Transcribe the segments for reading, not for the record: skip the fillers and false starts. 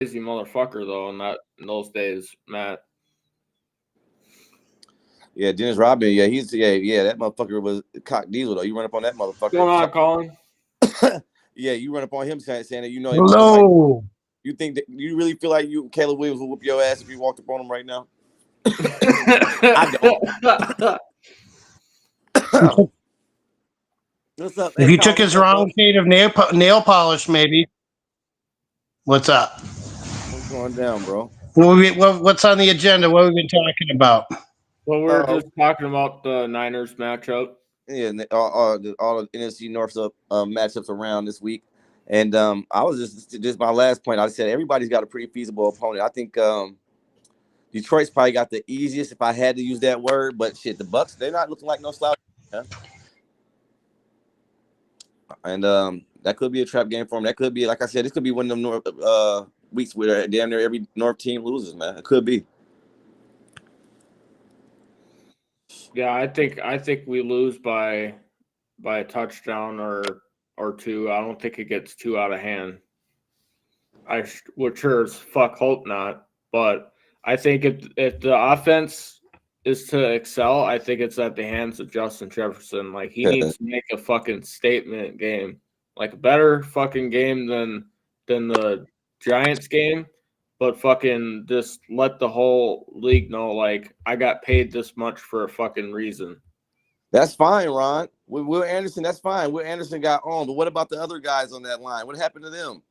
crazy motherfucker though in those days, Matt. Yeah, Dennis Rodman. Yeah, that motherfucker was cock diesel though. You run up on that motherfucker. What's going on, Colin? Yeah, you run up on him saying that Hello. You think that you really feel like Caleb Williams will whoop your ass if you walked up on him right now? I don't. What's up? If Hey, you Colin, took his what's up, wrong shade of nail polish, maybe. What's up? What's going down, bro? What's on the agenda? What have we been talking about? Well, we were just talking about the Niners matchup. Yeah, all the NFC North matchups around this week, and I was just my last point. I said everybody's got a pretty feasible opponent. I think Detroit's probably got the easiest, if I had to use that word. But shit, the Bucks, they're not looking like no slouch. Yeah? And that could be a trap game for them. That could be, like I said, this could be one of them weeks where damn near every North team loses, man. It could be. Yeah, I think we lose by a touchdown or two. I don't think it gets too out of hand. I would sure as fuck hope not, but I think if the offense is to excel, I think it's at the hands of Justin Jefferson. Like, he needs to make a fucking statement game, like a better fucking game than the Giants game, but fucking just let the whole league know, like, I got paid this much for a fucking reason. That's fine, Ron. Will Anderson, that's fine. Will Anderson got on, but what about the other guys on that line? What happened to them?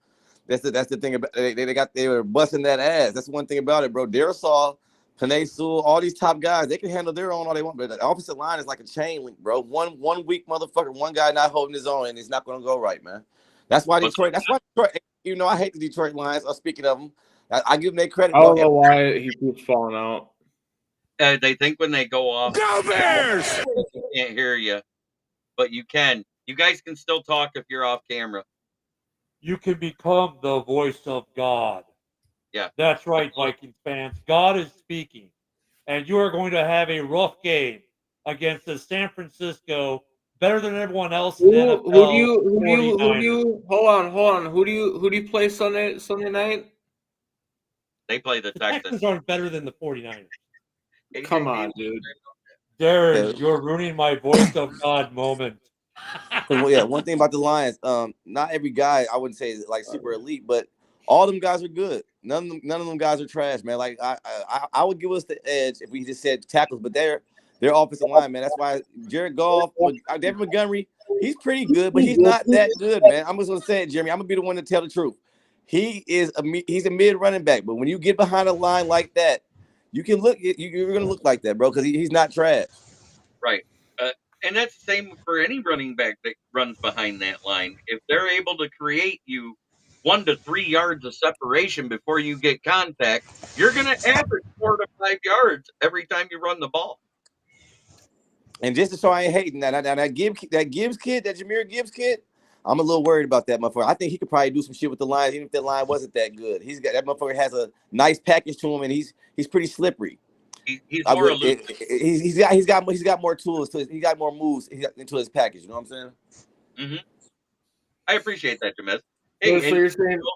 That's the thing about they were busting that ass. That's one thing about it, bro. Darisaw, Panay Sewell, all these top guys, they can handle their own all they want. But the offensive line is like a chain link, bro. One weak motherfucker, one guy not holding his own, and it's not going to go right, man. That's why Detroit. You know, I hate the Detroit Lions. Speaking of them, I give them their credit. I don't know why he keeps falling out. They think when they go off, Go Bears! You can't hear you, but you can. You guys can still talk if you're off camera. You can become the voice of God. Yeah. That's right, Vikings fans. God is speaking. And you are going to have a rough game against the San Francisco, better than everyone else in NFL. Who do you hold on. Who do you play Sunday night? They play the Texans. Texans aren't better than the 49ers. Come on, dude. Darren, you're ruining my voice of God moment. Well, yeah, one thing about the Lions, not every guy I wouldn't say is like super elite, but all them guys are good. None of them guys are trash, man. Like I would give us the edge if we just said tackles, but they're offensive line, man. That's why Jared Goff, David Montgomery, he's pretty good, but he's not that good, man. I'm just gonna say it, Jeremy. I'm gonna be the one to tell the truth. He's a mid running back, but when you get behind a line like that, you can look. You're gonna look like that, bro, because he's not trash. Right. And that's the same for any running back that runs behind that line. If they're able to create you 1 to 3 yards of separation before you get contact, you're going to average 4 to 5 yards every time you run the ball. And just so I ain't hating that Gibbs kid, that Jahmyr Gibbs kid, I'm a little worried about that motherfucker. I think he could probably do some shit with the Lions, even if that line wasn't that good. He's got that motherfucker has a nice package to him, and he's pretty slippery. He's more elusive. He's got more tools. He got more moves into his package. You know what I'm saying? Mm-hmm. I appreciate that, Jameis. So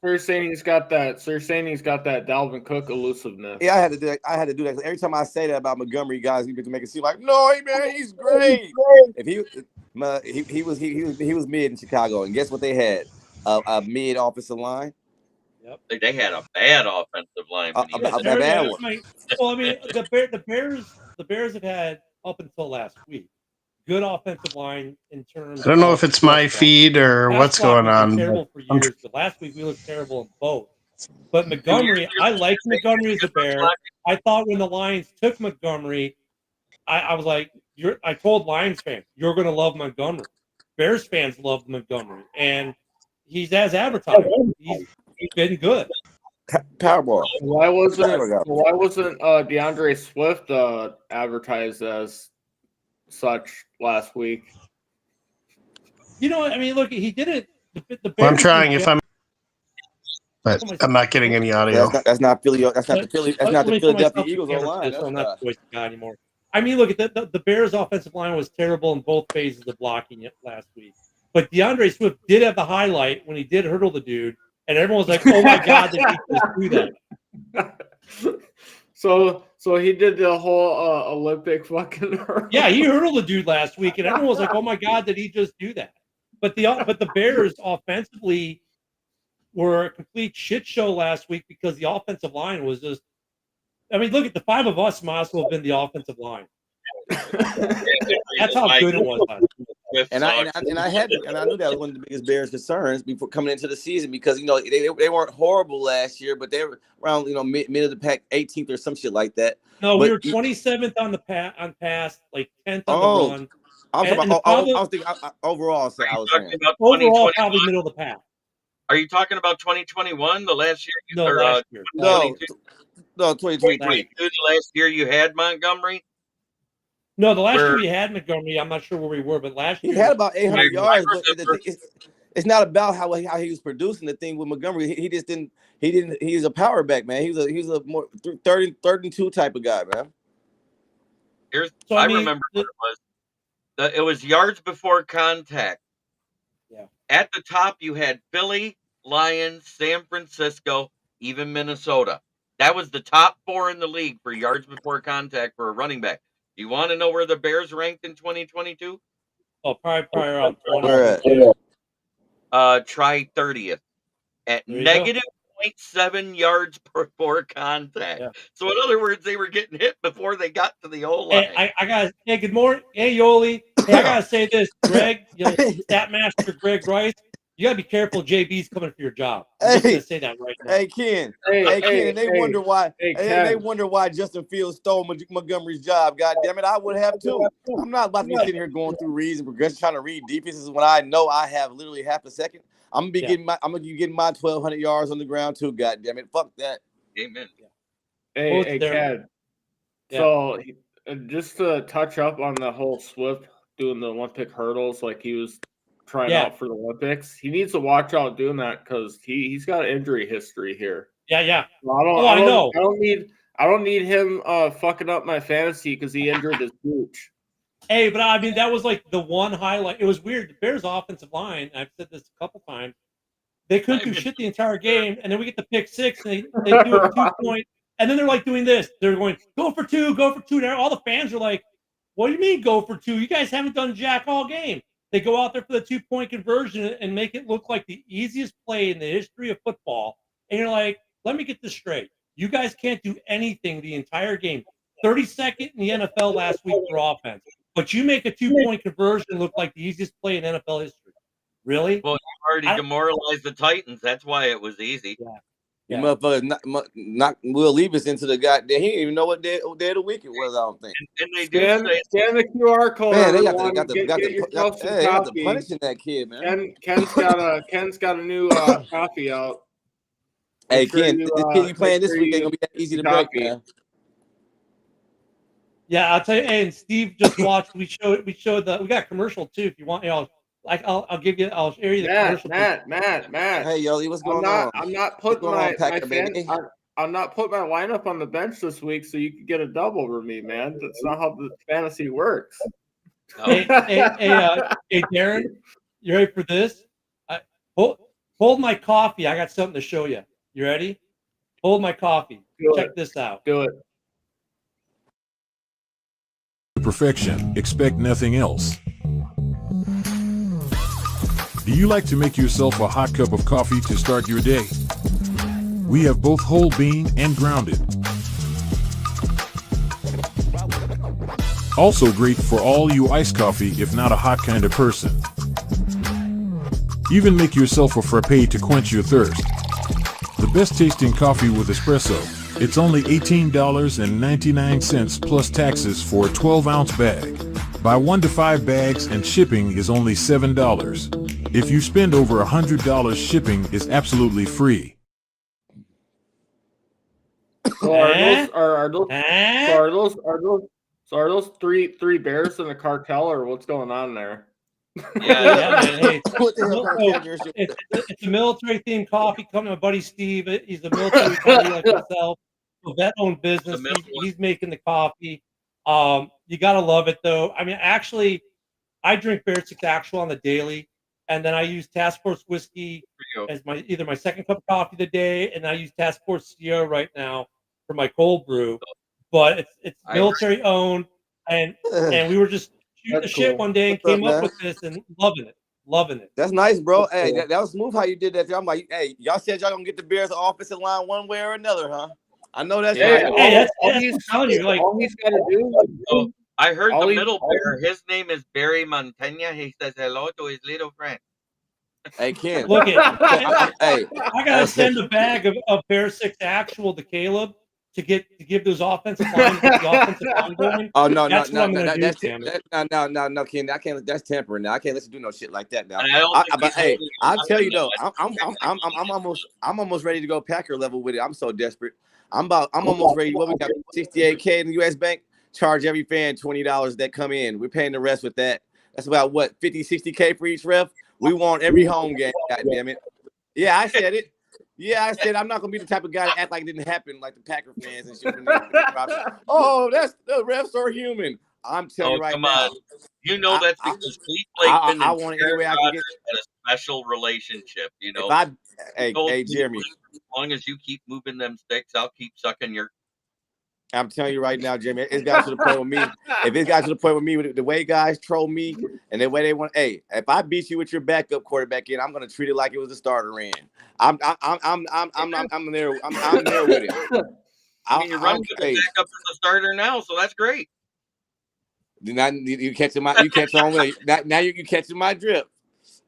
you're saying he's got that. So you're saying he's got that Dalvin Cook elusiveness. Yeah, I had to do that. Every time I say that about Montgomery, guys, you get to make it seem like, no, man, he's great. If he was mid in Chicago, and guess what they had? A mid offensive line. Yep. They had a bad offensive line. A bad one. Well, I mean, the Bears have had up until last week good offensive line in terms. I don't know if it's my feed or what's going on. Terrible for years, but last week we looked terrible in both. But Montgomery, I like Montgomery as a Bear. I thought when the Lions took Montgomery, I was like, I told Lions fans, you're going to love Montgomery. Bears fans love Montgomery, and he's as advertised. He's been good. Powerball. Why wasn't DeAndre Swift advertised as such last week? You know, I mean, look, he did it. I'm trying. But I'm not getting any audio. That's not Philly. That's not the Philadelphia Eagles online. I'm not the voice guy anymore. I mean, look, the Bears' offensive line was terrible in both phases of blocking it last week. But DeAndre Swift did have the highlight when he did hurdle the dude and everyone was like, "Oh my god, did he just do that?" So he did the whole Olympic fucking hurdle. Yeah, he hurdled the dude last week, and everyone was like, "Oh my god, did he just do that?" But the Bears offensively were a complete shit show last week because the offensive line was just. I mean, look at the five of us might as well have been the offensive line. That's how good it was last week. And I knew that was one of the biggest Bears concerns before coming into the season because they weren't horrible last year, but they were around mid of the pack, 18th or some shit like that. No, but we were 27th on the pass, like 10th on the run. I was thinking overall. So I was saying overall probably middle of the pack. Are you talking about 2021, the last year? No, last year. No, 2023. The last year you had Montgomery? No, the last year we had Montgomery, I'm not sure where we were, but last year he had about 800 yards. But it's not about how he was producing. The thing with Montgomery, he just didn't. He's a power back, man. He's a more 32 type of guy, man. I remember what it was. It was yards before contact. Yeah. At the top, you had Philly, Lions, San Francisco, even Minnesota. That was the top 4 in the league for yards before contact for a running back. You want to know where the Bears ranked in 2022? Oh, probably around 20. Try 30th at negative 0.7 yards before contact. Yeah. So in other words, they were getting hit before they got to the O-line. Hey, good morning. Hey, Yoli. Hey, I got to say this, Greg, stat master Greg Rice. You gotta be careful. JB's coming for your job. I'm just gonna say that right now. Hey, Ken. Ken. And they wonder why. They wonder why Justin Fields stole Montgomery's job. God damn it, I would have too. I'm not about to be sitting here going through reads and progression, trying to read defenses when I know I have literally half a second. I'm gonna be getting my 1,200 yards on the ground too. God damn it, fuck that. Amen. Hey, Cad. Yeah. So just to touch up on the whole Swift doing the Olympic hurdles, like he was trying out for the Olympics. He needs to watch out doing that because he's got injury history here. Yeah. I know. I don't need him fucking up my fantasy because he injured his gooch. Hey, but I mean that was like the one highlight. It was weird. The Bears' offensive line. I've said this a couple times. They couldn't do shit the entire game, and then we get the pick six, and they do a 2-point, and then they're like doing this. They're going go for two. And all the fans are like, "What do you mean go for two? You guys haven't done jack all game." They go out there for the 2-point conversion and make it look like the easiest play in the history of football. And you're like, let me get this straight. You guys can't do anything the entire game. 32nd in the NFL last week for offense. But you make a 2-point conversion look like the easiest play in NFL history. Really? Well, you already demoralized the Titans. That's why it was easy. Yeah. You motherfuckers knock Will Levis into the goddamn. He didn't even know what day of the week it was. I don't think. And they do scan the QR code. Man, they got the punishing that kid, man. Ken's got a new coffee out. Hey, Ken, this kid you playing this week ain't gonna be that easy to break, man. Yeah, I'll tell you. And Steve just watched. We showed we got a commercial too. If you want, I'll share you the commercial. Matt. Hey, Yoli, what's going on? I'm not putting my lineup on the bench this week, so you can get a double over me, man. That's not how the fantasy works. No. Hey, Darren, you ready for this? Hold my coffee. I got something to show you. You ready? Hold my coffee. Check this out. Do it. Perfection. Expect nothing else. Do you like to make yourself a hot cup of coffee to start your day? We have both whole bean and grounded. Also great for all you iced coffee if not a hot kind of person. Even make yourself a frappe to quench your thirst. The best tasting coffee with espresso. It's only $18.99 plus taxes for a 12-ounce bag. Buy 1 to 5 bags and shipping is only $7. If you spend over $100, shipping is absolutely free. So are those three bears in a cartel, or what's going on there? Yeah, man. Hey, it's a military themed coffee coming to my buddy Steve. He's a military guy like himself. Vet-owned business. He's making the coffee. You gotta love it though. I mean, actually, I drink Bear 6 Actual on the daily, and then I use Task Force whiskey as either my second cup of coffee of the day, and I use Task Force Sierra right now for my cold brew. But it's military owned, and we were just shooting the shit one day and What's up, came up man? with this and loving it. That's nice, bro. That's Hey, cool. that was smooth how you did that. I'm like, hey, y'all said y'all gonna get the Bears offensive line one way or another, huh? I know that's Yeah, right. Hey, that's all what I'm telling you. Like, all he's got to do. So I heard All the he- middle bear. His name is Barry Montaigne. He says hello to his little friend. Hey, Ken. look at Hey, I gotta send a bag of Bear 6 actual to Caleb to give those offensive line, get the offensive line going. oh no, That's what I'm gonna do, that's damn it. no, Ken. I can't. That's tempering. Now I can't let you do no shit like that. Now, And I don't think but he's hey, holding I'll your tell line, you though, though. I'm almost ready to go Packer level with it. I'm so desperate. I'm almost ready. What we got? 68K in the U.S. Bank. Charge every fan $20 that come in. We're paying the rest with that. That's about what 50, 60K for each ref. We want every home game. God damn it. Yeah, I said it. Yeah, I said I'm not gonna be the type of guy to act like it didn't happen, like the Packer fans and shit. Oh, that's the refs are human. I'm telling Oh, you right come now. on. You know that's because Pete I Lakeman and want it any Aaron way I can get. Rodgers had a special relationship. You If know, I, he told hey, Pete, Jeremy, as long as you keep moving them sticks, I'll keep sucking your. I'm telling you right now, Jeremy, it's got to the point with me. If it's got to the point with me, with the way guys troll me and the way they want, hey, if I beat you with your backup quarterback in, I'm gonna treat it like it was a starter in. I'm there. I'm there with it. I mean, you're running with the Hey, backup as a starter now, so that's great. you catching on with it. Now you catching my drip.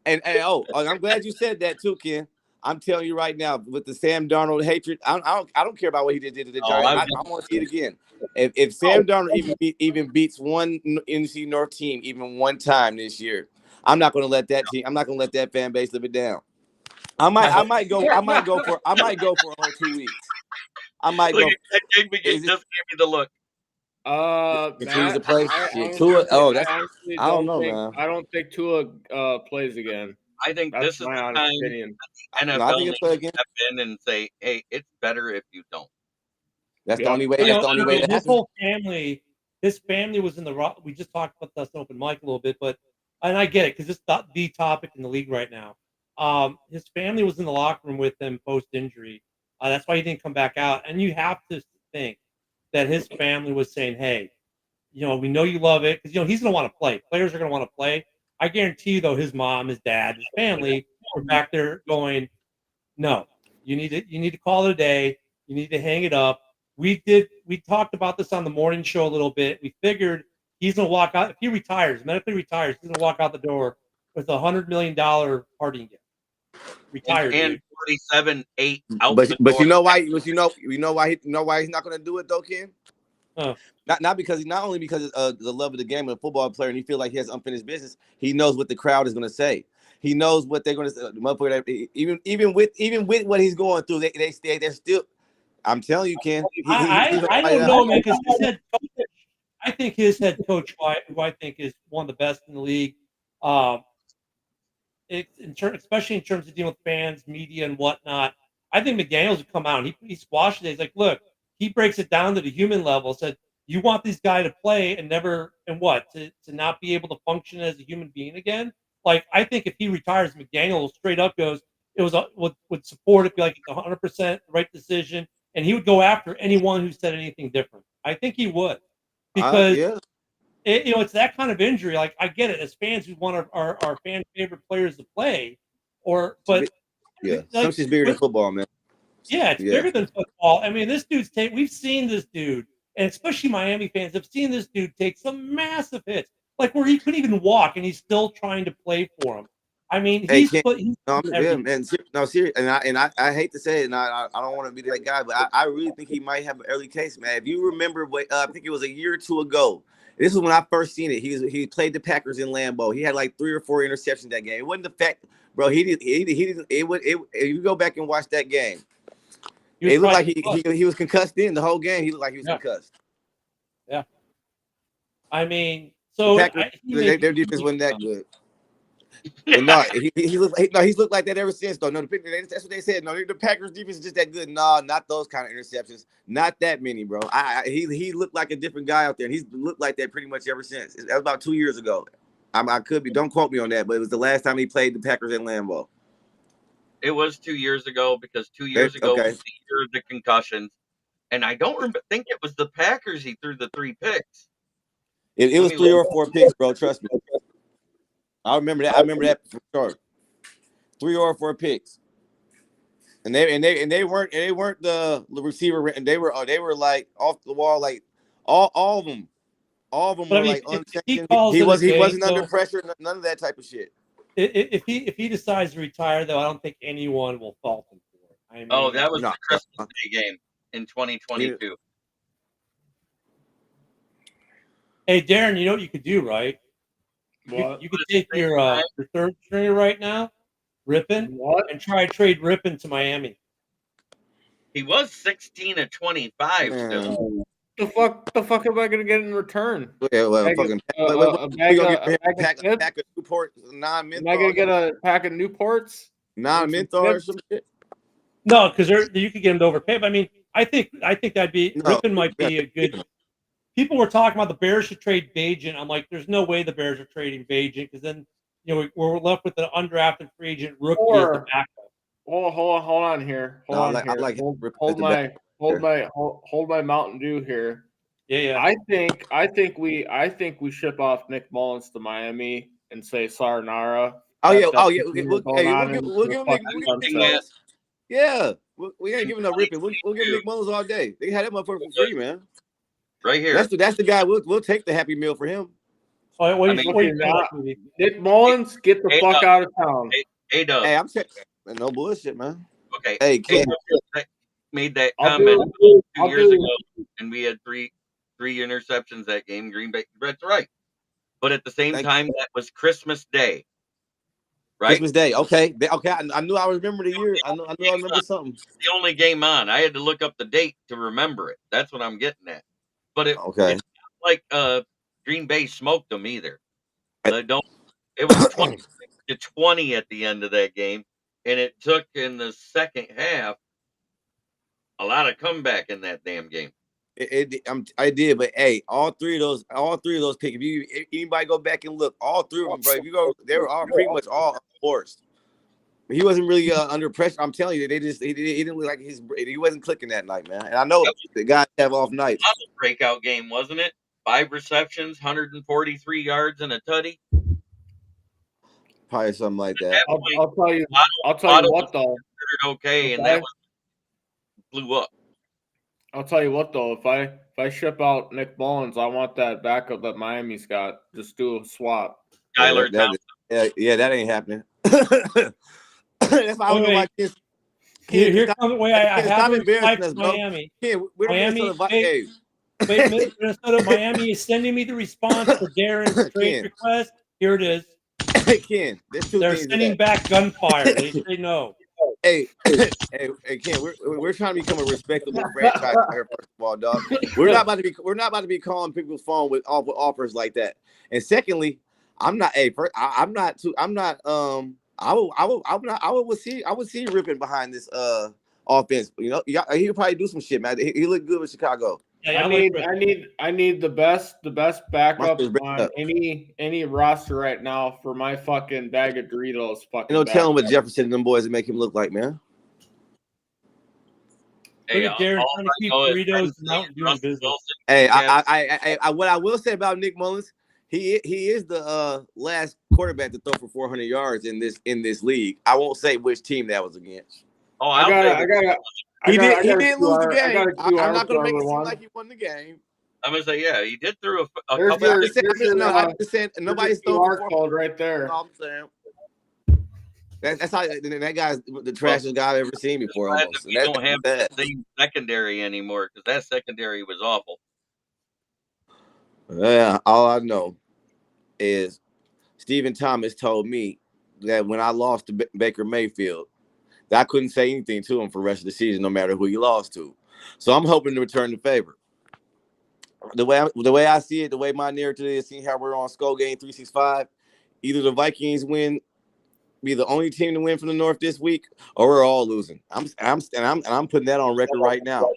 And I'm glad you said that too, Ken. I'm telling you right now, with the Sam Darnold hatred, I don't care about what he did to the Oh, Giants. I want to see it again. If Sam Darnold even beats one NFC North team even one time this year, I'm not going to let that team. I'm not going to let that fan base live it down. I might go for a whole 2 weeks. I might Look go. at King Is it just gave me the look. continues to Matt, play? I Shit, honestly, Tua. Oh, I that's honestly I don't know, man. I don't think Tua plays again. I think That's this is my the honest time opinion. the No, I NFL think needs it's play to again. step in and say, "Hey, it's better if you don't." That's the Yeah. only way. You That's know, the only way to his happen. whole family, his family was in the. We just talked about this open mic a little bit, but and I get it because it's the topic in the league right now. His family was in the locker room with him post injury. That's why he didn't come back out. And you have to think that his family was saying, "Hey, we know you love it because he's going to want to play. Players are going to want to play." I guarantee you, though, his mom, his dad, his family were back there going, "No, you need to call it a day. You need to hang it up." We talked about this on the morning show a little bit. We figured he's going to walk out if he medically retires. He's going to walk out the door with $100 million partying gift. Retired, And dude. 47-8 out But the but door. you know why? But you know why he's not going to do it though, Ken? Huh. Not only because of the love of the game of a football player, and he feel like he has unfinished business. He knows what the crowd is going to say. He knows what they're going to say. Motherfucker, even with what he's going through, they're still. I'm telling you, Ken. I don't know, man, because his head coach, I think his head coach, who I think is one of the best in the league, especially in terms of dealing with fans, media, and whatnot. I think McDaniels would come out and he squashed it. He's like, look, he breaks it down to the human level. Said, you want this guy to play and to not be able to function as a human being again? Like, I think if he retires, McDaniel straight up goes, would support it, be like, it's 100% the right decision, and he would go after anyone who said anything different. I think he would, because yeah. it's that kind of injury. Like, I get it as fans, we want our fan favorite players to play, but Yeah, like, something's bigger than football, man. yeah, it's Yeah. bigger than football. I mean, this dude's we've seen this dude, and especially Miami fans have seen this dude take some massive hits, like where he couldn't even walk, and he's still trying to play for him. I mean, Hey, he's Ken. No, everything. man. No, serious. And I hate to say it, and I don't want to be that guy, but I really think he might have an early case, man. If you remember, I think it was a year or two ago. This is when I first seen it. He played the Packers in Lambeau. He had like 3 or 4 interceptions that game. It wasn't the fact, bro. He didn't. If you go back and watch that game, it looked like he was concussed in the whole game. He looked like he was concussed. Yeah. I mean, so the Packers, their defense wasn't that good. But no, he's looked like that ever since though. No, that's what they said. No, the Packers defense is just that good. No, not those kind of interceptions. Not that many, bro. He looked like a different guy out there, and he's looked like that pretty much ever since. That was about 2 years ago. I could be. Don't quote me on that, but it was the last time he played the Packers in Lambeau. It was 2 years ago because 2 years ago Okay. was the year of the concussions, and I don't think it was the Packers he threw the 3 picks. It was 3 or 4 picks, bro. Trust me. I remember that. I remember that for sure. 3 or 4 picks, and they weren't the receiver. And they were like off the wall, like all of them. All of them But I were mean, like if he unsanctioned. calls He it a game, wasn't under though, pressure. None of that type of shit. if he decides to retire, though, I don't think anyone will fault him for it. I mean, Oh, that was No, the Christmas Day game in 2022. hey, Darren, you know what you could do, right? What? You could take your third stringer right now, Rippin, What? and try to trade Rippin to Miami. He was 16 of 25 still. The fuck am I gonna get in return? Yeah, well, Bag of- fucking a bag of pack chips? of Newport, Am I gonna get a pack of Newports? non-menthol or some shit? No, because you could get him to overpay. But I mean, I think that'd be Rippin might be a good. People were talking about the Bears should trade Bagent. I'm like, there's no way the Bears are trading Bagent because then we're left with an undrafted free agent rookie as the backup. Hold on here. Hold my Mountain Dew here. Yeah. I think we ship off Nick Mullins to Miami and say sayonara. We'll give him. Yeah, we ain't giving no Rippin. We'll give Nick Mullins all day. They had that motherfucker for free, man. Right here. That's the guy. We'll take the Happy Meal for him. Nick Mullins, get the fuck out of town. Hey, I'm saying no bullshit, man. Okay. Hey, Ken made that comment 2 years ago, and we had three interceptions that game. Green Bay. That's right. But at the same time, that was Christmas Day. Right. Christmas Day. Okay. I knew I remember the year. I remember something. It's the only game on. I had to look up the date to remember it. That's what I'm getting at. But it's not like Green Bay smoked them either. It was 20 at the end of that game, and it took in the second half a lot of comeback in that damn game. I did, but hey, all three of those picks. If anybody go back and look, all 3 of them, bro. If you go, they were all pretty much all forced. He wasn't really under pressure. I'm telling you, he didn't look like he wasn't clicking that night, man. And I know the guys have off nights. That was a breakout game, wasn't it? 5 receptions, 143 yards, and a tutty. Probably something like that. I'll tell you what though. Okay, and that blew up. Oh, I'll tell you what though, if I ship out Nick Mullins, I want that backup that Miami's got. Just do a swap. Skylar Thompson. Yeah, that ain't happening. That's why I don't know why kids. Here comes the way I have embarrassing us, Miami. Miami, Minnesota, Miami is sending me the response for Darren's trade request. Here it is. Hey, Ken, they're sending back gunfire. They say no. Hey, Ken, we're trying to become a respectable franchise here. First of all, dog, we're not about to be calling people's phone with offers like that. And secondly, I would see Rippin behind this offense. You know, he'll probably do some shit, man. He looked good with Chicago. Yeah, I need the best backup on any roster right now for my fucking bag of Doritos. Tell him what Jefferson and them boys would make him look like, man. Hey, Darren trying to keep Doritos out doing business. Hey, I what I will say about Nick Mullins, he is the last quarterback to throw for 400 yards in this league. I won't say which team that was against. Oh, He didn't lose the game. I'm not going to make it seem like he won the game. I'm going to say, yeah, he did throw a couple. I just said nobody's throwing code right there. I'm saying. That's how that guy's the trashiest guy I've ever seen before. Almost. We don't have that secondary anymore because that secondary was awful. Yeah, all I know is Stephen Thomas told me that when I lost to Baker Mayfield, that I couldn't say anything to him for the rest of the season, no matter who he lost to. So I'm hoping to return the favor. The way I see it, the way my narrative is, seeing how we're on Skol Gang 365, either the Vikings be the only team to win from the North this week, or we're all losing. I'm putting that on record right now.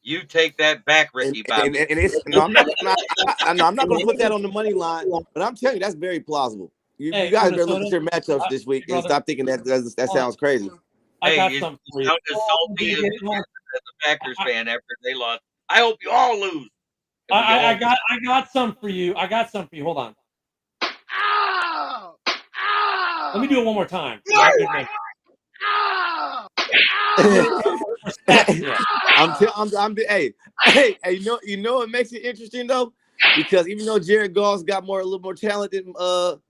You take that back, Ricky. I'm not going to put that on the money line, but I'm telling you that's very plausible. You Hey, guys better look Minnesota, at your matchups this week and brother. stop thinking that sounds crazy. I got you something for you. sound as salty as a Packers fan after they lost. I hope you all lose. I got some for you. I got some for you. Hold on. Let me do it one more time. Hey, you know what makes it interesting though? Because even though Jared Goff's got a little more talent than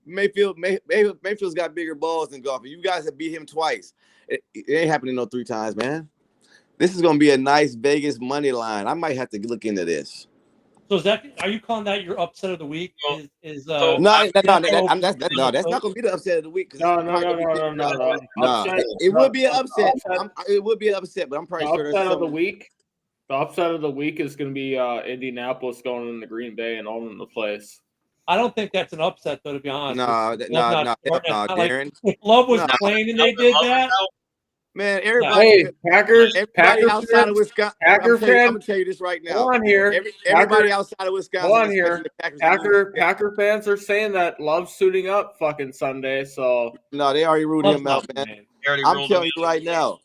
Mayfield's got bigger balls than Goff. You guys have beat him twice. It ain't happening no 3 times, man. This is gonna be a nice Vegas money line. I might have to look into this. So is that? Are you calling that your upset of the week? That's not gonna be the upset of the week. No. It would be an upset. It would be an upset, but I'm probably sure upset of the week. The upset of the week is going to be Indianapolis going into Green Bay and owning the place. I don't think that's an upset, though. To be honest, Darren. If Love was playing and they did that, man, everybody outside of Wisconsin. I'm gonna tell you this right now. Go on here. Everybody outside of Wisconsin. Go on here. Packer fans are saying that Love's suiting up fucking Sunday. So no, they already ruled him out, man. I'm telling you right now.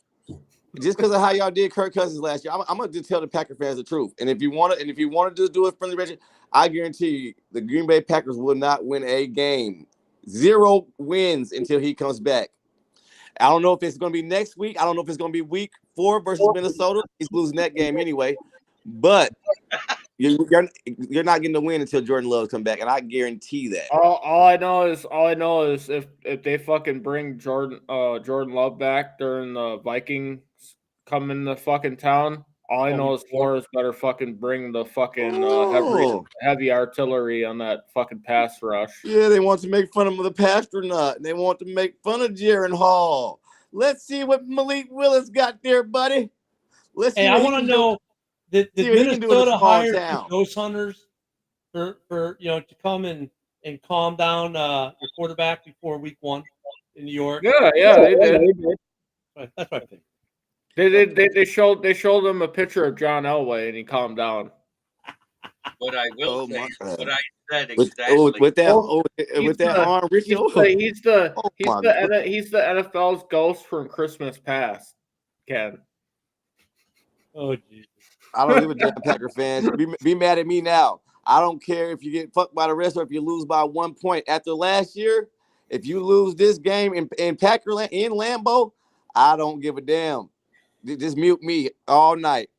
Just because of how y'all did Kirk Cousins last year, I'm gonna just tell the Packer fans the truth. And if you want to do it friendly record, I guarantee you the Green Bay Packers will not win a game. 0 wins until he comes back. I don't know if it's going to be next week. I don't know if it's going to be week 4 versus Minnesota. He's losing that game anyway. But you're not getting the win until Jordan Love comes back, and I guarantee that. All I know is if they fucking bring Jordan Love back during the Vikings coming to fucking town, all I know is Flores better fucking bring the fucking heavy artillery on that fucking pass rush. Yeah, they want to make fun of the Pasternak. They want to make fun of Jaron Hall. Let's see what Malik Willis got there, buddy. I want to know did Minnesota hire ghost hunters for to come and calm down your quarterback before week 1 in New York? Yeah, they did. That's what I think. They showed him a picture of John Elway and he calmed down. What I will say, what I said exactly with that arm, he's the NFL's ghost from Christmas past, Ken. Oh Jesus! I don't give a damn, Packer fans. Be mad at me now. I don't care if you get fucked by the rest or if you lose by 1 point. After last year, if you lose this game in Packerland in Lambeau, I don't give a damn. Just mute me all night.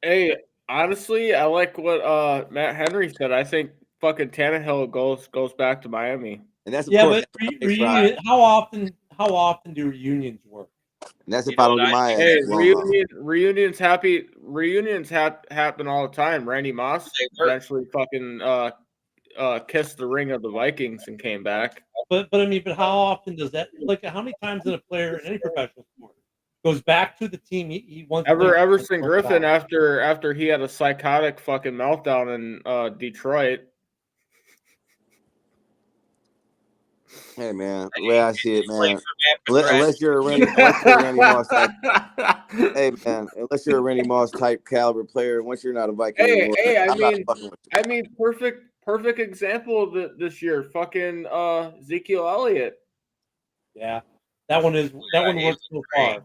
Hey, honestly, I like what Matt Henry said. I think fucking Tannehill goes back to Miami. And that's but reunion. How often do reunions work? And that's if I don't get my ass. Reunions happen all the time. Randy Moss eventually fucking kissed the ring of the Vikings and came back. But how often does that? Like, how many times did a player in any professional sport goes back to the team he wants? Everson Griffin after he had a psychotic fucking meltdown in Detroit. Hey man, the way I see it, man. Unless you're a Randy Moss type, hey man, unless you're a Randy Moss type caliber player, once you're not a Viking anymore, I mean, perfect example of this year. Fucking Ezekiel Elliott. Yeah, that one works so far.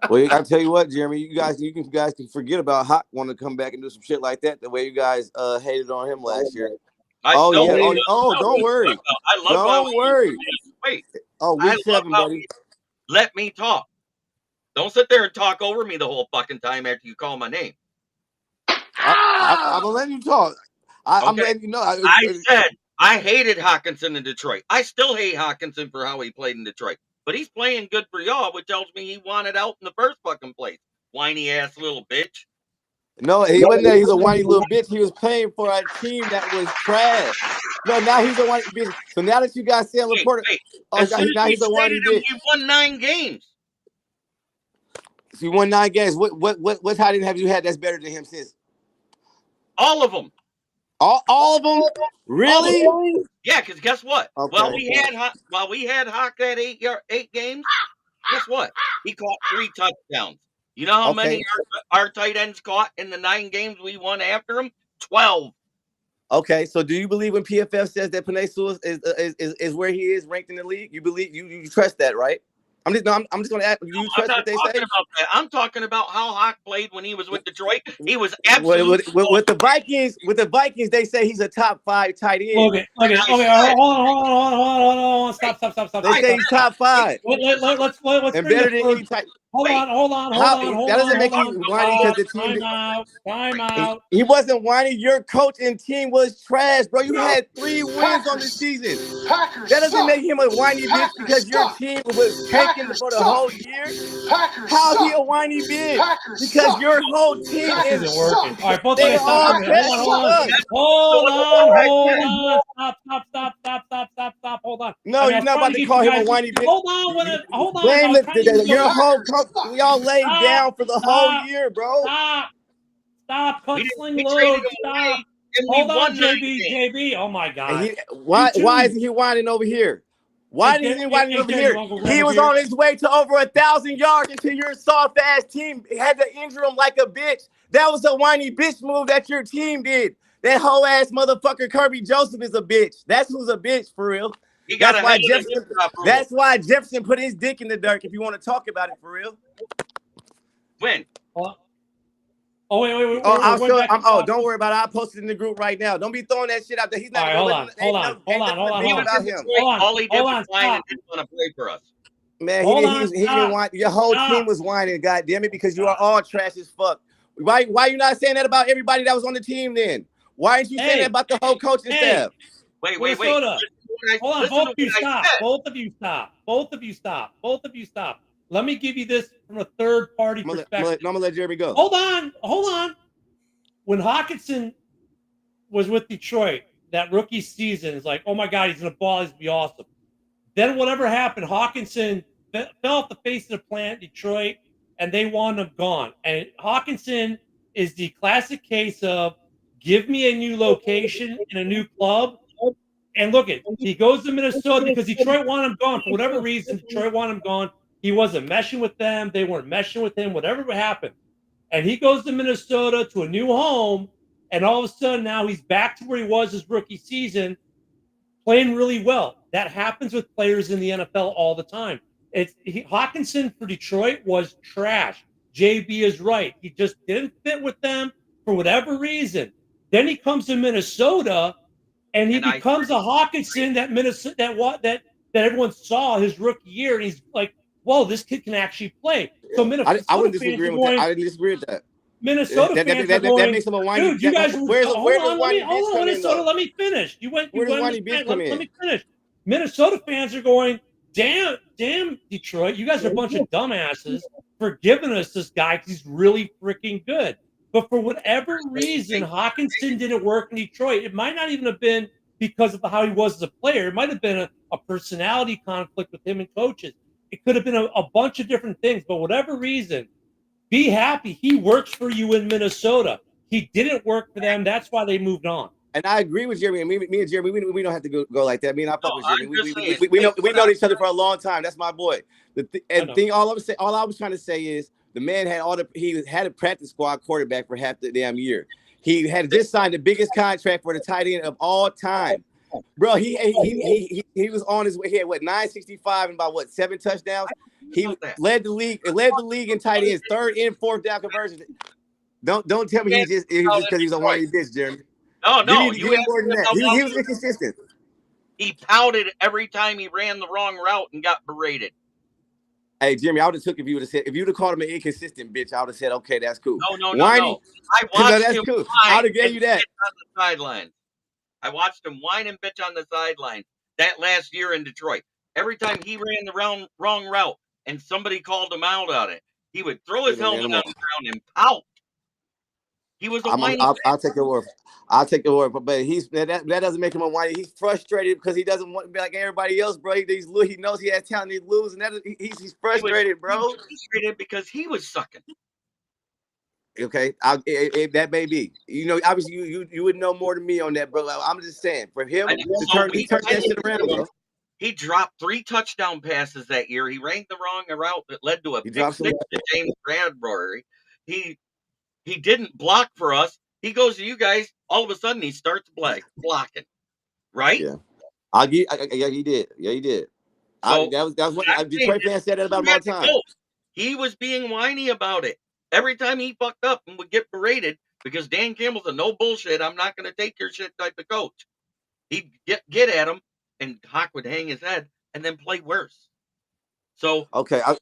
Well, I tell you what, Jeremy, you guys can forget about Hawk wanting to come back and do some shit like that. The way you guys hated on him last year. Don't worry. Don't worry. Wait. Oh, week 7, buddy. Let me talk. Don't sit there and talk over me the whole fucking time after you call my name. I'm gonna let you talk. I'm letting you know. I said I hated Hawkinson in Detroit. I still hate Hawkinson for how he played in Detroit. But he's playing good for y'all, which tells me he wanted out in the first fucking place. Whiny ass little bitch. No, he wasn't there. He's a whiny little bitch. He was playing for a team that was trash. No, now he's a whiny bitch. So now that you guys say on Laporta, now he's a whiny bitch. He won 9 games. So you won 9 games. What tight have you had that's better than him since? All of them. All of them? Really? Yeah, because guess what? Okay. While we had Hawk at 8 games, guess what? He caught 3 touchdowns. You know how many our tight ends caught in the 9 games we won after him? 12. Okay, so do you believe when PFF says that Penei Sewell is where he is ranked in the league? You believe you trust that, right? I'm just going to ask. Do you I'm trust not what they talking say? about that. I'm talking about how Hawk played when he was with Detroit. He was With absolutely the Vikings, they say he's a top 5 tight end. Okay. Hold on. Stop. They say he's top 5 Let's and bring better the than any tight. Hold on. That doesn't make you whiny because the team. Time out. He wasn't whiny. Your coach and team was trash, bro. You had 3 wins on the season. That doesn't make him a whiny bitch because your team was tanking for the whole year. How's he a whiny bitch? Because your whole team This isn't working. All right, both they of you all stop. trash. Hold on. Stop. Hold on. No, you're not about to call him a whiny bitch. Hold on. Blame your whole coach. We all laid down for the whole year, bro. Stop. Cut sling we load. traded him Stop. away, and we Hold on, won JB. Oh my God. Why isn't he whining over here? Why isn't he whining over here? He was on his way to over 1,000 yards until your soft ass team had to injure him like a bitch. That was a whiny bitch move that your team did. That whole ass motherfucker Kirby Joseph is a bitch. That's who's a bitch for real. That's why Jefferson put his dick in the dirt. If you want to talk about it for real. When? Oh, wait. Don't worry about it. I posted in the group right now. Don't be throwing that shit out there. He's not. Hold on. All he did was whine and didn't want to play for us. Man, he didn't want. Your whole team was whining. God damn it, because you are all trash as fuck. Why you not saying that about everybody that was on the team then? Why aren't you saying that about the whole coaching staff? Wait. Hold on, both of you stop. Let me give you this from a third party perspective. I'm gonna let Jeremy go. Hold on. When Hawkinson was with Detroit, that rookie season is like, oh my God, he's gonna ball, he's gonna be awesome. Then whatever happened, Hawkinson fell off the face of the planet, Detroit, and they want him gone. And Hawkinson is the classic case of give me a new location in a new club. And look he goes to Minnesota because Detroit wanted him gone. For whatever reason, Detroit wanted him gone. He wasn't meshing with them. They weren't meshing with him, whatever happened. And he goes to Minnesota to a new home. And all of a sudden now he's back to where he was his rookie season, playing really well. That happens with players in the NFL all the time. Hawkinson for Detroit was trash. JB is right. He just didn't fit with them for whatever reason. Then he comes to Minnesota and he becomes a Hawkinson that everyone saw his rookie year. And he's like, whoa, this kid can actually play. So Minnesota I wouldn't disagree with that. I didn't disagree with that. Minnesota fans are going, that makes him a whiny. dude, you guys where does Minnesota, let me finish. Let me finish. Minnesota fans are going, damn, Detroit, you guys are a bunch of dumbasses for giving us this guy because he's really freaking good. But for whatever reason, Hawkinson didn't work in Detroit. It might not even have been because of how he was as a player. It might have been a personality conflict with him and coaches. It could have been a bunch of different things. But whatever reason, be happy. He works for you in Minnesota. He didn't work for them. That's why they moved on. And I agree with Jeremy. Me and Jeremy, we don't have to go like that. Me and I fuck with Jeremy. We know each other for a long time. That's my boy. All I was trying to say is the man had a practice squad quarterback for half the damn year. He had just signed the biggest contract for the tight end of all time. Bro, he was on his way. He had 965 and about 7 touchdowns. He led the league in tight ends, 3rd and 4th down conversions. Don't tell me he was just because he's a whiny bitch, Jeremy. No, he was inconsistent. He pouted every time he ran the wrong route and got berated. Hey, Jimmy, I would have took if you would have called him an inconsistent bitch. I would have said, okay, that's cool. No. I watched him cool. I would have gave you that on the sidelines. I watched him whine and bitch on the sideline that last year in Detroit. Every time he ran the wrong route and somebody called him out on it, he would throw his helmet on the ground and pout. He was a whiny. I'll take your word. I'll take your word, but that doesn't make him a whiny. He's frustrated because he doesn't want to be like everybody else, bro. He knows he has talent. He's losing. He's frustrated, bro. He was frustrated because he was sucking. Okay, that may be. You know, obviously you would know more than me on that, bro. I'm just saying for him to turn that shit around, bro. He dropped 3 touchdown passes that year. He ran the wrong route that led to a pick six to James Bradbury. He didn't block for us. He goes to you guys. All of a sudden, he starts blocking, right? Yeah. Yeah, he did. Yeah, he did. So That was what Detroit fans said that about him all the time. He was being whiny about it. Every time he fucked up and would get berated because Dan Campbell's a no bullshit, I'm not going to take your shit type of coach. He'd get at him, and Hawk would hang his head and then play worse. So that's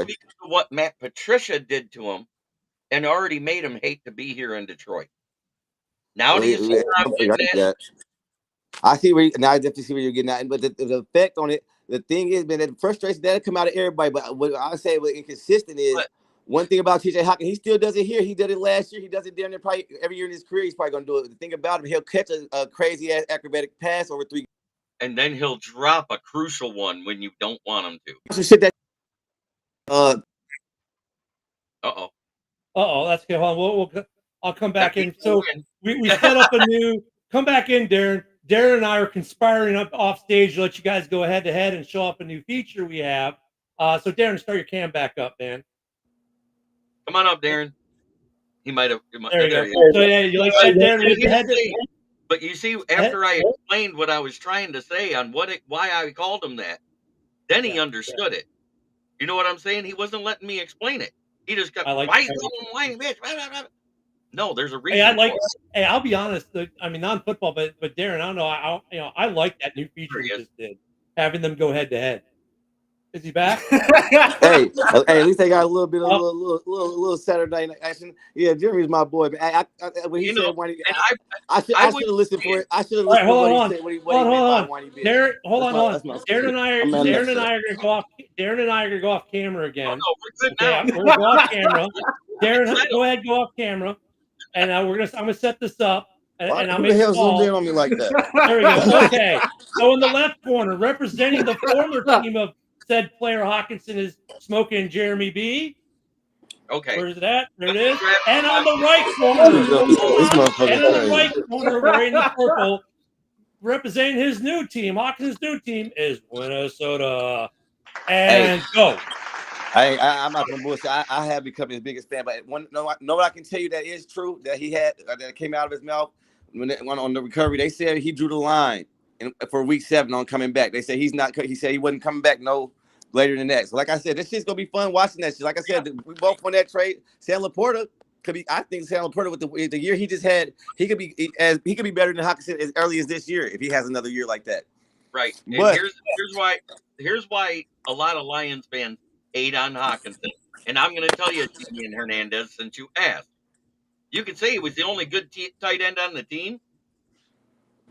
because of what Matt Patricia did to him and already made him hate to be here in Detroit. Now do you see where I'm getting at? I see where now I definitely see where you're getting at, but the effect on it, the thing is, man, the frustration that'll come out of everybody. But what I say what inconsistent is one thing about TJ Hawkins, he still does it here. He did it last year. He does it down there probably every year in his career. He's probably gonna do it. The thing about him, he'll catch a crazy ass acrobatic pass over 3. And then he'll drop a crucial one when you don't want him to. Some shit that That's good. Hold on. I'll come back in. So we set up a new. Come back in, Darren. Darren and I are conspiring up off stage to let you guys go head to head and show off a new feature we have. So Darren, start your cam back up, man. Come on up, Darren. He might have. There you go. So yeah, you like that, Darren? But you see, after I explained what I was trying to say on why I called him that, then he understood it. You know what I'm saying? He wasn't letting me explain it. He just got, why you calling him whiny bitch? No, there's a reason. Hey, I'll be honest. I mean, non-football, but Darren, I don't know. I like that new feature we just did, having them go head to head. Is he back? hey, at least they got a little bit of little Saturday night action. Yeah, Jeremy's my boy. But when he said whiny, I should have listened for it. I should have listened for what he said. What he meant by whiny bitch. Darren, hold on. Darren and I are gonna go off. Darren and I are gonna go off camera again. We're gonna go off camera. Darren, go ahead, go off camera. And I'm gonna set this up, and I'm who the hell zoomed in on me like that? There we go. Okay. So in the left corner, representing the former team of said player Hawkinson is Smoking Jeremy B. Okay. Where's it at? There it is. And on the right corner, wearing the purple, representing his new team, Hawkinson's new team, is Minnesota. And go. I'm not gonna bullshit. I have become his biggest fan, but know what I can tell you that is true that he had that came out of his mouth when on the recovery. They said he drew the line for week 7 on coming back. They said he's not. He said he wasn't coming back no later than that. So like I said, this shit's gonna be fun watching that shit. Like I said, we both on that trade. Sam Laporta could be. I think Sam Laporta with the year he just had, he could be better than Hawkinson as early as this year if he has another year like that. Right. But here's why a lot of Lions fans hate on Hawkinson. And I'm going to tell you, Damian Hernandez, since you asked. You could say he was the only good tight end on the team.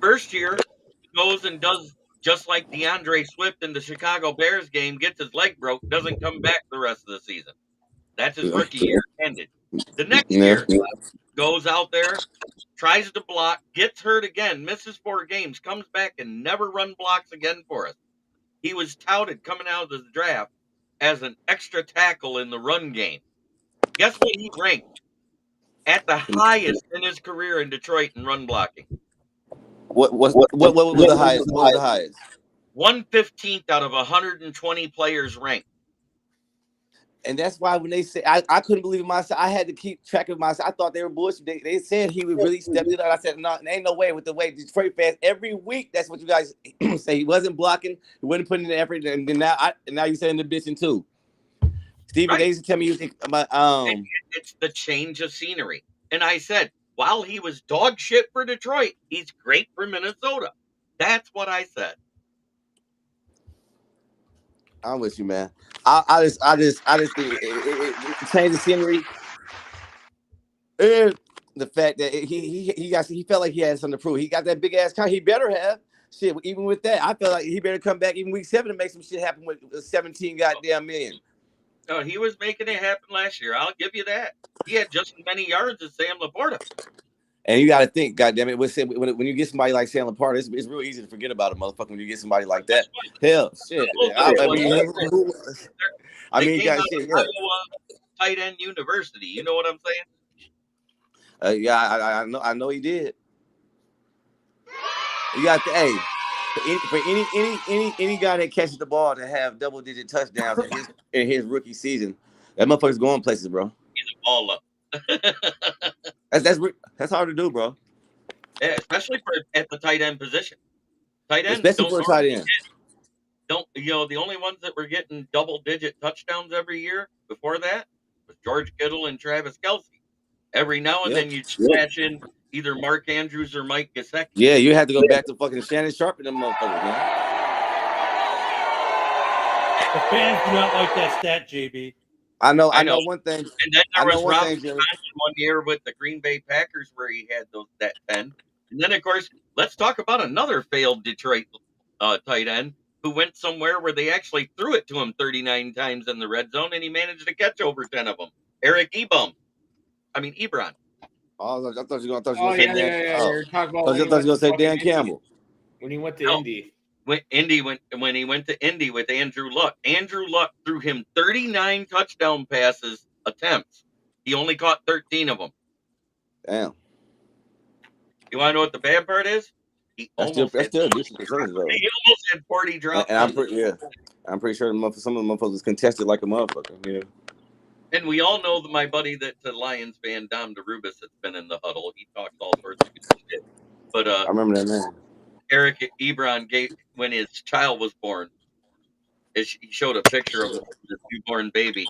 First year, he goes and does just like DeAndre Swift in the Chicago Bears game, gets his leg broke, doesn't come back the rest of the season. That's his rookie year ended. The next year, goes out there, tries to block, gets hurt again, misses 4 games, comes back and never run blocks again for us. He was touted coming out of the draft as an extra tackle in the run game. Guess what he ranked? At the highest in his career in Detroit in run blocking. What was the highest? What was the highest? 115th out of 120 players ranked. And that's why when they said I couldn't believe it myself, I had to keep track of myself. I thought they were bullshit. They said he would really step it up. I said, no, ain't no way with the way Detroit fans every week. That's what you guys say. He wasn't blocking, he wasn't putting in the effort, and now you're saying the bitching too. Steven, they used to tell me you think about it's the change of scenery. And I said, while he was dog shit for Detroit, he's great for Minnesota. That's what I said. I'm with you, man. I just think it changed the scenery. And the fact that he felt like he had something to prove. He got that big ass car. He better have shit. Even with that, I feel like he better come back even week 7 and make some shit happen with 17 goddamn million. No, he was making it happen last year. I'll give you that. He had just as many yards as Sam Laporta. And you got to think, goddamn it, when you get somebody like Sam Laporta, it's real easy to forget about a motherfucker when you get somebody like that. Hell, shit. I mean, got shit. Yeah. Tight end university. You know what I'm saying? Yeah, I know he did. You got the for any guy that catches the ball to have double-digit touchdowns in his rookie season, that motherfucker's going places, bro. He's a baller. That's hard to do, bro. especially at the tight end position. Tight ends Especially for a tight end. The only ones that were getting double-digit touchdowns every year before that was George Kittle and Travis Kelce. Every now and then you'd snatch in either Mark Andrews or Mike Gesicki. Yeah, you had to go back to fucking Shannon Sharp and them motherfuckers, man. The fans do not like that stat, JB. I know one thing. And then there was Rob Johnson one year with the Green Bay Packers where he had that 10. And then, of course, let's talk about another failed Detroit tight end who went somewhere where they actually threw it to him 39 times in the red zone, and he managed to catch over 10 of them. Eric Ebron. Oh, I thought you were going to Oh, say yeah, Dan. yeah. You're talking about I thought you were going to say Dan Campbell. When he went to Indy. When he went to Indy with Andrew Luck. Andrew Luck threw him 39 touchdown passes attempts. He only caught 13 of them. Damn. You want to know what the bad part is? He almost had 40 drops. And I'm pretty sure some of the motherfuckers contested like a motherfucker. Yeah. And we all know that my buddy that's a Lions fan, Dom DeRubis, that's been in the huddle. He talks all sorts of good shit. But I remember that name. Eric Ebron when his child was born. He showed a picture of his newborn baby,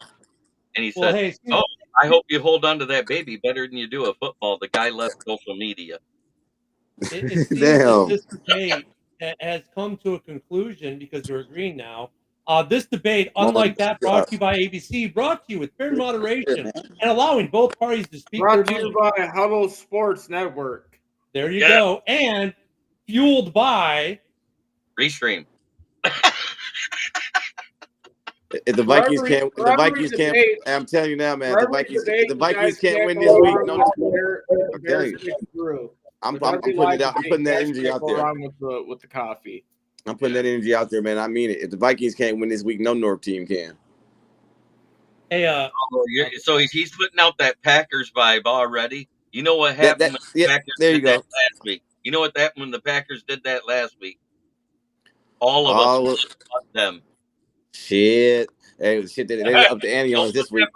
and he said, "Oh, I hope you hold on to that baby better than you do a football." The guy left social media. It seems that this debate has come to a conclusion because we're agreeing now. This debate, unlike that brought to you by ABC, brought to you with fair moderation and allowing both parties to speak. Brought to you by Huddle Sports Network. There you go. And fueled by Restream. If the Vikings can't, I'm telling you now, man. If the Vikings can't win this week, no. I'm telling you. I'm putting it out. I'm putting that energy out there. With the coffee. I'm putting that energy out there, man. I mean it. If the Vikings can't win this week, no North team can. Hey, so he's putting out that Packers vibe already. You know what happened when the Packers did that last week? You know what happened when the Packers did that last week? All of us them. Shit. Hey, shit, they didn't up the ante on us this week.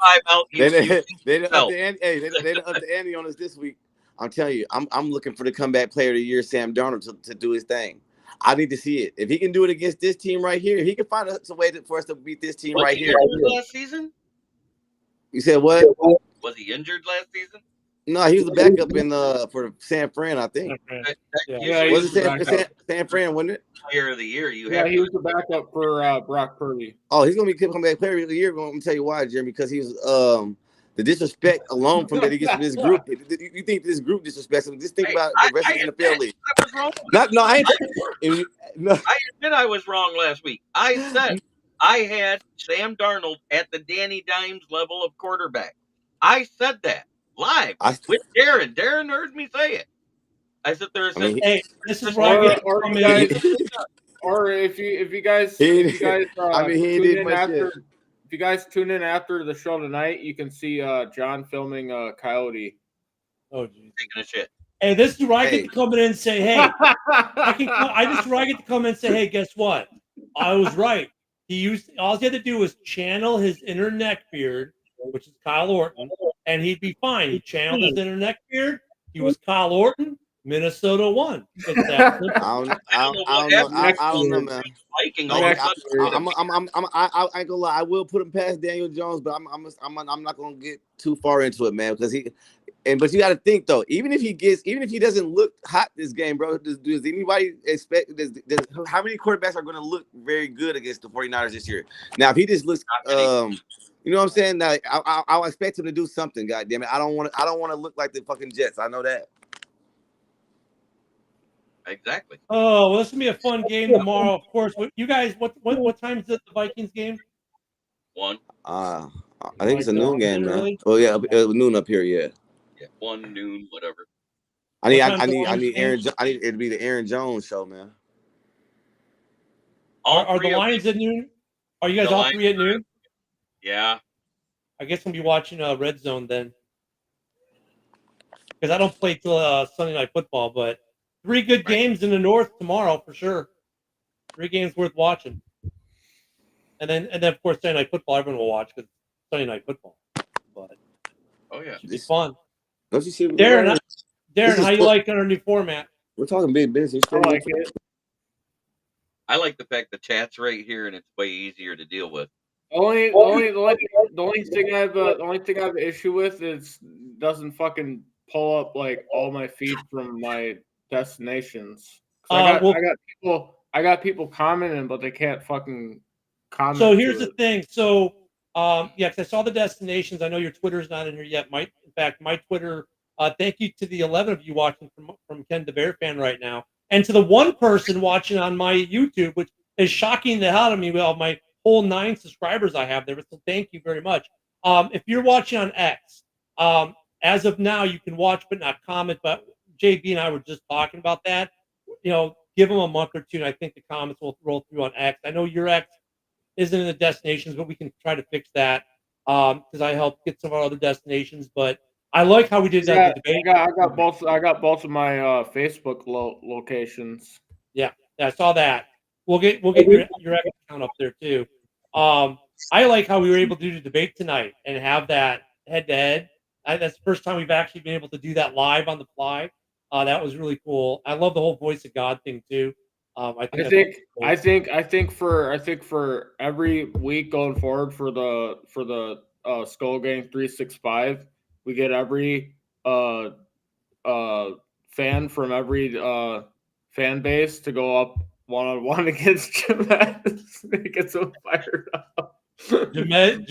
They didn't up the ante on us this week. I'm telling you, I'm looking for the comeback player of the year, Sam Darnold, to do his thing. I need to see it. If he can do it against this team right here, if he can find a way for us to beat this team right here. Last season? You said what? Was he injured last season? No, he was the backup for San Fran, I think. Was it San Fran, wasn't it? Player of the year. He was the backup for Brock Purdy. Oh, he's gonna be comeback player of the year. I'm gonna tell you why, Jeremy, because he was the disrespect alone from that he gets from this group. You think this group disrespects him? Just think about the rest of the NFL league. I was wrong. I admit I was wrong last week. I said I had Sam Darnold at the Danny Dimes level of quarterback. I said that live with Darren. Darren heard me say it. I said there's hey, this is where I get or if you guys if you guys tune in after the show tonight, you can see John filming Coyote. Oh, geez. Taking a shit. Hey, this is where I get to come in and say, hey, this is where I get to come in and say, hey, guess what? I was right. All he had to do was channel his inner neck beard, which is Kyle Orton, and he'd be fine. He channeled his inner neck beard. He was Kyle Orton. Minnesota won. I don't know, man. I ain't gonna lie. I will put him past Daniel Jones, but I'm not gonna get too far into it, man. Because but you got to think though. Even if he doesn't look hot this game, bro. Does anybody expect? How many quarterbacks are going to look very good against the 49ers this year? Now, if he just looks, you know what I'm saying? Now, I'll expect him to do something. God damn it! I don't want to look like the fucking Jets. I know that. Exactly. Oh, well, this is gonna be a fun game tomorrow. Of course, you guys. What time is it? The Vikings game? 1. I think it's a noon game, man. Really? Oh yeah, it was noon up here. Yeah. 1 noon, whatever. I need Aaron. I need it to be the Aaron Jones show, man. Are the Lions at noon? Are you guys all 3 at noon? Yeah. I guess I'll be watching Red Zone then, because I don't play till Sunday Night Football, but. 3 good games in the North tomorrow for sure. 3 games worth watching. And then of course Sunday Night Football everyone will watch because Sunday Night Football. But oh yeah, should be fun. Don't you see Darren? Darren, how you like our new format? We're talking big business. I like it. I like the fact the chat's right here and it's way easier to deal with. The only thing I have an issue with is doesn't fucking pull up like all my feed from my destinations. I got people commenting, but they can't fucking comment. So here's the thing. So yeah, 'cause I saw the destinations. I know your Twitter's not in here yet. In fact, my Twitter. Thank you to the 11 of you watching from Ken the Bear Fan right now, and to the one person watching on my YouTube, which is shocking the hell out of me with all my whole 9 subscribers I have there. So thank you very much. If you're watching on X, as of now, you can watch but not comment. But JB and I were just talking about that. You know, give them a month or two, and I think the comments will roll through on X. I know your X isn't in the destinations, but we can try to fix that because I helped get some of our other destinations. But I like how we did that debate. I got both of my Facebook locations. Yeah, I saw that. We'll get your account up there too. I like how we were able to do the debate tonight and have that head to head. That's the first time we've actually been able to do that live on the fly. That was really cool. I love the whole voice of God thing too. I think for every week going forward for the Skol Gang 365, we get every fan from every fan base to go up one-on-one against Jemez. It gets so fired up. Whoever's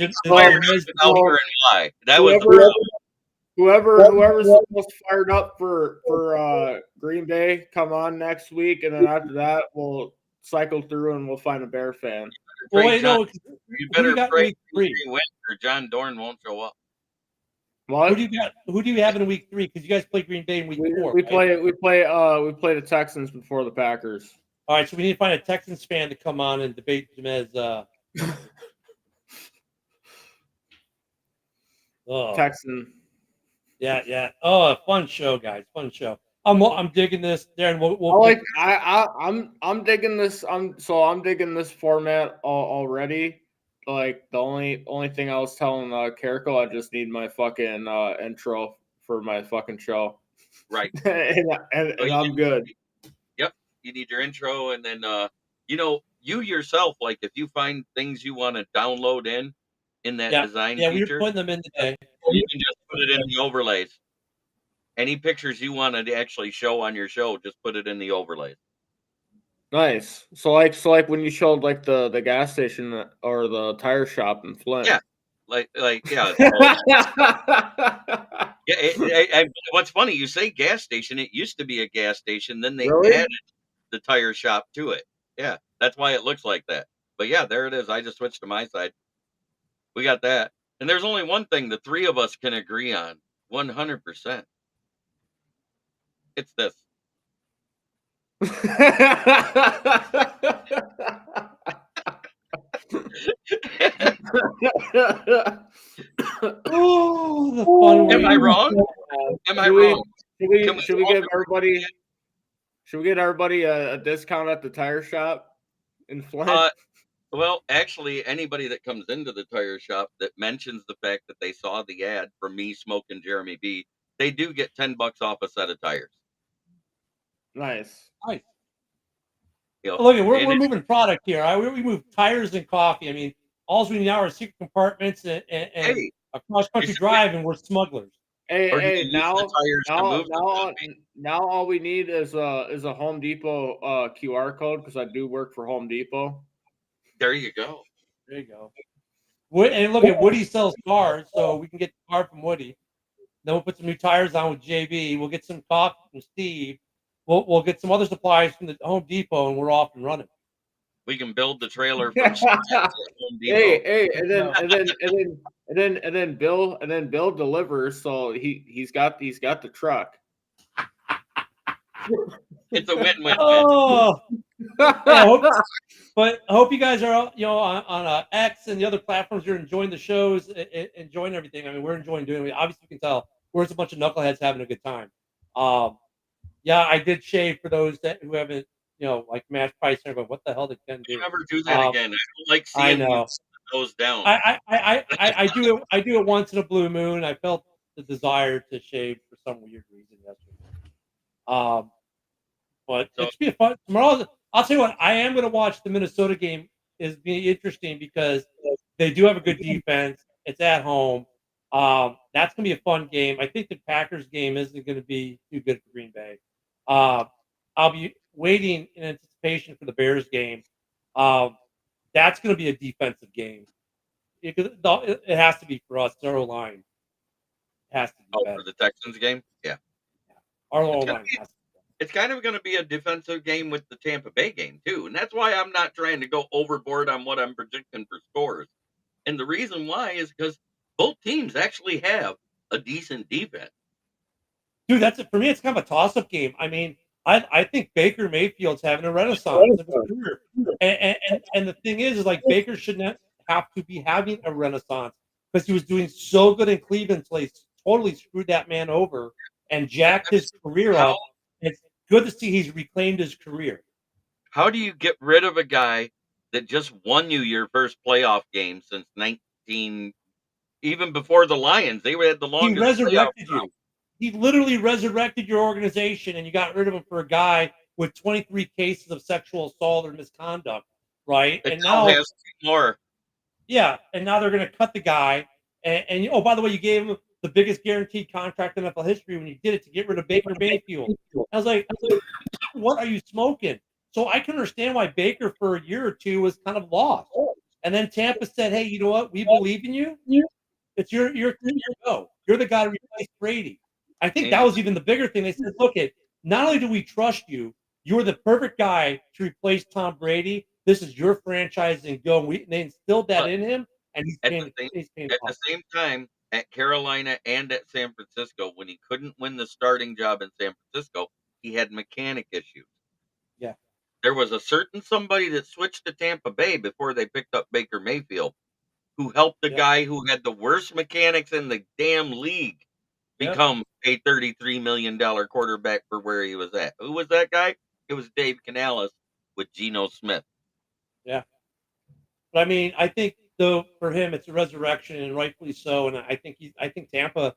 the most fired up for Green Bay, come on next week, and then after that we'll cycle through and we'll find a Bear fan. Well, wait, no, you better pray Green win or John Dorn won't show up. What? Who do you have in week 3? Because you guys play Green Bay in week 4. We play the Texans before the Packers. All right, so we need to find a Texans fan to come on and debate Jemez. Texan. Yeah. Oh, fun show, guys. Fun show. I'm digging this, Darren. I'm digging this. I'm digging this format already. Like the only thing I was telling Carrico, I just need my fucking intro for my fucking show. Right. and I'm good. Yep. You need your intro, and then you yourself, like if you find things you want to download in that design feature. Yeah, we're putting them in today. You can just put it in the overlays. Any pictures you want to actually show on your show, just put it in the overlays. Like when you showed like the gas station or the tire shop in Flint. Yeah, yeah. What's funny, you say gas station. It used to be a gas station. Then they added the tire shop to it. Yeah, that's why it looks like that. But yeah, there it is. I just switched to my side. We got that. And there's only one thing the 3 of us can agree on 100%. It's this. Oh, the fun. Am I wrong? Should we give everybody a discount at the tire shop in Flint? Well, actually, anybody that comes into the tire shop that mentions the fact that they saw the ad for me smoking Jeremy B, they do get $10 off a set of tires. Nice. Look, we're moving product here. We move tires and coffee. I mean, all we need now are secret compartments and a cross-country drive, and we're smugglers. Now all we need is a Home Depot QR code because I do work for Home Depot. There you go. And look at Woody sells cars, so we can get the car from Woody. Then we'll put some new tires on with JB. We'll get some coffee from Steve. We'll get some other supplies from the Home Depot, and we're off and running. We can build the trailer from Home Depot. Hey, and then Bill delivers, so he's got the truck. It's a win-win. Oh, I hope you guys are on X and the other platforms. You're enjoying the shows, enjoying everything. I mean, we're enjoying doing it. Obviously, you can tell we're just a bunch of knuckleheads having a good time. Yeah, I did shave for those who haven't, like Matt Price. But what the hell did Ken do? You never do that again. I don't like seeing those down. I do it once in a blue moon. I felt the desire to shave for some weird reason yesterday. But So- it should be a fun tomorrow. I'll tell you what, I am going to watch the Minnesota game. Is being interesting because they do have a good defense. It's at home. That's going to be a fun game. I think the Packers game isn't going to be too good for Green Bay. I'll be waiting in anticipation for the Bears game. That's going to be a defensive game. It has to be for us. Our line has to be better. For the Texans game, yeah. Our line has to be. It's kind of going to be a defensive game with the Tampa Bay game too, and that's why I'm not trying to go overboard on what I'm predicting for scores. And the reason why is because both teams actually have a decent defense. Dude, that's it for me. It's kind of a toss-up game. I mean, I think Baker Mayfield's having a renaissance of his career, and the thing is like Baker shouldn't have to be having a renaissance because he was doing so good in Cleveland until he totally screwed that man over and jacked his career up. It's good to see he's reclaimed his career. How do you get rid of a guy that just won you your first playoff game since 19? Even before the Lions, they had the longest. He resurrected you. He literally resurrected your organization, and you got rid of him for a guy with 23 cases of sexual assault or misconduct, right? It And now has two more. Yeah, and now they're going to cut the guy. And oh, by the way, you gave him the biggest guaranteed contract in NFL history when you did it to get rid of Baker Mayfield. I was like, what are you smoking? So I can understand why Baker for a year or two was kind of lost. And then Tampa said, hey, you know what? We believe in you. It's your go. You're the guy to replace Brady. I think that was even the bigger thing. They said, look, not only do we trust you, you're the perfect guy to replace Tom Brady. This is your franchise and go. And they instilled that in him, and he's paying at the same time at Carolina and at San Francisco, when he couldn't win the starting job in San Francisco, he had mechanic issues. Yeah. There was a certain somebody that switched to Tampa Bay before they picked up Baker Mayfield, who helped the guy who had the worst mechanics in the damn league become a $33 million quarterback for where he was at. Who was that guy? It was Dave Canales with Geno Smith. Yeah. But I mean, I think though for him it's a resurrection and rightfully so. And I think Tampa,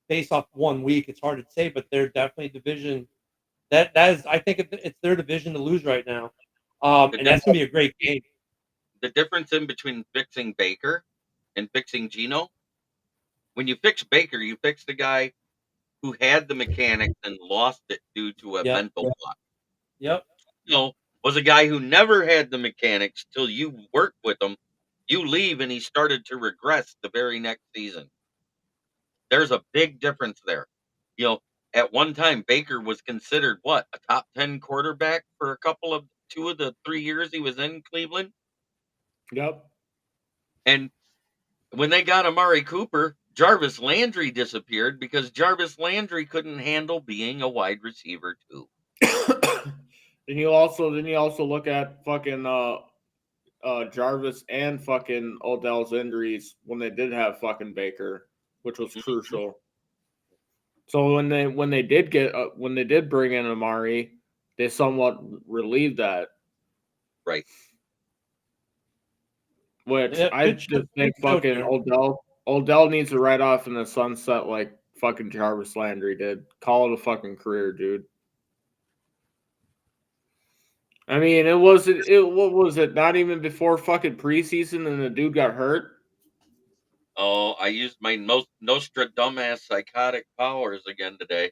based off 1 week, it's hard to say, but they're definitely division. That is, I think it's their division to lose right now. And that's gonna be a great game. The difference in between fixing Baker and fixing Geno, when you fix Baker, you fix the guy who had the mechanics and lost it due to a mental block. Yep. Was a guy who never had the mechanics till you worked with him. You leave and he started to regress the very next season. There's a big difference there. At one time, Baker was considered a top 10 quarterback for 2 of the 3 years he was in Cleveland. Yep. And when they got Amari Cooper, Jarvis Landry disappeared because Jarvis Landry couldn't handle being a wide receiver too. Then you also look at fucking Jarvis and fucking Odell's injuries when they did have fucking Baker, which was crucial. So when they did bring in Amari, they somewhat relieved that. Right. Which I just think fucking Odell needs to ride off in the sunset like fucking Jarvis Landry did. Call it a fucking career, dude. I mean, what was it? Not even before fucking preseason and the dude got hurt? Oh, I used my Nostradamus psychotic powers again today.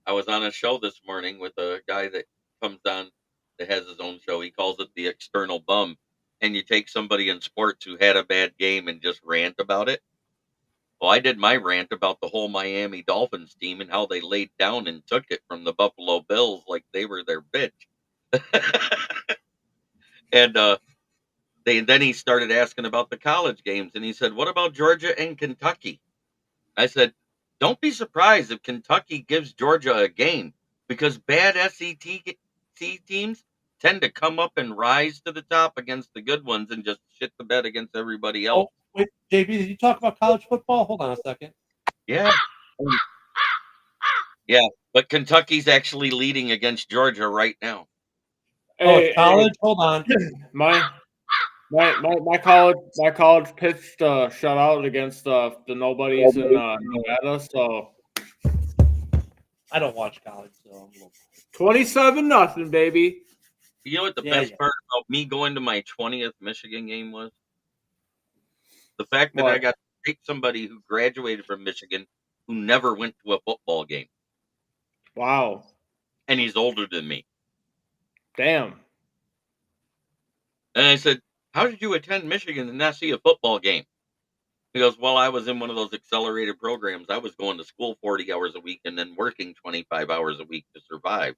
I was on a show this morning with a guy that comes on that has his own show. He calls it the external bum. And you take somebody in sports who had a bad game and just rant about it. Well, I did my rant about the whole Miami Dolphins team and how they laid down and took it from the Buffalo Bills like they were their bitch. And then he started asking about the college games, and he said, "What about Georgia and Kentucky?" I said, "Don't be surprised if Kentucky gives Georgia a game because bad SEC teams tend to come up and rise to the top against the good ones and just shit the bed against everybody else." Oh, wait, JB, did you talk about college football? Hold on a second. Yeah. Yeah, but Kentucky's actually leading against Georgia right now. College? Hold on. My college pitched shutout against the nobodies in Nevada, so I don't watch college, so I'm a little. 27-0, baby. You know what the Yeah, best yeah. part about me going to my 20th Michigan game was? The fact that I What? got to take somebody who graduated from Michigan who never went to a football game, Wow. and he's older than me. Damn. And I said, "How did you attend Michigan and not see a football game?" He goes, "Well, I was in one of those accelerated programs. I was going to school 40 hours a week and then working 25 hours a week to survive."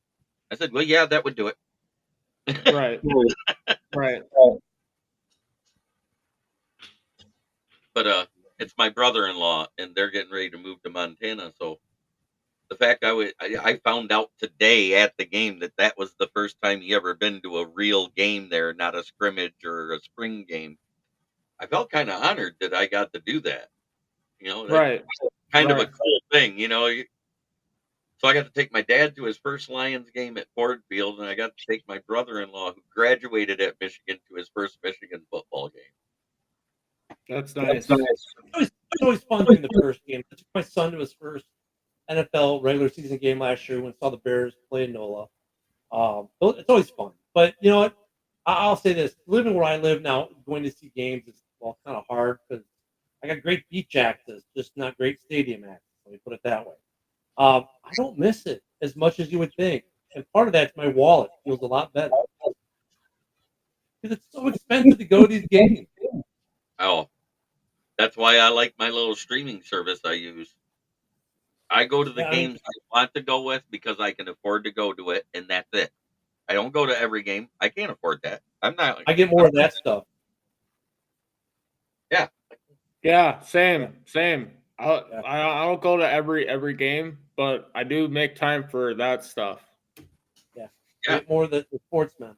I said, "Well, yeah, that would do it." Right. Right. But it's my brother-in-law, and they're getting ready to move to Montana. So the fact I found out today at the game that was the first time he ever been to a real game there, not a scrimmage or a spring game. I felt kind of honored that I got to do that. That's Right. kind of a Right. cool thing. So I got to take my dad to his first Lions game at Ford Field, and I got to take my brother-in-law, who graduated at Michigan, to his first Michigan football game. That's nice. It's always fun doing the first game. I took my son to his first NFL regular season game last year when I saw the Bears play in NOLA. It's always fun. But you know what? I'll say this: living where I live now, going to see games is kind of hard because I got great beach access, just not great stadium access. Let me put it that way. I don't miss it as much as you would think, and part of that's my wallet feels a lot better because it's so expensive to go to these games. Oh, that's why I like my little streaming service I use. I go to the Yeah, I mean, games I want to go with because I can afford to go to it, and that's it. I don't go to every game. I can't afford that. I'm not. I get more of that stuff. Yeah. Yeah. Same. Yeah. Same. I don't go to every game, but I do make time for that stuff. Yeah. Yeah. Get more of the sportsmen.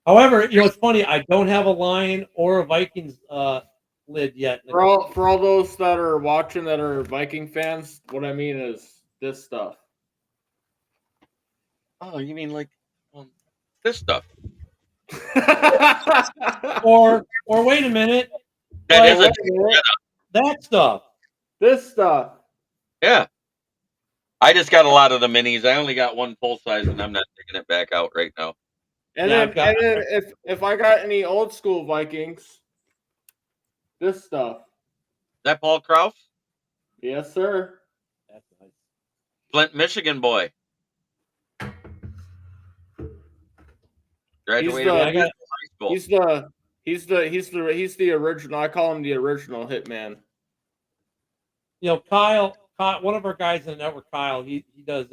However, it's funny. I don't have a Lion or a Vikings lid yet. For all those that are watching that are Viking fans, what I mean is this stuff. Oh, you mean like this stuff? Or wait a minute, That is that stuff. This stuff. Yeah. I just got a lot of the minis. I only got one full size, and I'm not taking it back out right now. And Yeah, then if I got any old school Vikings, this stuff. Is that Paul Kraus? Yes, sir. That's nice. Flint, Michigan boy. Graduated from high school. He's the original. I call him the original Hitman. Kyle, one of our guys in the network, Kyle, he does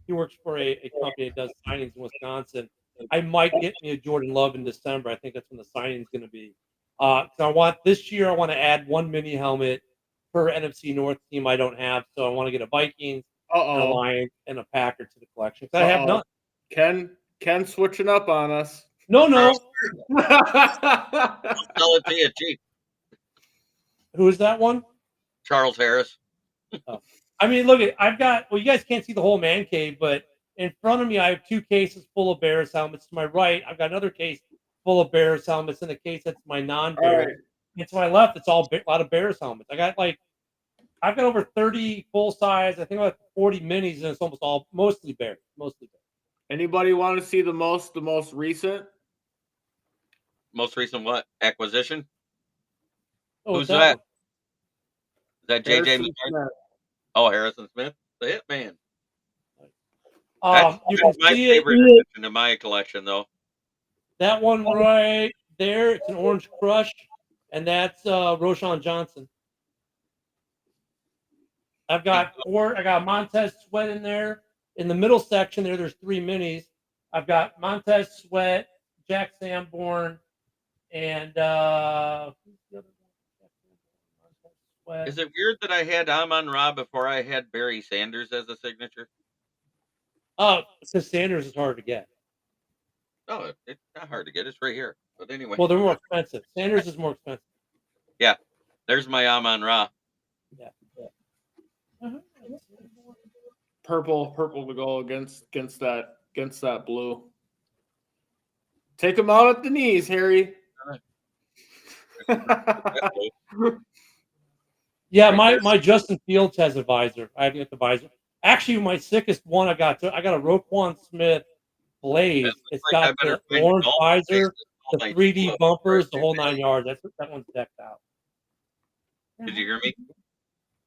he works for a company that does signings in Wisconsin. I might get me a Jordan Love in December. I think that's when the signing is going to be. So I want to add one mini helmet per NFC North team I don't have. So I want to get a Vikings, and a Lions, and a Packer to the collection. I have none. Ken switching up on us. No. I'll sell it to you cheap. Who is that one? Charles Harris. I mean, look, I've got. Well, you guys can't see the whole man cave, but in front of me, I have two cases full of Bears helmets. To my right, I've got another case full of Bears helmets, and a case that's my non-Bears. Right. And to my left, it's a lot of Bears helmets. I've got over 30 full size. I think about 40 minis, and it's mostly Bears. Anybody want to see the most recent? Most recent what? Acquisition? Oh, Who's that? one? Is that JJ McCarthy? Oh, Harrison Smith, the Hitman. You can my see favorite addition to my collection, though. that one right there. It's an Orange Crush, and that's Roshan Johnson. I got Montez Sweat in there. In the middle section there's three minis. I've got Montez Sweat, Jack Sanborn, and Is it weird that I had Amon-Ra before I had Barry Sanders as a signature? Oh, because Sanders is hard to get. No, it's not hard to get. It's right here. But anyway. Well, they're more expensive. Sanders is more expensive. Yeah. There's my Amon-Ra. Yeah. Purple to go against that blue. Take him out at the knees, Harry. Yeah, my Justin Fields has a visor. I have to get the visor. Actually, my sickest one I got a Roquan Smith Blaze. It's Like I got better the find a orange golf visor, the face 3D before bumpers, it the whole 9 devalues. yards. That one's decked out. Did you hear me?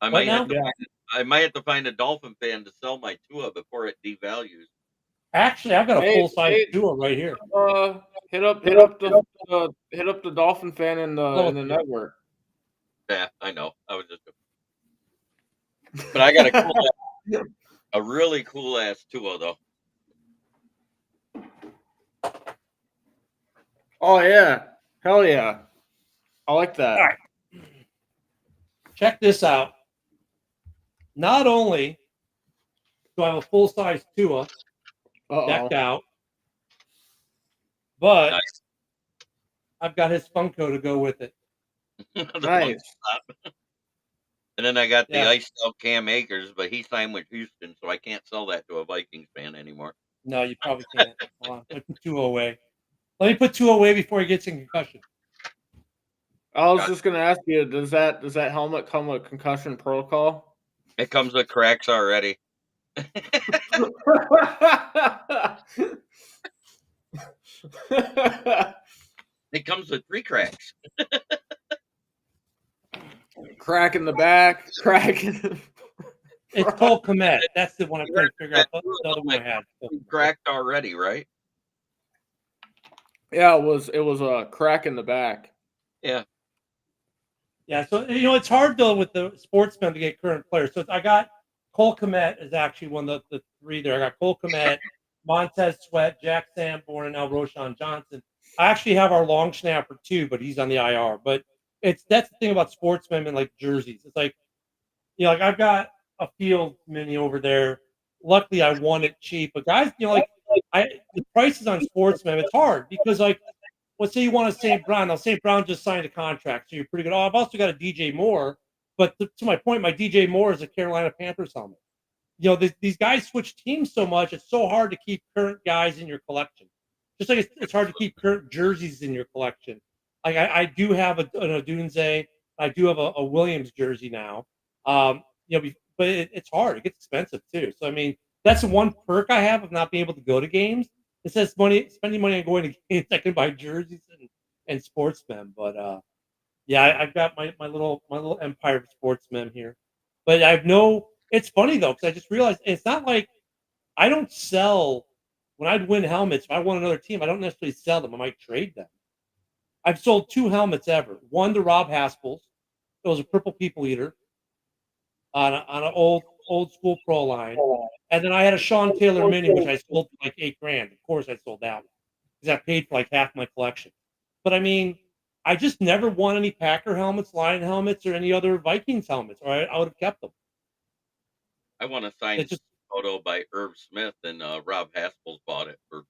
I What might have now? to Yeah. find I might have to find a Dolphin fan to sell my Tua before it devalues. Actually, I've got a Hey, full size hey, Tua right here. hit up the Dolphin fan in the network. Yeah, I know. I was just, but I got a really cool ass Tua though. Oh yeah, hell yeah, I like that. All right. Check this out. Not only do I have a full size Tua decked out, but Nice. I've got his Funko to go with it. The Nice. monkey stop. And then I got the Yeah. iced out Cam Akers, but he signed with Houston, so I can't sell that to a Vikings fan anymore. No, you probably can't. Hold on. Let me put Tua away. Let me put Tua away before he gets in concussion. I was just gonna ask you, does that helmet come with concussion protocol? It comes with cracks already. It comes with 3 cracks. Crack in the back, crack in the It's Cole Kmet. That's the one I couldn't figure out. The other one I had. Cracked already, right? Yeah, it was a crack in the back. Yeah. Yeah, so it's hard though with the sportsmen to get current players. So I got Cole Kmet is actually one of the 3 there. I got Cole Kmet, Montez Sweat, Jack Sanborn, and now Roshan Johnson. I actually have our long snapper too, but he's on the IR. But that's the thing about sportsmen and like jerseys. It's like, like I've got a field mini over there. Luckily, I won it cheap. But guys, the prices on sportsmen, it's hard because let's say you want a St. Brown. Now, St. Brown just signed a contract, so you're pretty good. Oh, I've also got a DJ Moore. But to my point, my DJ Moore is a Carolina Panthers helmet. These guys switch teams so much, it's so hard to keep current guys in your collection. Just like it's hard to keep current jerseys in your collection. Like I do have an Odunze. I do have a Williams jersey now. But it's hard. It gets expensive too. So, I mean, that's the one perk I have of not being able to go to games. It says spending money on going to games. I can buy jerseys and sportsmen, but I've got my little empire of sportsmen here. But it's funny though because I just realized it's not like I don't sell when I'd win helmets. If I want another team, I don't necessarily sell them. I might trade them. I've sold 2 helmets ever. One to Rob Haspel's. It was a purple people eater on an old school pro line. And then I had a Sean Taylor mini, which I sold for like $8,000. Of course, I sold that one because I paid for like half my collection. But I mean, I just never won any Packer helmets, Lion helmets, or any other Vikings helmets, or I would have kept them. I want a signed photo by Irv Smith, and Rob Haspel's bought it for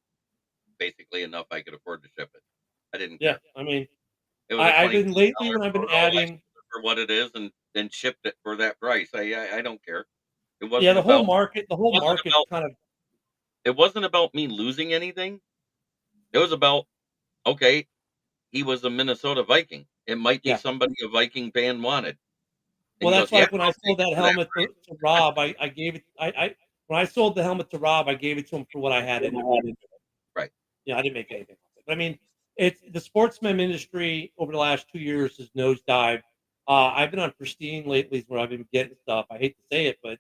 basically enough I could afford to ship it. I didn't care. I mean, it was I've been lately when I've been adding for what it is and shipped it for that price. I don't care. It wasn't the whole market kind of. It wasn't about me losing anything. It was about, okay, he was a Minnesota Viking. It might be somebody a Viking fan wanted. Well, that's like when I sold that helmet to Rob, I gave it. When I sold the helmet to Rob, I gave it to him for what I had in it. Right. Yeah, I didn't make anything. I mean, it's the sportsman industry over the last 2 years has nosedived. I've been on Pristine lately, where I've been getting stuff. I hate to say it, but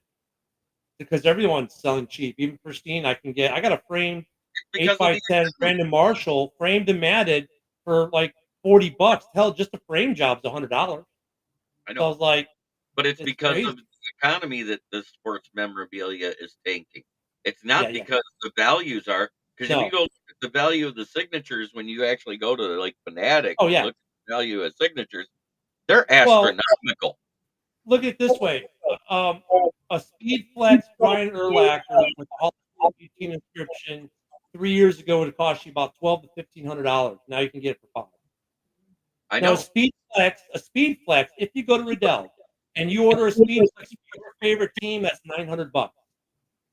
because everyone's selling cheap, even Pristine, I got a framed 8x10 Brandon Marshall framed and matted for like $40. Hell, just a frame job's $100. I know. So I was like, but it's because crazy. Of the economy that the sports memorabilia is tanking. It's not because the values are. Because if you go look at the value of the signatures when you actually go to like Fanatic and look at the value of signatures, they're astronomical. Look at it this way. A Speed Flex Brian Urlacher with a Hall of Fame team inscription 3 years ago would have cost you about $1,200 to $1,500. Now you can get it for $5. I know. Now, a Speed Flex, if you go to Riddell and you order a Speed Flex for your favorite team, that's $900.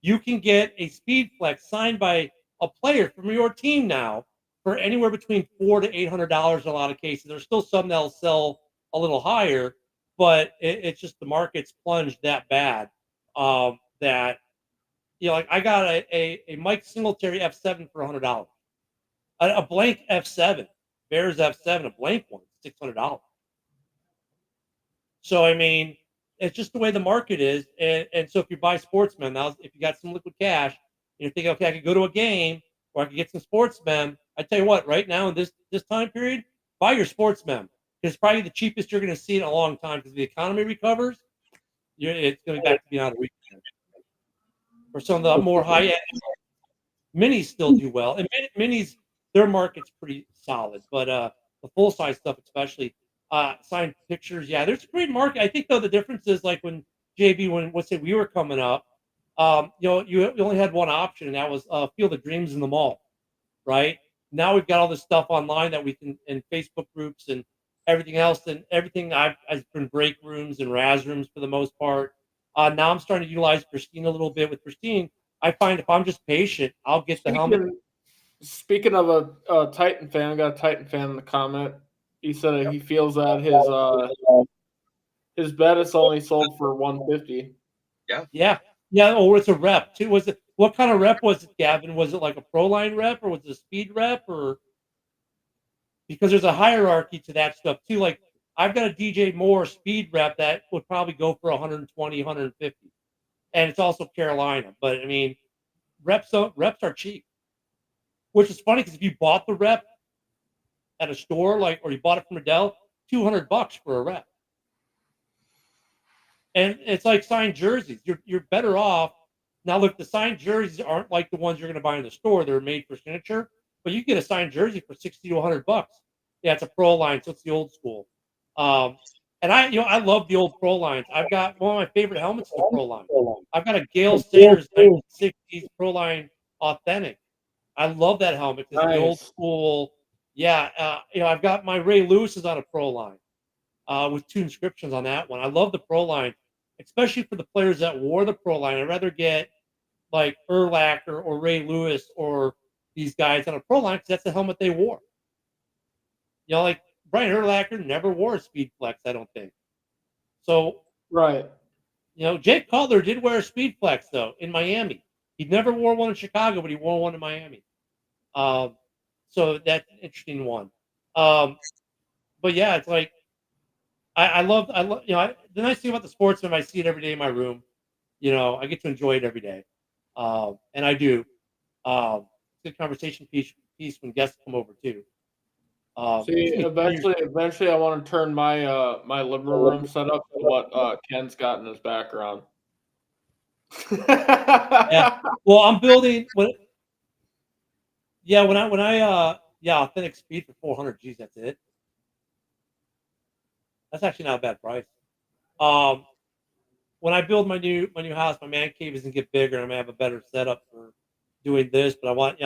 You can get a Speed Flex signed by a player from your team now for anywhere between $400 to $800 in a lot of cases. There's still some that'll sell a little higher, but it's just the market's plunged that bad. that, like I got a Mike Singletary F7 for $100. A blank F7, Bears F7, a blank one, $600. So I mean, it's just the way the market is, and so if you buy Sportsman now, if you got some liquid cash, and you're thinking, okay, I could go to a game or I could get some Sportsman. I tell you what, right now in this time period, buy your Sportsman. It's probably the cheapest you're going to see in a long time because the economy recovers. It's going to be back to being out of reach. For some of the more high end minis still do well, and minis their market's pretty solid, but the full size stuff, especially signed pictures, yeah, there's a great market. I think though the difference is like when JB, when let's say we were coming up, you only had one option, and that was Field of Dreams in the mall, right? Now we've got all this stuff online that we can in Facebook groups and everything else, and everything I've been break rooms and Raz rooms for the most part. Now I'm starting to utilize Pristine a little bit. With Pristine, I find if I'm just patient, I'll get the helmet. Speaking of a Titan fan, I got a Titan fan in the comment. He said he feels that his bet is only sold for 150. Yeah. Or it's a rep too. Was it what kind of rep was it, Gavin? Was it like a pro line rep or was it a speed rep or? Because there's a hierarchy to that stuff too. Like I've got a DJ Moore speed rep that would probably go for 120, 150, and it's also Carolina. But I mean, reps are cheap, which is funny because if you bought the rep at a store, like, or you bought it from Adele, $200 for a rep. And it's like signed jerseys. You're better off. Now, look, the signed jerseys aren't like the ones you're going to buy in the store. They're made for signature, but you get a signed jersey for $60 to $100. Yeah, it's a pro line, so it's the old school. And I love the old pro lines. I've got one of my favorite helmets, the pro line. I've got a Gale Sayers 1960s pro line authentic. I love that helmet because the old school. Yeah, I've got my Ray Lewis is on a pro line with 2 inscriptions on that one. I love the pro line, especially for the players that wore the pro line. I'd rather get like Urlacher or Ray Lewis or these guys on a pro line because that's the helmet they wore. Like Brian Urlacher never wore a Speed Flex, I don't think. So, right. Jake Cutler did wear a Speed Flex though in Miami. He never wore one in Chicago, but he wore one in Miami. So that's an interesting one. But yeah, it's like I love the nice thing about the Sportsman, I see it every day in my room. I get to enjoy it every day, and I do. Good conversation piece when guests come over too. See, eventually, I want to turn my my living room setup to what Ken's got in his background. Yeah. Well, I'm building. Authentic Speed for 400. Geez, that's it. That's actually not a bad price. When I build my new house, my man cave is gonna get bigger, and I'm gonna have a better setup for doing this. But I want,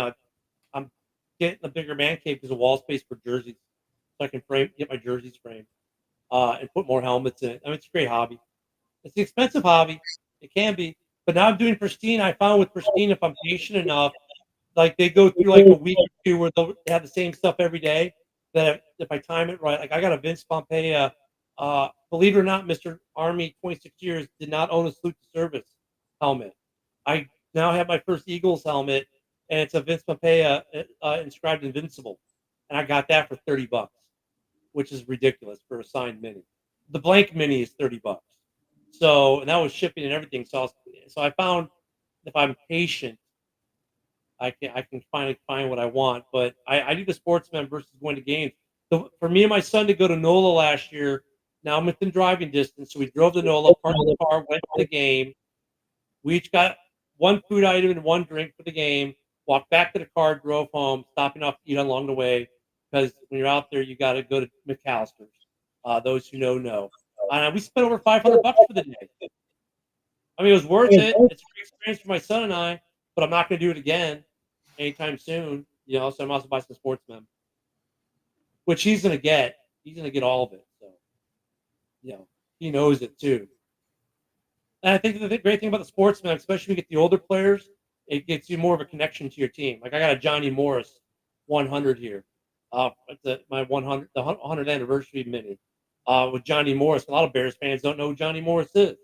I'm getting a bigger man cave because of wall space for jerseys, so I can get my jerseys framed, and put more helmets in it. I mean, it's a great hobby. It's an expensive hobby. It can be, but now I'm doing Pristine. I found with Pristine, if I'm patient enough, like they go through like a week or two where they have the same stuff every day. That if I time it right, like I got a Vince Pompea. Believe it or not, Mr. Army, 26 years, did not own a salute to service helmet. I now have my first Eagles helmet, and it's a Vince Pompea inscribed Invincible, and I got that for $30, which is ridiculous for a signed mini. The blank mini is $30. So, and that was shipping and everything. So I found if I'm patient, I can finally find what I want. But I do the Sportsman versus going to games. For me and my son to go to NOLA last year, now I'm within driving distance. So we drove to NOLA, parked the car, went to the game. We each got one food item and one drink for the game, walked back to the car, drove home, stopping off to eat along the way. Because when you're out there, you got to go to McAllister's. Those who know. We spent over $500 for the day. I mean, it was worth it. It's a great experience for my son and I, but I'm not going to do it again anytime soon. So I'm also buying some Sportsmen, which he's going to get. He's going to get all of it. So, he knows it too. And I think the great thing about the Sportsman, especially when you get the older players, it gets you more of a connection to your team. Like I got a Johnny Morris 100 here. My 100th anniversary mini with Johnny Morris. A lot of Bears fans don't know who Johnny Morris is.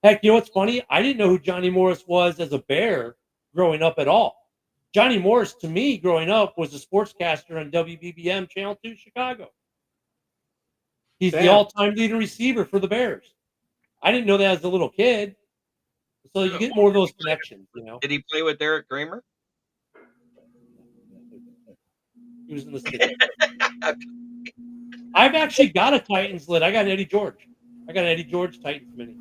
Heck, you know what's funny? I didn't know who Johnny Morris was as a Bear growing up at all. Johnny Morris, to me, growing up, was a sportscaster on WBBM Channel 2 Chicago. He's the Damn. all-time leading receiver for the Bears. I didn't know that as a little kid. So you get more of those connections, you know. Did he play with Derek Kramer? He was in the city. I've actually got a Titans lid. I got an Eddie George. I got an Eddie George Titans mini.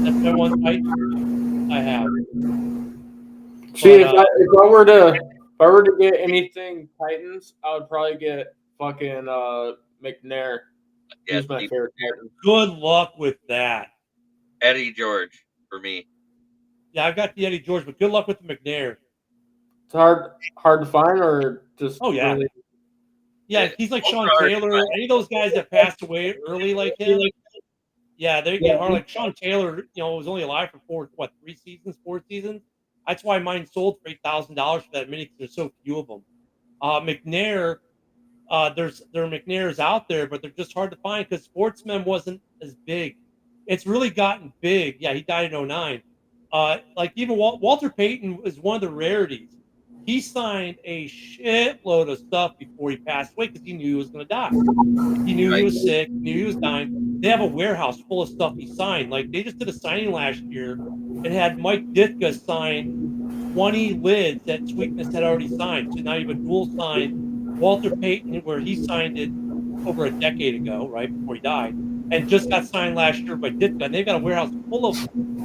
That's my one Titan I have. See, But, if I were to get anything Titans, I would probably get fucking McNair. Yeah, He's my favorite Titan. good luck with that. Eddie George for me. Yeah, I've got the Eddie George, but good luck with the McNair. It's hard to find, or just Oh, yeah. really. Yeah, he's like Sean Hard. Taylor. Any of those guys that passed away early like him. Yeah, they get hard. Like Sean Taylor, was only alive for 4 seasons. That's why mine sold for $8,000 for that mini because there's so few of them. McNair, there are McNairs out there, but they're just hard to find because Sportsman wasn't as big. It's really gotten big. Yeah, he died in 2009. Like even Walter Payton was one of the rarities. He signed a shitload of stuff before he passed away because he knew he was going to die. He knew he was sick, knew he was dying. They have a warehouse full of stuff he signed. Like they just did a signing last year and had Mike Ditka sign 20 lids that Sweetness had already signed. So now you have a dual sign Walter Payton, where he signed it over a decade ago, right before he died, and just got signed last year by Ditka. And they've got a warehouse full of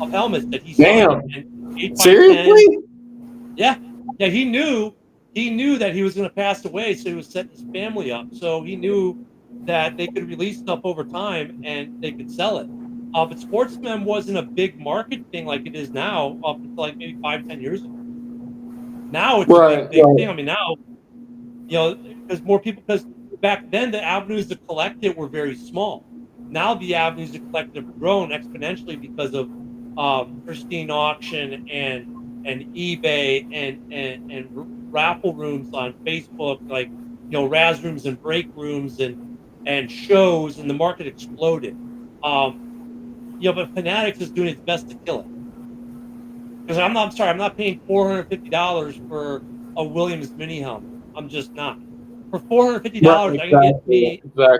helmets that he signed. Damn. Seriously? Yeah. Yeah, he knew that he was going to pass away, so he was setting his family up. So he knew that they could release stuff over time and they could sell it. But Sportsman wasn't a big market thing like it is now, up until like maybe 5-10 years ago. Now it's a big thing. I mean, now, because more people, because back then the avenues to collect it were very small. Now the avenues to collect it have grown exponentially because of pristine auction and eBay and raffle rooms on Facebook, like Raz rooms and break rooms and shows, and the market exploded. But Fanatics is doing its best to kill it. Because I'm not paying $450 for a Williams mini helmet. I'm just not. For $450, I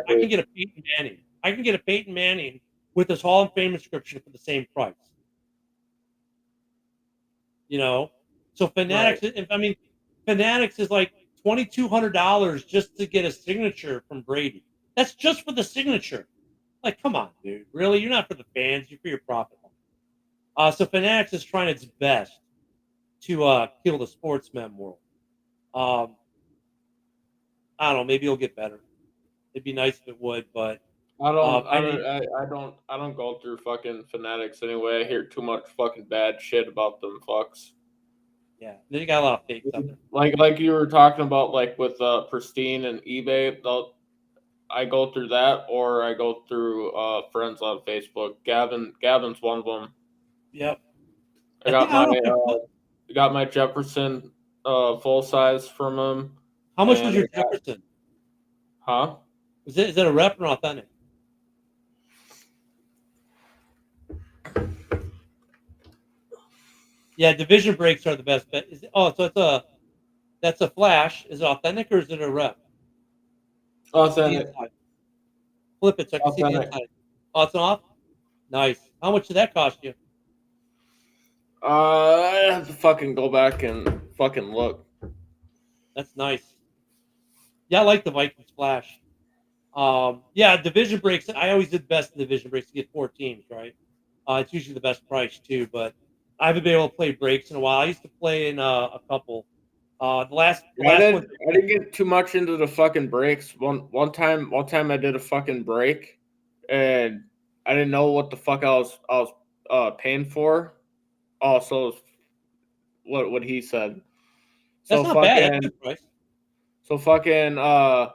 can get a Peyton Manning. I can get a Peyton Manning with his Hall of Fame inscription for the same price. So Fanatics. Right. Fanatics is like $2,200 just to get a signature from Brady. That's just for the signature. Like, come on, dude. Really? You're not for the fans. You're for your profit. So Fanatics is trying its best to kill the sportsman world. I don't know. Maybe it'll get better. It'd be nice if it would, but I don't go through fucking Fanatics anyway. I hear too much fucking bad shit about them fucks. Yeah, they got a lot of fakes out there. Like you were talking about, like with Pristine and eBay. I go through that, or I go through friends on Facebook. Gavin's one of them. Yep. I got my Jefferson full size from him. How much was your Jefferson? Huh? Is it a rep or authentic? Yeah, division breaks are the best bet. So that's a flash. Is it authentic or is it a rep? Authentic. Flip it so I can see the inside. Oh, it's off? Nice. How much did that cost you? I have to fucking go back and fucking look. That's nice. Yeah, I like the Vikings flash. Division breaks. I always did best in division breaks to get 4 teams, right? It's usually the best price too, but I haven't been able to play breaks in a while. I used to play in a couple. I didn't get too much into the fucking breaks. One time I did a fucking break, and I didn't know what the fuck I was paying for. Also, what he said. That's not bad. That's a good price. So fucking I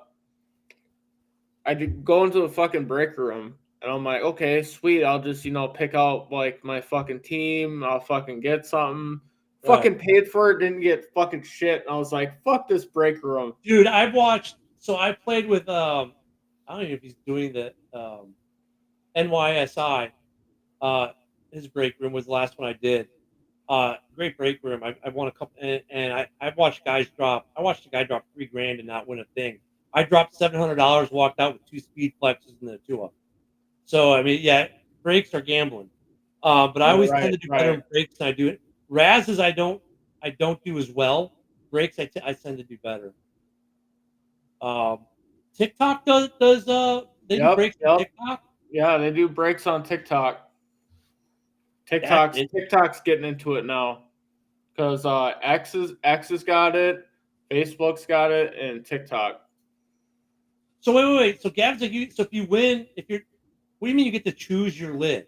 did go into the fucking break room, and I'm like, okay, sweet. I'll just pick out like my fucking team. I'll fucking get something. Right. Fucking paid for it, didn't get fucking shit. And I was like, fuck this break room. Dude, I've watched. So I played with I don't know if he's doing the NYSI. His break room was the last one I did. Great break room. I won a couple, and I've watched guys drop. I watched a guy drop $3,000 and not win a thing. I dropped $700, walked out with 2 speed flexes and the 2 up. So I mean, yeah, breaks are gambling. But I Yeah, always tend right, to do better right. in breaks than I do it. Razzes I don't do as well. Breaks I tend to do better. TikTok does they do Yep, breaks on yep. TikTok? Yeah, they do breaks on TikTok. That's TikTok's getting into it now because X's got it, Facebook's got it, and TikTok. So wait. So Gav's like you. So if you win, if you're, what do you mean you get to choose your lid?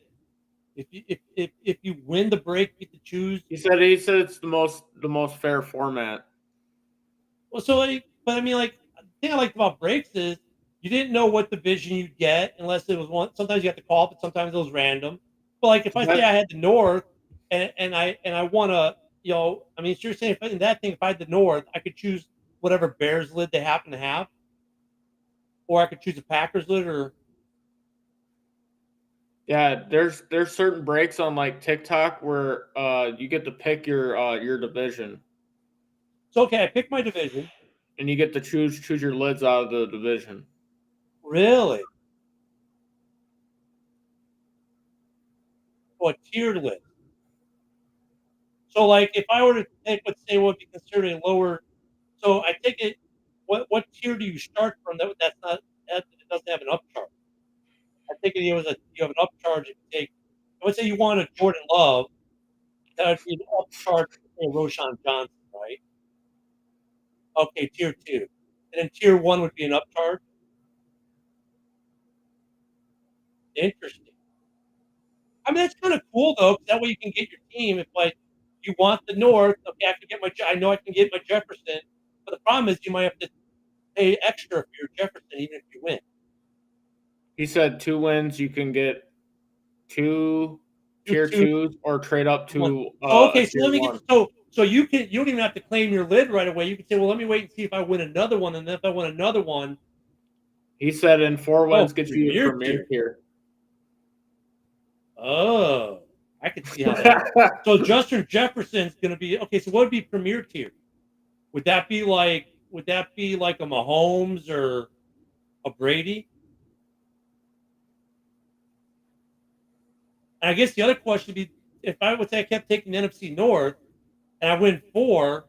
If you win the break, you get to choose. He said it's the most fair format. Well, so like, but I mean, like the thing I liked about breaks is you didn't know what division you'd get unless it was one. Sometimes you have to call, but sometimes it was random. But like if I say I That had the North and I want to, I mean, so you're saying if in that thing, if I had the North, I could choose whatever Bears lid they happen to have, or I could choose a Packers lid, or Yeah, there's certain breaks on like TikTok where you get to pick your division so okay, I pick my division. and you get to choose your lids out of the division. Really? Oh, a tiered list. So, like, if I were to take, let's say, what would be considered a lower, so I take it, what tier do you start from? That's not that it doesn't have an upcharge. I think you have an upcharge if you take. Let's say you want a Jordan Love, that would be an upcharge for Roshan Johnson, right? Okay, tier two, and then tier one would be an upcharge. Interesting. I mean, that's kind of cool though, because that way you can get your team. If like you want the North, okay, I know I can get my Jefferson, but the problem is you might have to pay extra for your Jefferson even if you win. He said 2 wins you can get two Two, tier two, twos or trade up one. to So a okay, so tier let me get one. so you don't even have to claim your lid right away. You can say, well, let me wait and see if I win another one, and then if I win another one, He said in 4 wins gets you a premier premier tier. tier. Oh, I could see how that. So Justin Jefferson's going to be okay. So what would be premier tier? Would that be like a Mahomes or a Brady? And I guess the other question would be if I would say I kept taking the NFC North and I win 4,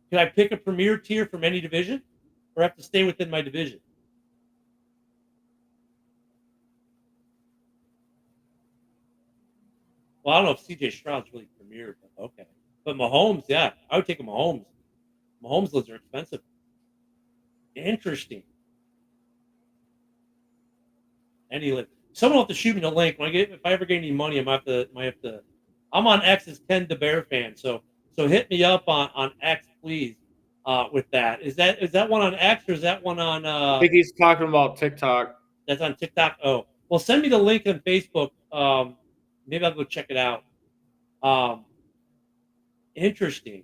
can I pick a premier tier from any division, or have to stay within my division? Well, I don't know if CJ Stroud's really premier, but okay. But Mahomes, yeah, I would take a Mahomes. Mahomes lids are expensive. Interesting. Any lid. Someone will have to shoot me the link when if I ever get any money. I might have to. I'm on X as Ken the Bear fan, so hit me up on X, please. With that, is that one on X or is that one on I think he's talking about TikTok. that's on TikTok? Oh, well, send me the link on Facebook. Maybe I'll go check it out. Um, Interesting.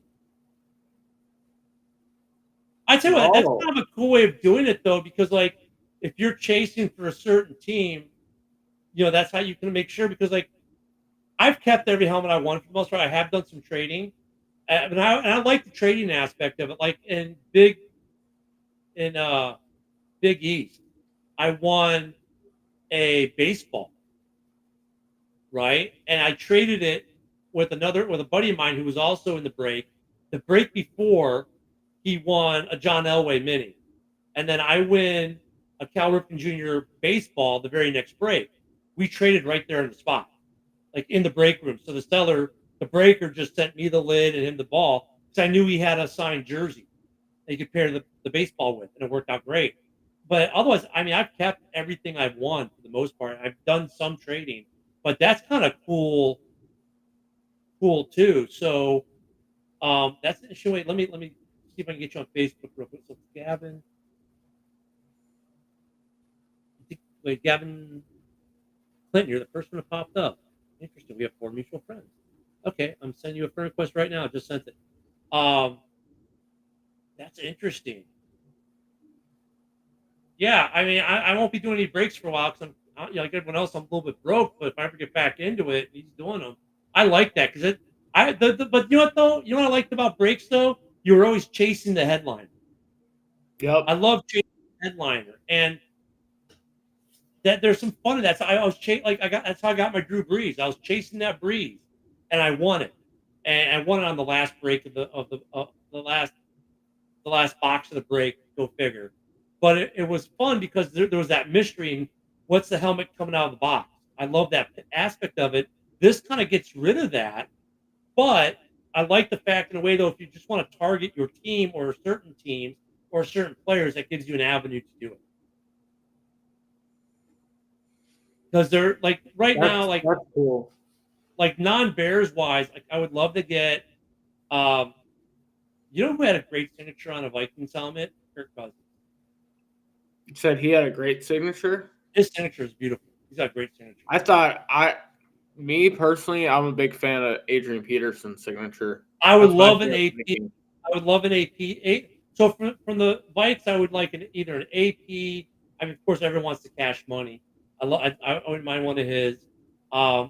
I tell you what, that's No. kind of a cool way of doing it though, because like if you're chasing for a certain team, that's how you can make sure. Because like I've kept every helmet I want for the most part. I have done some trading, and I like the trading aspect of it. Like in Big East, I won a baseball, right? And I traded it with a buddy of mine who was also in the break. The break before, he won a John Elway mini, and then I win a Cal Ripken Jr. baseball the very next break. We traded right there in the spot, like in the break room. So the breaker, just sent me the lid and him the ball because I knew he had a signed jersey that you could pair the baseball with, and it worked out great. But otherwise, I mean, I've kept everything I've won for the most part. I've done some trading, but that's kind of cool too. So that's an issue. Wait, let me see if I can get you on Facebook real quick. So Gavin, wait, Gavin Clinton, you're the first one that popped up. Interesting. We have 4 mutual friends. Okay, I'm sending you a friend request right now. I just sent it. Um, that's interesting. Yeah, I mean, I won't be doing any breaks for a while because like everyone else, I'm a little bit broke, but if I ever get back into it, he's doing them. I like that because but you know what though? You know what I liked about breaks though? You were always chasing the headliner. I Yep. love chasing the headliner, and that there's some fun in that. So I was that's how I got my Drew Brees. I was chasing that Brees, and I won it, and I won it on the last break of the last box of the break. Go figure. But it was fun because there was that mystery in what's the helmet coming out of the box. I love that aspect of it. This kind of gets rid of that, but I like the fact in a way though, if you just want to target your team or certain teams or certain players, that gives you an avenue to do it. Because they're like right now, That's cool. like non-Bears wise, like I would love to get um you know who had a great signature on a Vikings helmet? Kirk Cousins. You said he had a great signature. His signature is beautiful. He's got a great signature. Me personally, I'm a big fan of Adrian Peterson's signature. I would That's my love an favorite AP. Viking. I would love an AP. So from the Vikes, I would like either an AP. I mean, of course, everyone wants to cash money. I wouldn't mind one of his.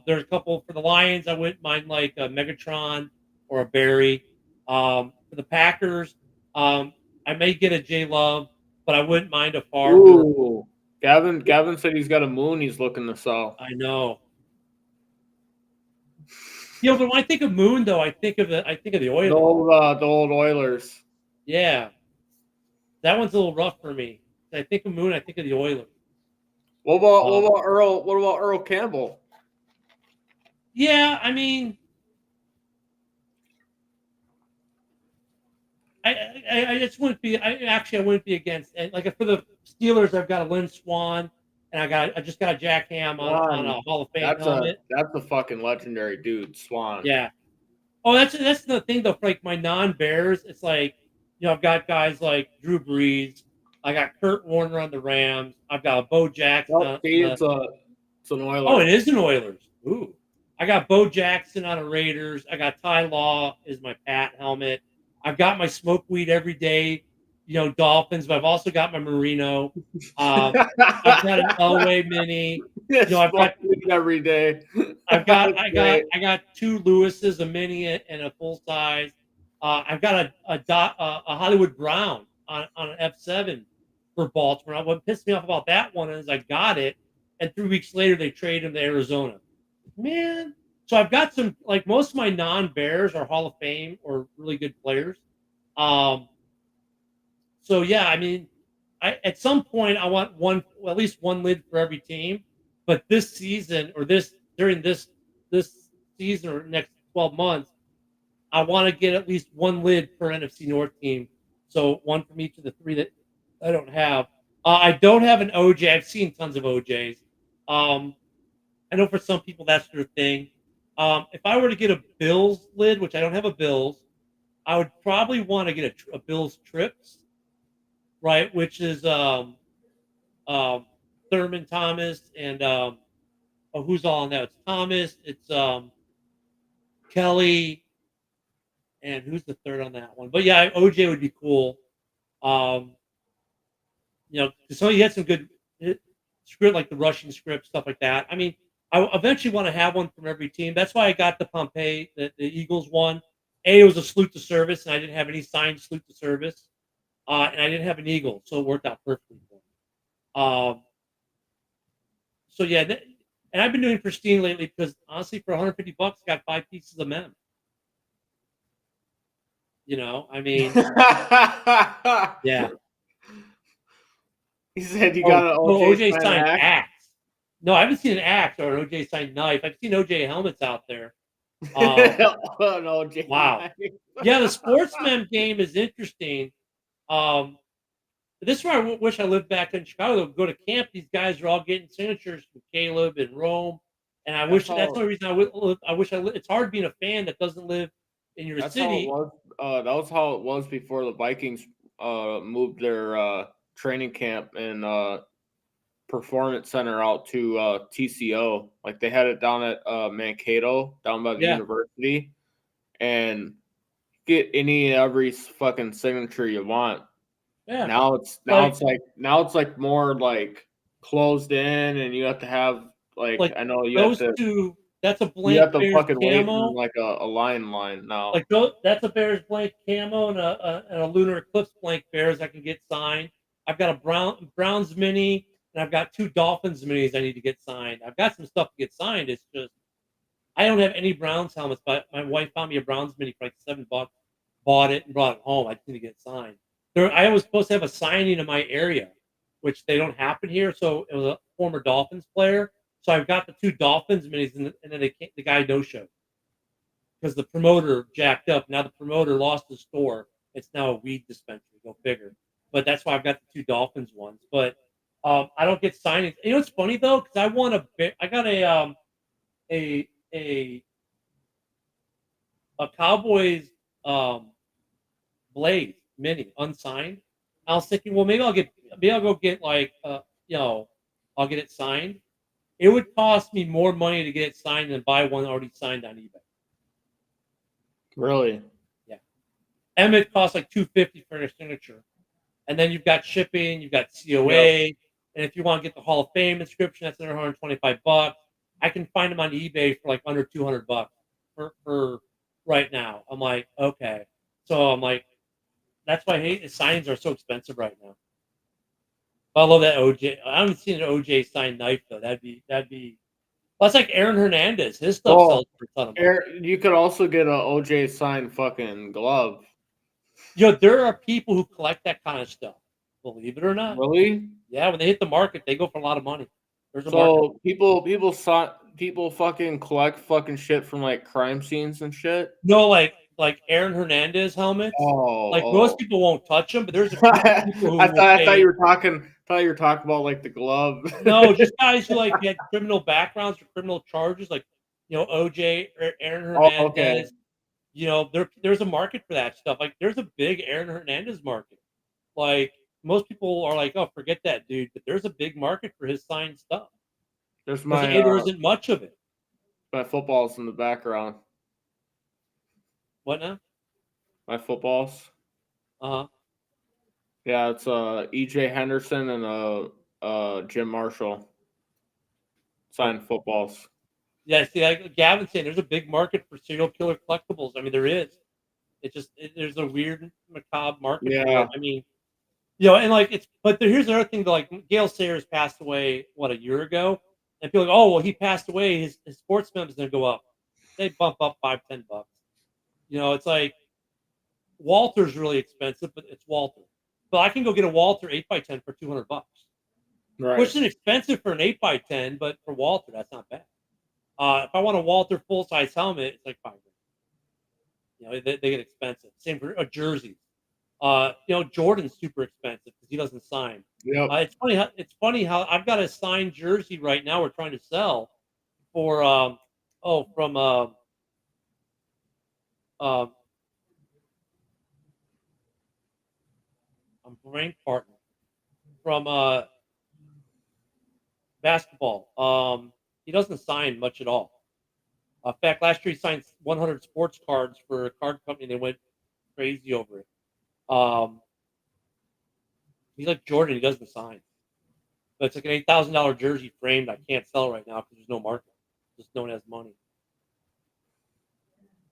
There's a couple for the Lions. I wouldn't mind like a Megatron or a Barry. For the Packers, I may get a J Love, but I wouldn't mind a Favre. Ooh, Gavin said he's got a moon he's looking to sell. I know. You know, but when I think of Moon, though, I think of the Oilers. The old Oilers. Yeah, that one's a little rough for me. I think of Moon, I think of the Oilers. What about Earl? What about Earl Campbell? Yeah, I mean, I just wouldn't be. I wouldn't be against it. Like for the Steelers, I've got a Lynn Swan, and I just got a Jack Ham on a Hall of Fame helmet. That's a fucking legendary dude, Swan. Yeah. Oh, that's the thing though. For like my non-Bears, it's like I've got guys like Drew Brees. I got Kurt Warner on the Rams. I've got a Bo Jackson. Oh, it's an Oilers. Oh, it is an Oilers. Ooh. I got Bo Jackson on a Raiders. I got Ty Law is my Pat helmet. I've got my smoke weed every day, Dolphins, but I've also got my Merino. I've got an Elway mini. I've got every day. I got two Lewis's, a mini and a full size. I've got a Hollywood Brown on an F7 for Baltimore. What pissed me off about that one is I got it, and 3 weeks later they traded him to Arizona. Man, so I've got some most of my non-Bears are Hall of Fame or really good players. So yeah, I mean, at some point I want at least one lid for every team. But this season or during this season or next 12 months, I want to get at least one lid per NFC North team. So one from each of the three that I don't have. I don't have an OJ. I've seen tons of OJs. I know for some people that's their thing. If I were to get a Bills lid, which I don't have a Bills, I would probably want to get a Bills Trips, right? Which is Thurman Thomas and who's all on that? It's Thomas, it's Kelly, and who's the third on that one? But yeah, OJ would be cool. So he had some good script, like the rushing script, stuff like that. I mean, I eventually want to have one from every team. That's why I got the Pompey, the Eagles one. It was a salute to service, and I didn't have any signed salute to service, and I didn't have an Eagle, so it worked out perfectly for me. So yeah, and I've been doing pristine lately because honestly, for $150, I got 5 pieces of mem. I mean, yeah. He said you got an OJ signed axe. No, I haven't seen an axe or an OJ signed knife. I've seen OJ helmets out there. OJ wow. knife. Yeah, the sportsman game is interesting. This is where I wish I lived back in Chicago. Go to camp. These guys are all getting signatures from Caleb and Rome, and I wish that's the only reason I wish I. It's hard being a fan that doesn't live in your city. That was how it was before the Vikings moved their training camp and performance center out to TCO. Like they had it down at Mankato, down by the university, and get any and every fucking signature you want. Yeah. Now it's like more like closed in, and you have to have like I know you have those to two. That's a you blank have to Bears fucking wait camo. in like a line now. Like that's a Bears blank camo and a Lunar Eclipse blank Bears I can get signed. I've got a Browns mini and I've got 2 Dolphins minis I need to get signed. I've got some stuff to get signed. It's just I don't have any Browns helmets, but my wife found me a Browns mini for like $7. Bought it and brought it home. I just need to get it signed. I was supposed to have a signing in my area, which they don't happen here. So it was a former Dolphins player. So I've got the 2 Dolphins minis, and then the guy no showed because the promoter jacked up. Now the promoter lost his store. It's now a weed dispensary. Go figure. But that's why I've got the 2 Dolphins ones. But I don't get signings. You know what's funny though? Because I got a Cowboys Blaze mini unsigned. I was thinking, well, maybe I'll go get like I'll get it signed. It would cost me more money to get it signed than buy one already signed on eBay. Really? Yeah. Emmett costs like $250 for a signature. And then you've got shipping, you've got COA, and if you want to get the Hall of Fame inscription, that's another $125. I can find them on eBay for like under $200 for right now. I'm like, okay. So I'm like, that's why I hate the signings are so expensive right now. But I love that OJ. I haven't seen an OJ signed knife though. That'd be well, that's like Aaron Hernandez. His stuff sells for a ton of money. You could also get a OJ signed fucking glove. There are people who collect that kind of stuff. Believe it or not. Really? Yeah, when they hit the market, they go for a lot of money. There's a So people fucking collect fucking shit from like crime scenes and shit. No, like Aaron Hernandez helmets. Like most people won't touch them, but there's a few people who I will thought you were talking about like the glove. No, just guys who like had criminal backgrounds or criminal charges, like OJ or Aaron Hernandez. Okay. There's a market for that stuff. Like there's a big Aaron Hernandez market. Like most people are like, oh, forget that dude, but there's a big market for his signed stuff. There's There isn't much of it. My footballs in the background. What now? My footballs. Uh-huh. Yeah, it's EJ Henderson and Jim Marshall signed footballs. Yeah, see, like Gavin's saying, there's a big market for serial killer collectibles. I mean, there is. There's a weird macabre market for it. I mean, and like here's the other thing though, like Gale Sayers passed away a year ago, and people are like, oh well, he passed away, his sports member's gonna go up. They bump up $5-10. It's like Walter's really expensive, but it's Walter. But I can go get a Walter 8x10 for $200. Right. Which is expensive for an 8x10, but for Walter, that's not bad. If I want a Walter full size helmet, it's like $5. They get expensive. Same for jerseys. Jordan's super expensive because he doesn't sign. Yep. It's funny how I've got a signed jersey right now we're trying to sell for from I'm brain partner from basketball. He doesn't sign much at all. In fact, last year he signed 100 sports cards for a card company. They went crazy over it. He's like Jordan. He doesn't sign. But it's like an $8,000 jersey framed. I can't sell right now because there's no market. Just no one has money.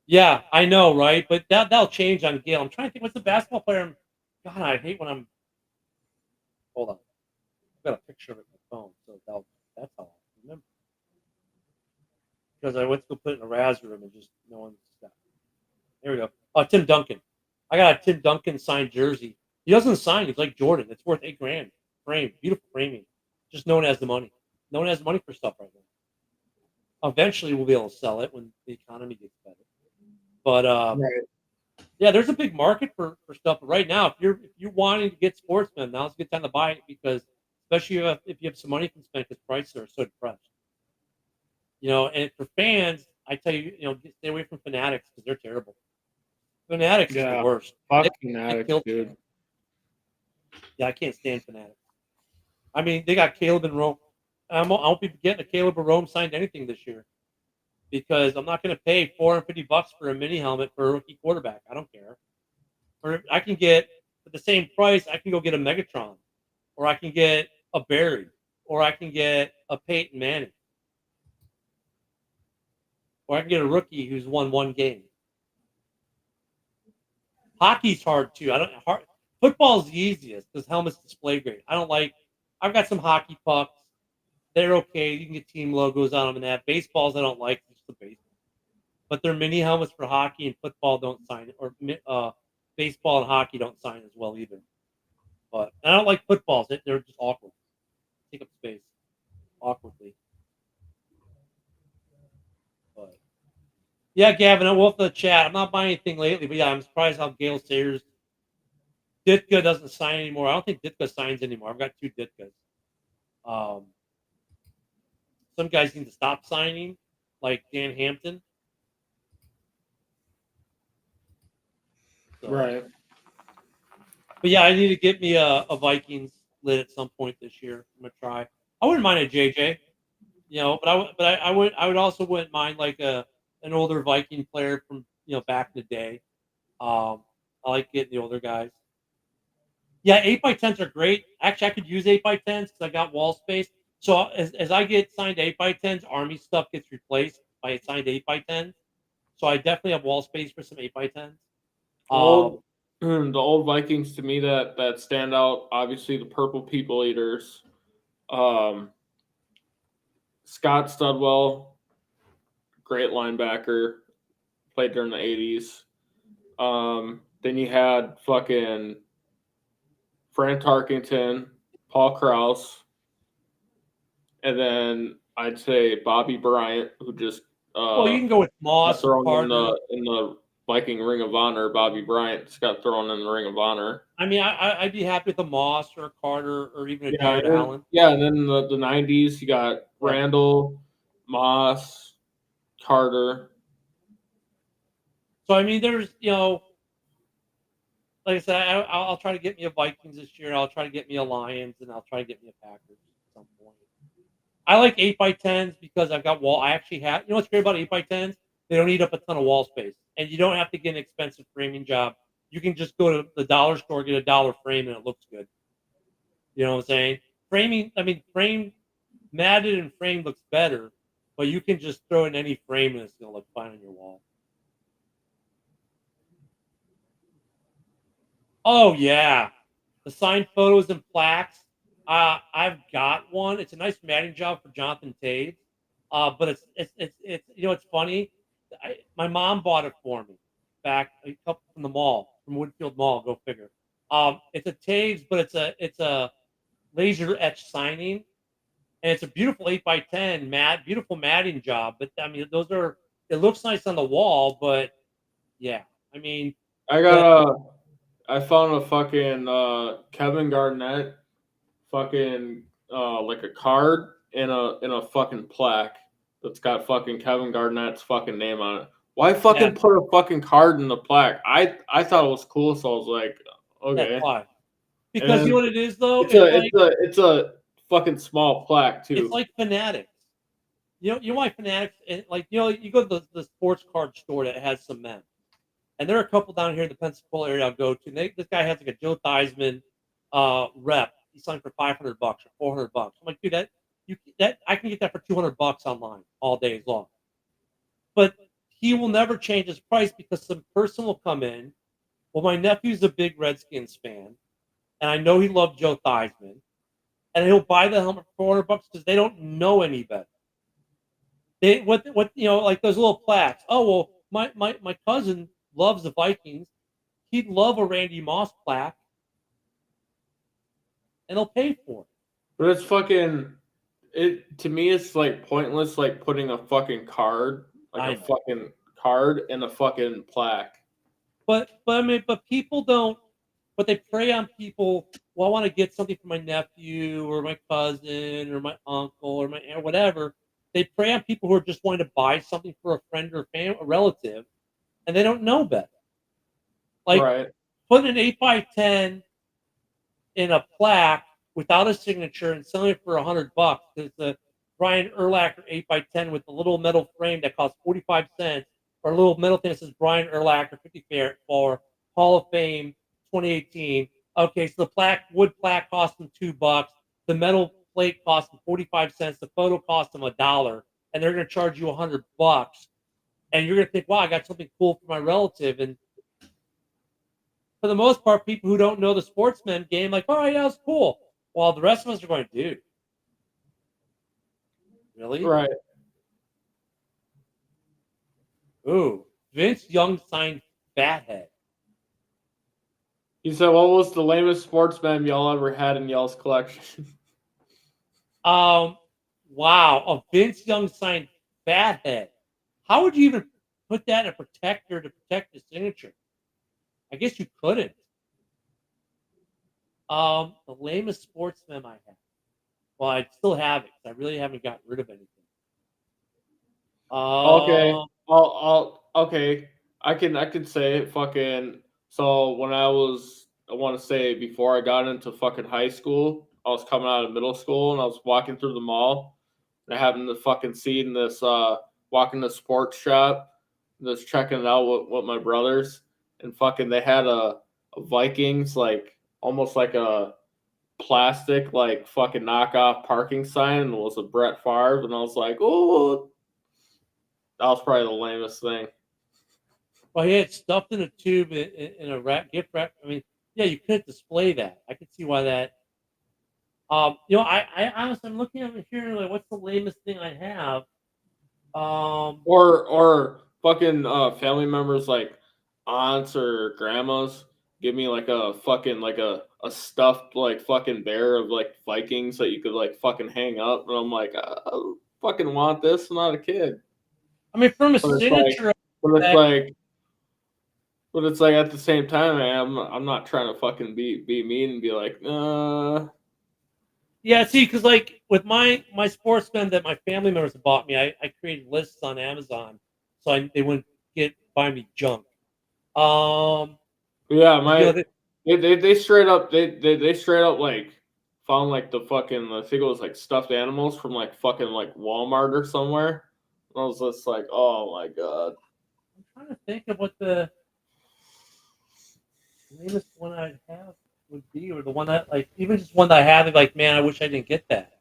Yeah, I know, right? But that'll change on Gale. I'm trying to think. What's the basketball player? God, I hate when I'm. Hold on. I've got a picture of it on my phone, so that's how I remember. Because I went to go put it in a Raz room and just no one's got it. There we go. Oh, Tim Duncan. I got a Tim Duncan signed jersey. He doesn't sign. He's like Jordan. It's worth $8,000. Frame. Beautiful framing. Just no one has the money. No one has money for stuff right now. Eventually, we'll be able to sell it when the economy gets better. But yeah, there's a big market for stuff. But right now, if you're wanting to get sportsmen, now's a good time to buy it because especially if you have some money you can spend because prices are so depressed. And for fans, I tell you, stay away from Fanatics because they're terrible. Fanatics is the worst. Fuck Fanatics, dude. Yeah, I can't stand Fanatics. I mean, they got Caleb and Rome. I won't be getting a Caleb or Rome signed anything this year because I'm not going to pay $450 for a mini helmet for a rookie quarterback. I don't care. Or I can get for the same price. I can go get a Megatron, or I can get a Barry. or I can get a Peyton Manning, or I can get a rookie who's won one game. Hockey's hard too. Football's the easiest because helmets display great. I've got some hockey pucks. They're okay. You can get team logos on them and that. Baseballs I don't like. It's just the baseball. But they're mini helmets for hockey, and football don't sign it, or baseball and hockey don't sign as well either. But I don't like footballs. They're just awkward. Take up space awkwardly. But yeah, Gavin, we'll have to chat. I'm not buying anything lately, but yeah, I'm surprised how Gale Sayers. Ditka doesn't sign anymore. I don't think Ditka signs anymore. I've got 2 Ditkas. Some guys need to stop signing, like Dan Hampton. So, Right. but yeah, I need to get me a Vikings lid at some point this year. I'm gonna try. I wouldn't mind a JJ, but I would also wouldn't mind like an older Viking player from back in the day. I like getting the older guys. Yeah, 8x10s are great. Actually, I could use 8x10s because I got wall space. So as I get signed 8x10s, Army stuff gets replaced by signed 8x10s. So I definitely have wall space for some 8x10s. The old Vikings to me that stand out, obviously the Purple People Eaters. Scott Studwell, great linebacker, played during the 80s. Then you had fucking Fran Tarkington, Paul Krause, and then I'd say Bobby Bryant, who just well, you can go with Moss or Carter. in the Viking Ring of Honor. Bobby Bryant just got thrown in the Ring of Honor. I mean, I'd be happy with a Moss or a Carter or even a Jared Allen. Yeah, and then the 90s, you got Randall, Moss, Carter. So, I mean, there's, like I said, I'll try to get me a Vikings this year. I'll try to get me a Lions, and I'll try to get me a Packers at some point. I like 8x10s because I've got wall. I actually have, what's great about 8x10s? They don't eat up a ton of wall space. And you don't have to get an expensive framing job. You can just go to the dollar store, get a dollar frame, and it looks good. You know what I'm saying? Frame matted and framed looks better, but you can just throw in any frame and it's going to look fine on your wall. Oh, yeah. The signed photos and plaques. I've got one. It's a nice matting job for Jonathan Taves. But it's funny. My mom bought it for me back a couple from the mall, from Woodfield Mall. Go figure. It's a Taves, but it's a laser etch signing, and it's a beautiful 8x10 beautiful matting job. But I mean, it looks nice on the wall, but yeah, I mean, I found a fucking Kevin Garnett fucking like a card in a fucking plaque that's got fucking Kevin Garnett's fucking name on it. Why fucking put a fucking card in the plaque? I thought it was cool, so I was like, okay. That's why. Because you know what it is though? It's a fucking small plaque too. It's like Fanatics. You know why Fanatics? You go to the sports card store that has some men, and there are a couple down here in the Pensacola area I'll go to. And this guy has like a Joe Theismann rep. He signed for $500 or $400. I'm like, dude, I can get that for $200 online all day long. But he will never change his price because some person will come in. Well, my nephew's a big Redskins fan, and I know he loved Joe Theismann, and he'll buy the helmet for $400 because they don't know any better. Like those little plaques. Oh well, my cousin loves the Vikings. He'd love a Randy Moss plaque, and they'll pay for it. But it's fucking. To me, it's like pointless, like putting a fucking card, like a fucking card in a fucking plaque. But people don't. But they prey on people. Well, I want to get something for my nephew or my cousin or my uncle or my aunt, whatever. They prey on people who are just wanting to buy something for a friend or a relative, and they don't know better. Like putting an 8x10 in a plaque without a signature and selling it for $100. It's a Brian Urlacher 8x10 with a little metal frame that costs 45 cents, or a little metal thing that says Brian Urlacher 50 for Hall of Fame 2018. Okay, so the wood plaque cost them $2. The metal plate costs them 45 cents, the photo costs them $1, and they're going to charge you $100, and you're going to think, wow, I got something cool for my relative. And for the most part, people who don't know the sportsman game, like, oh yeah, it's cool. While the rest of us are going, dude, really? Right. Ooh, Vince Young signed Fathead. He said, "What was the lamest sportsman y'all ever had in y'all's collection?" Wow, a Vince Young signed Fathead. How would you even put that in a protector to protect the signature? I guess you couldn't. The lamest sportsman I have. Well, I still have it because I really haven't gotten rid of anything. Okay, okay. I can say fucking. So when I want to say before I got into fucking high school, I was coming out of middle school and I was walking through the mall and I happened to fucking see in this walking the sports shop, just checking it out with my brothers, and fucking they had a Vikings, like almost like a plastic like fucking knockoff parking sign, and it was a Brett Favre, and I was like, oh. That was probably the lamest thing. Well, he had stuffed in a tube in a gift wrap. I mean, yeah, you couldn't display that. I could see why that. I honestly, I'm looking at it here, like, what's the lamest thing I have? Or fucking family members like aunts or grandmas give me like a fucking like a stuffed like fucking bear of like Vikings that you could like fucking hang up, and I'm like, I fucking want this. I'm not a kid. I mean, from a But it's signature, but it's like, but it's like at the same time, man, I'm not trying to fucking be mean and be like, yeah. See, because like with my sportsmen that my family members have bought me, I created lists on Amazon, so they wouldn't buy me junk. yeah, You know, they straight up they straight up like found like the fucking, I think it was like stuffed animals from like fucking like Walmart or somewhere. And I was just like, oh my god. I'm trying to think of what the lamest one I'd have would be, or the one that, like, even just one that I have, like, man, I wish I didn't get that.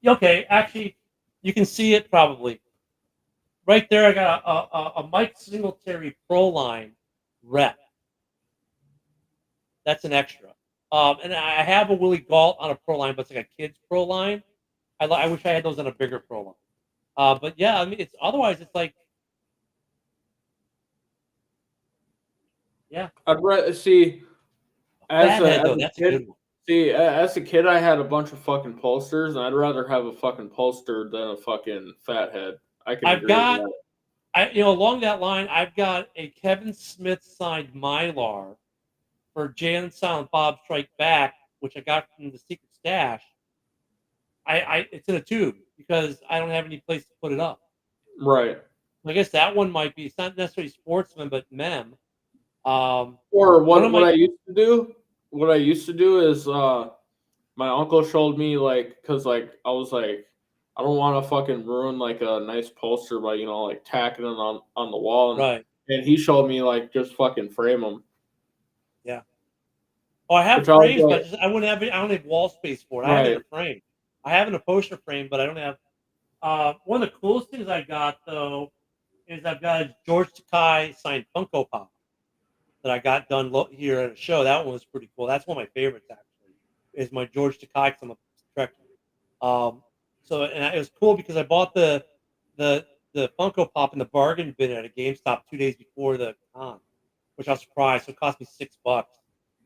Okay, actually, you can see it probably right there. I got a Mike Singletary Pro Line rep. That's an extra. And I have a Willie Galt on a Pro Line, but it's like a kid's Pro Line. I wish I had those on a bigger Pro Line. But yeah, I mean, it's otherwise it's like, yeah. I'd rather see Fathead, though, that's a good one. see as a kid I had a bunch of fucking posters, and I'd rather have a fucking poster than a fucking fathead. I can agree with that. Along that line, I've got a Kevin Smith signed Mylar for Jay and Silent Bob Strike Back, which I got from the secret stash. It's in a tube because I don't have any place to put it up. Right. I guess that one might be. It's not necessarily sportsman, but mem. Or what I used to do. What I used to do is my uncle showed me, like, because like I was like, I don't want to fucking ruin like a nice poster by like tacking it on the wall, and, Right. And he showed me like just fucking frame them. Yeah. Oh, I have frames, but I wouldn't have. I don't have wall space for it. I have it in a frame. I have it in a poster frame, but I don't have. One of the coolest things I got though is I've got a George Takei signed Funko Pop that I got done here at a show. That one was pretty cool. That's one of my favorites actually. Is my George Takei because I'm a Trekkie. And it was cool because I bought the Funko Pop in the bargain bin at a GameStop 2 days before the con, which I was surprised. So it cost me $6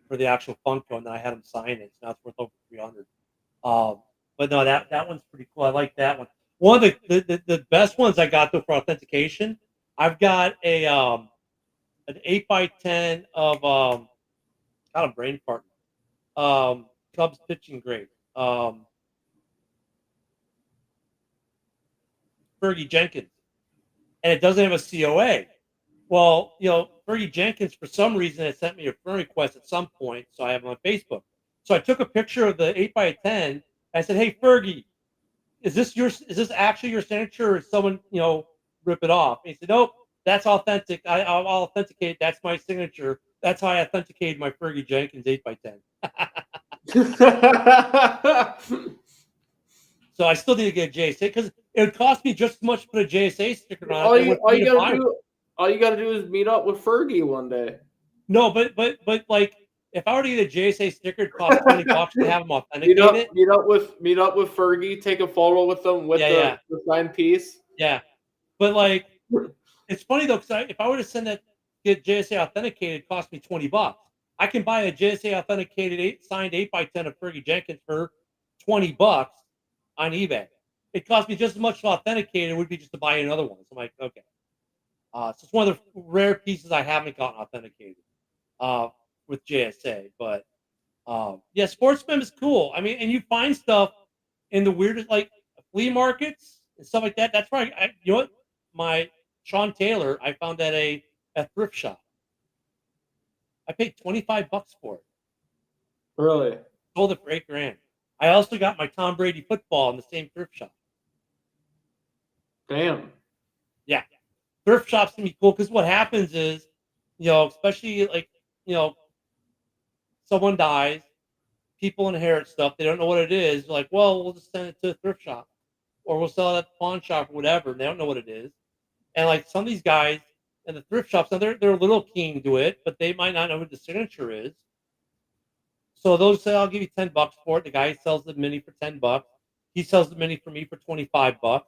for the actual Funko, and then I had him sign it. So now it's worth over $300. But no, that one's pretty cool. I like that one. One of the best ones I got though for authentication, I've got an 8x10 of got a brain partner. Cubs pitching grade. Fergie Jenkins. And it doesn't have a COA. Well, Fergie Jenkins, for some reason, had sent me a friend request at some point, so I have him on Facebook. So I took a picture of the 8x10. I said, "Hey, Fergie, is this actually your signature, or someone rip it off?" And he said, "Nope, that's authentic. I'll authenticate. That's my signature. That's how I authenticated my Fergie Jenkins 8x10." So I still need to get a JSA because it would cost me just as much to put a JSA sticker on all it. you gotta do is meet up with Fergie one day. No, but like if I were to get a JSA sticker, it costs $20 to have them authenticated. Meet up with Fergie, take a photo with them with the signed piece. Yeah, but like it's funny though because if I were to get JSA authenticated, it cost me $20. I can buy a JSA authenticated signed 8x10 of Fergie Jenkins for $20 on eBay. It cost me just as much to authenticate. It would be just to buy another one. So I'm like, okay. So it's one of the rare pieces I haven't gotten authenticated with JSA. But yeah, Sportsman is cool. I mean, and you find stuff in the weirdest, like flea markets and stuff like that. That's right. You know what? My Sean Taylor, I found at a thrift shop. I paid $25 for it. Really? Sold it for $8,000. I also got my Tom Brady football in the same thrift shop. Damn. Yeah. Thrift shops can be cool because what happens is, especially like, someone dies, people inherit stuff, they don't know what it is. Like, well, we'll just send it to a thrift shop or we'll sell it at the pawn shop or whatever. And they don't know what it is. And like some of these guys in the thrift shops, now they're a little keen to it, but they might not know what the signature is. So those say, I'll give you $10 for it. The guy sells the mini for $10. He sells the mini for me for $25.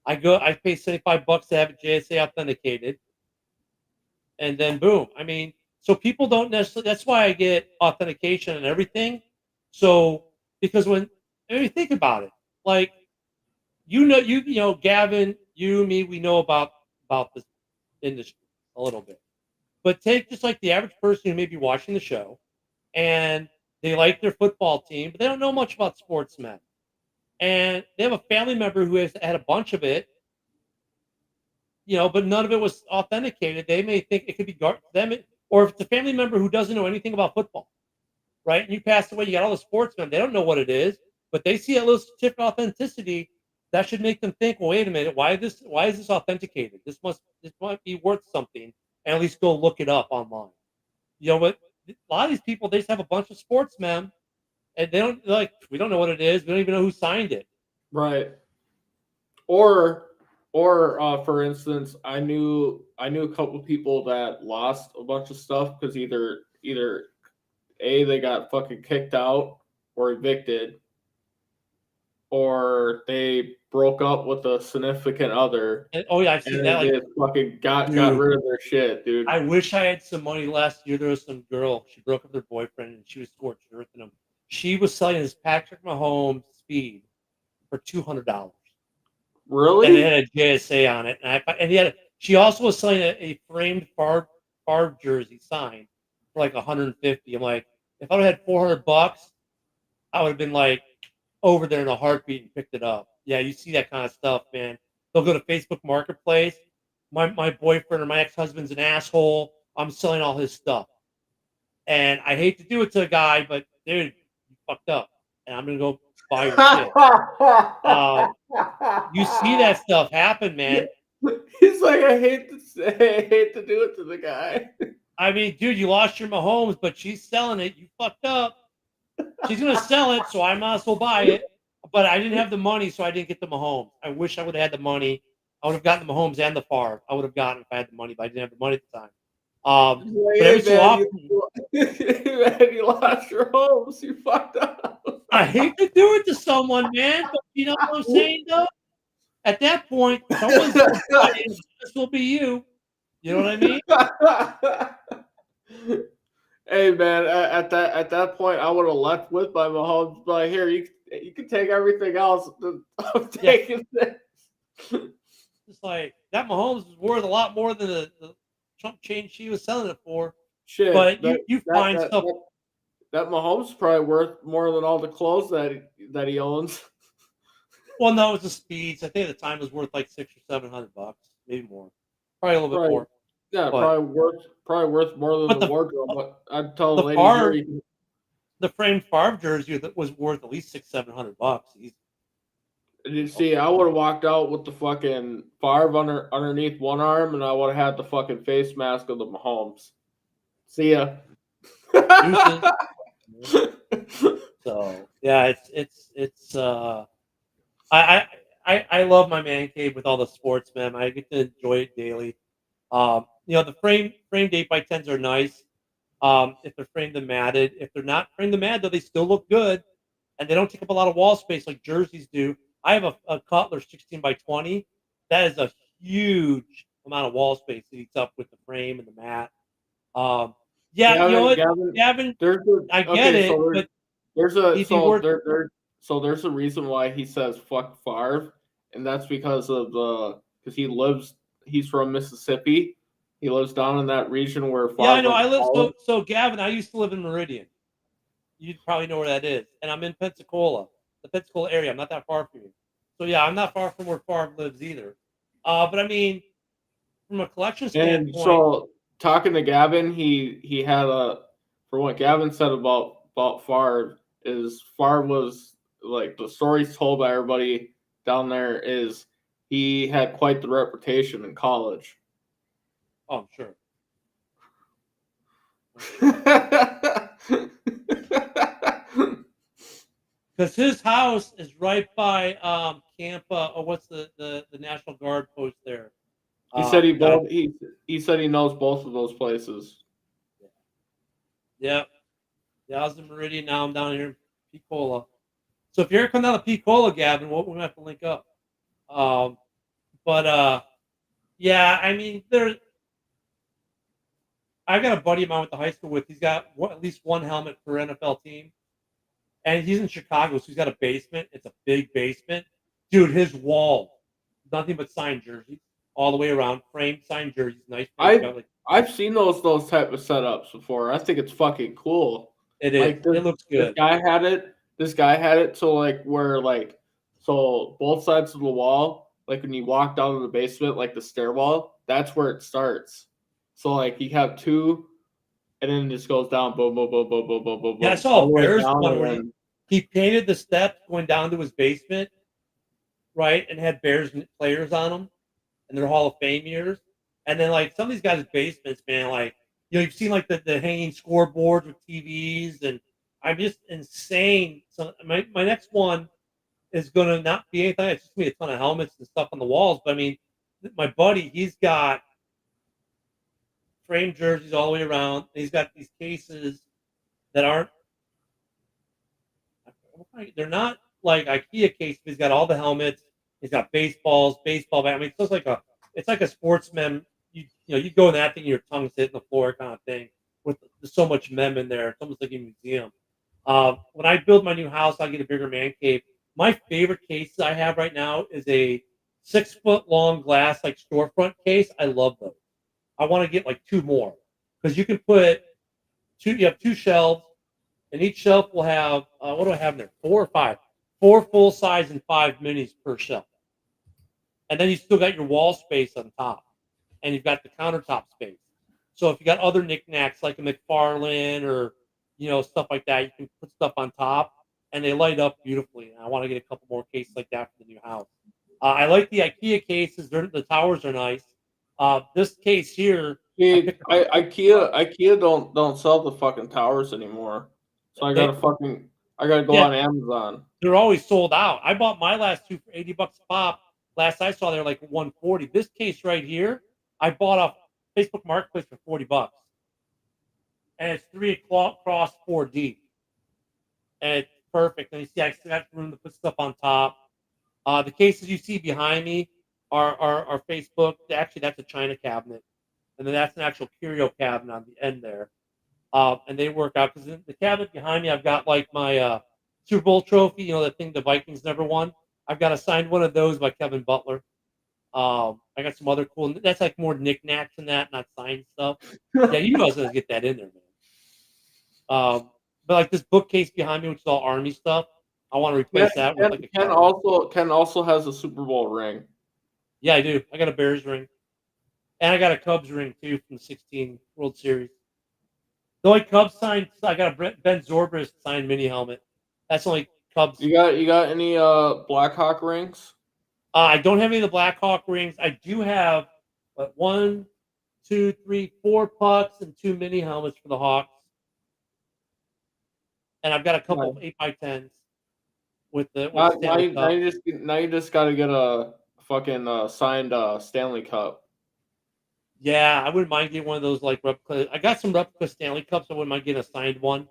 I pay $75 to have it JSA authenticated. And then boom. I mean, so people don't necessarily, that's why I get authentication and everything. So, because think about it, like, Gavin, you, me, we know about this industry a little bit. But take just like the average person who may be watching the show and they like their football team, but they don't know much about sportsmen. And they have a family member who has had a bunch of it, but none of it was authenticated. They may think it could be them, or if it's a family member who doesn't know anything about football, right? And you passed away, you got all the sportsmen, they don't know what it is, but they see a little certificate of authenticity. That should make them think, well, wait a minute, why is this authenticated? This might be worth something, and at least go look it up online. But a lot of these people, they just have a bunch of sportsmen, and we don't know what it is. We don't even know who signed it. Right. Or for instance, I knew a couple of people that lost a bunch of stuff because either they got fucking kicked out or evicted, or they broke up with a significant other. I've seen that. They fucking got rid of their shit, dude. I wish I had some money last year. There was some girl, she broke up with her boyfriend, and she was scorched earth in him. She was selling his Patrick Mahomes Speed for $200. Really? And it had a JSA on it, and she also was selling a framed Favre jersey signed for like $150. I'm like, if I would have had $400, I would have been like over there in a heartbeat and picked it up. Yeah, you see that kind of stuff, man. They'll go to Facebook Marketplace. My boyfriend or my ex-husband's an asshole. I'm selling all his stuff. And I hate to do it to a guy, but dude, you fucked up. And I'm going to go buy your shit. You see that stuff happen, man. He's like, I hate to do it to the guy. I mean, dude, you lost your Mahomes, but she's selling it. You fucked up. She's going to sell it, so I might as well buy it. But I didn't have the money, so I didn't get the Mahomes. I wish I would have had the money. I would have gotten the Mahomes and the Favre. I would have gotten if I had the money, but I didn't have the money at the time. But every so often, you lost your homes. You fucked up. I hate to do it to someone, man, but you know what I'm saying, though? At that point, someone's this will be you. You know what I mean? Hey, man, at that point, I would have left with my Mahomes. But here, you can take everything else. I'm taking this. It's like that Mahomes is worth a lot more than the chump change she was selling it for. Shit, but you find stuff. That Mahomes is probably worth more than all the clothes that he owns. Well, no, it's the speeds. I think at the time it was worth like $600 or $700, maybe more. Probably a little bit more. Yeah, probably worth more than the wardrobe. But I'd tell the lady the framed Favre jersey that was worth at least $600-700. You see, I would have walked out with the fucking Favre underneath one arm, and I would have had the fucking face mask of the Mahomes. See ya. So yeah, I love my man cave with all the sports, man. I get to enjoy it daily. The framed 8x10s are nice. If they're framed and matted. If they're not framed and matted, though, they still look good, and they don't take up a lot of wall space like jerseys do. I have a Cutler 16x20. That is a huge amount of wall space it eats up with the frame and the mat. Yeah, you know what, Gavin, There's I get it, so but there's a he'd be worth. there's a reason why he says fuck Favre, and that's because of he's from Mississippi. He lives down in that region where Favre Yeah, I know. went I to live college. so Gavin. I used to live in Meridian. You'd probably know where that is, and I'm in Pensacola, the Pensacola area. I'm not that far from you, so yeah, I'm not far from where Favre lives either. But I mean, from a collection And standpoint, so talking to Gavin, he had for what Gavin said about Favre is Favre was like the stories told by everybody down there is he had quite the reputation in college. oh, I'm sure. Because his house is right by Camp, or what's the National Guard post there? He said God, he said he knows both of those places. yeah. Yeah, I was in Meridian. Now I'm down here in Picola. So if you're ever coming down to Picola, Gavin, we might have to link up. But yeah, I mean, I got a buddy of mine with the high school with. He's got at least one helmet per NFL team, and he's in Chicago, so he's got a basement. It's a big basement, dude. His wall, nothing but signed jerseys all the way around, framed signed jerseys. Nice. I've seen those type of setups before. I think it's fucking cool. It is. Like It looks good. This guy had it. This guy had it so like where like so both sides of the wall, like when you walk down to the basement, like the stairwell, that's where it starts. So like you have two, and then it just goes down, boom, boom, boom, boom, boom, boom, boom, Yeah, I boom, saw all the a way Bears down, one and where then he painted the steps going down to his basement, right, and had Bears players on them, and they're Hall of Fame years. And then like some of these guys' basements, man, like you've seen like the hanging scoreboards with TVs, and I'm just insane. So my next one is gonna not be anything. It's just gonna be a ton of helmets and stuff on the walls. But I mean, my buddy, he's got framed jerseys all the way around. And he's got these cases that aren't. They're not like IKEA cases. He's got all the helmets. He's got baseballs, baseball bat. I mean, it's like a sportsman. You go in that thing, your tongue's hitting the floor, kind of thing. With there's so much mem in there, it's almost like a museum. When I build my new house, I'll get a bigger man cave. My favorite cases I have right now is a 6-foot long glass like storefront case. I love those. I want to get like two more because you can put two. You have two shelves, and each shelf will have what do I have in there? 4 or 5, 4 full size and 5 minis per shelf. And then you still got your wall space on top, and you've got the countertop space. So if you got other knickknacks like a McFarlane or stuff like that, you can put stuff on top, and they light up beautifully. And I want to get a couple more cases like that for the new house. I like the IKEA cases; the towers are nice. This case here, IKEA don't sell the fucking towers anymore. So I gotta go on Amazon. They're always sold out. I bought my last two for $80 a pop. Last I saw, they're like 140. This case right here, I bought off Facebook Marketplace for $40, and it's 3 across 4 deep, and it's perfect. And you see, I still have room to put stuff on top. The cases you see behind me are Facebook. Actually, that's a China cabinet, and then that's an actual curio cabinet on the end there. And they work out because the cabinet behind me, I've got like my Super Bowl trophy, that thing the Vikings never won. I've got a signed one of those by Kevin Butler. I got some other cool. That's like more knickknacks and that, not signed stuff. Yeah, you guys gotta get that in there, man. But like this bookcase behind me, which is all Army stuff, I want to replace that with like a Ken also has a Super Bowl ring. Yeah, I do. I got a Bears ring, and I got a Cubs ring too from the '16 World Series. The only Cubs signed, I got a Ben Zobrist signed mini helmet. That's the only Cubs. You got any Blackhawk rings? I don't have any of the Blackhawk rings. I do have 1, 2, 3, 4 pucks and 2 mini helmets for the Hawks. and I've got a couple of 8x10s with the Stanley Cup. Now you just got to get a fucking signed Stanley Cup. Yeah, I wouldn't mind getting one of those like replica. I got some replica Stanley Cups. I wouldn't mind getting a signed one,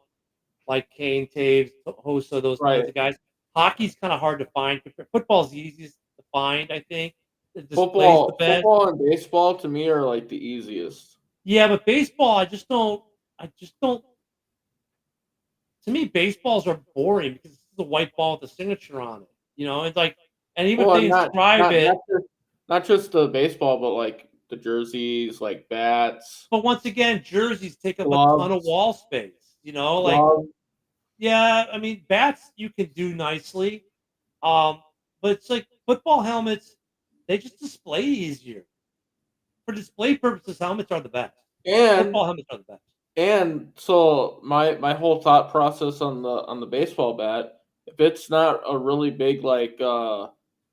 like Kane, Taves, Hossa, those kinds of guys. Hockey's kind of hard to find. Football's the easiest to find, I think. It displays the best. Football and baseball to me are like the easiest. Yeah, but baseball, I just don't. To me, baseballs are boring because it's a white ball with a signature on it. It's like, and even if they inscribe it, not just the baseball, but like the jerseys, like bats. But once again, jerseys take up gloves, a ton of wall space. gloves. Yeah, I mean, bats you can do nicely, but it's like football helmets; they just display easier. For display purposes, helmets are the best. Football helmets are the best. And so my whole thought process on the baseball bat, if it's not a really big like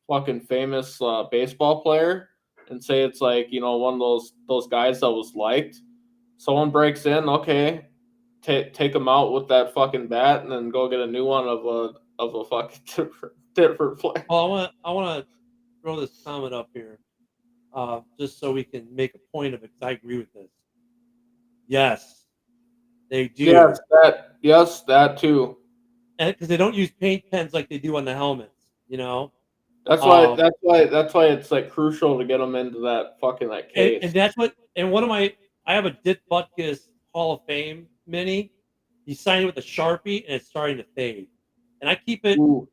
fucking famous baseball player, and say it's like one of those guys that was liked, someone breaks in, okay, take them out with that fucking bat, and then go get a new one of a fucking different player. Well, I want to throw this comment up here, just so we can make a point of it. Because I agree with this. Yes, they do. Yes, that too. And because they don't use paint pens like they do on the helmets, That's why it's like crucial to get them into that case. And that's what. And one of I have a Dit Butkus Hall of Fame mini. He signed it with a Sharpie, and it's starting to fade. And I keep it. Ooh.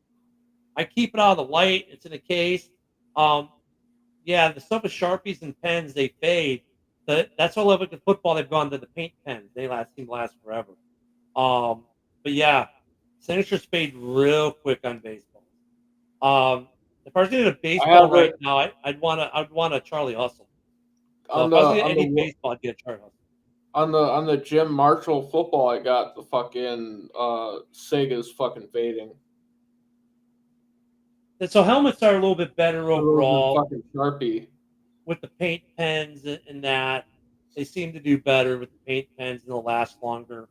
I keep it out of the light. It's in a case. Yeah, the stuff with Sharpies and pens, they fade. That's why I love it with football. They've gone to the paint pens. They seem to last forever. But yeah, signatures fade real quick on baseball. If I was getting a baseball right now, I'd want a Charlie Hustle. So if I was getting any baseball, I'd get a Charlie Hustle. On the Jim Marshall football, I got the fucking Sega's fucking fading. And so helmets are a little bit better overall. Fucking Sharpie. With the paint pens and that, they seem to do better with the paint pens and they'll last longer.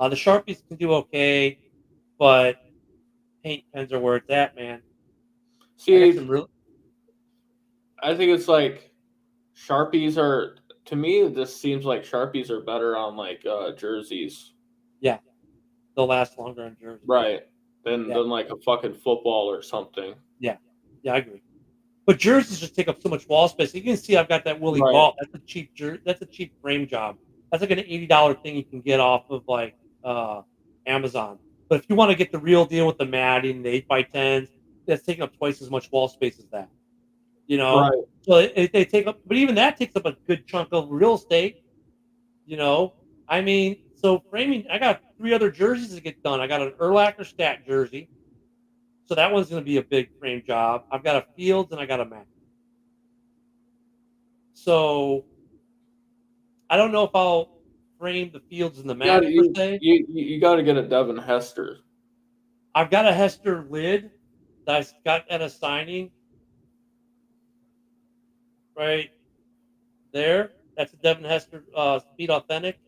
The Sharpies can do okay, but paint pens are where it's at, man. See, I think it's like Sharpies are, to me, it just seems like Sharpies are better on like jerseys. Yeah, they'll last longer on jerseys. Right. Than like a fucking football or something. Yeah, I agree. But jerseys just take up so much wall space. You can see I've got that Willie Ball. That's a cheap That's a cheap frame job. That's like an $80 thing you can get off of like Amazon. But if you want to get the real deal with the matting, the 8x10s, that's taking up twice as much wall space as that. Right. So they take up, but even that takes up a good chunk of real estate. I mean, so framing, I got 3 other jerseys to get done. I got an Urlacher Stat jersey. So that one's going to be a big frame job. I've got a Fields and I got a Mac. So I don't know if I'll frame the Fields and the Mac per se. You got to get a Devin Hester. I've got a Hester lid that I got at a signing. Right there. That's a Devin Hester Speed Authentic.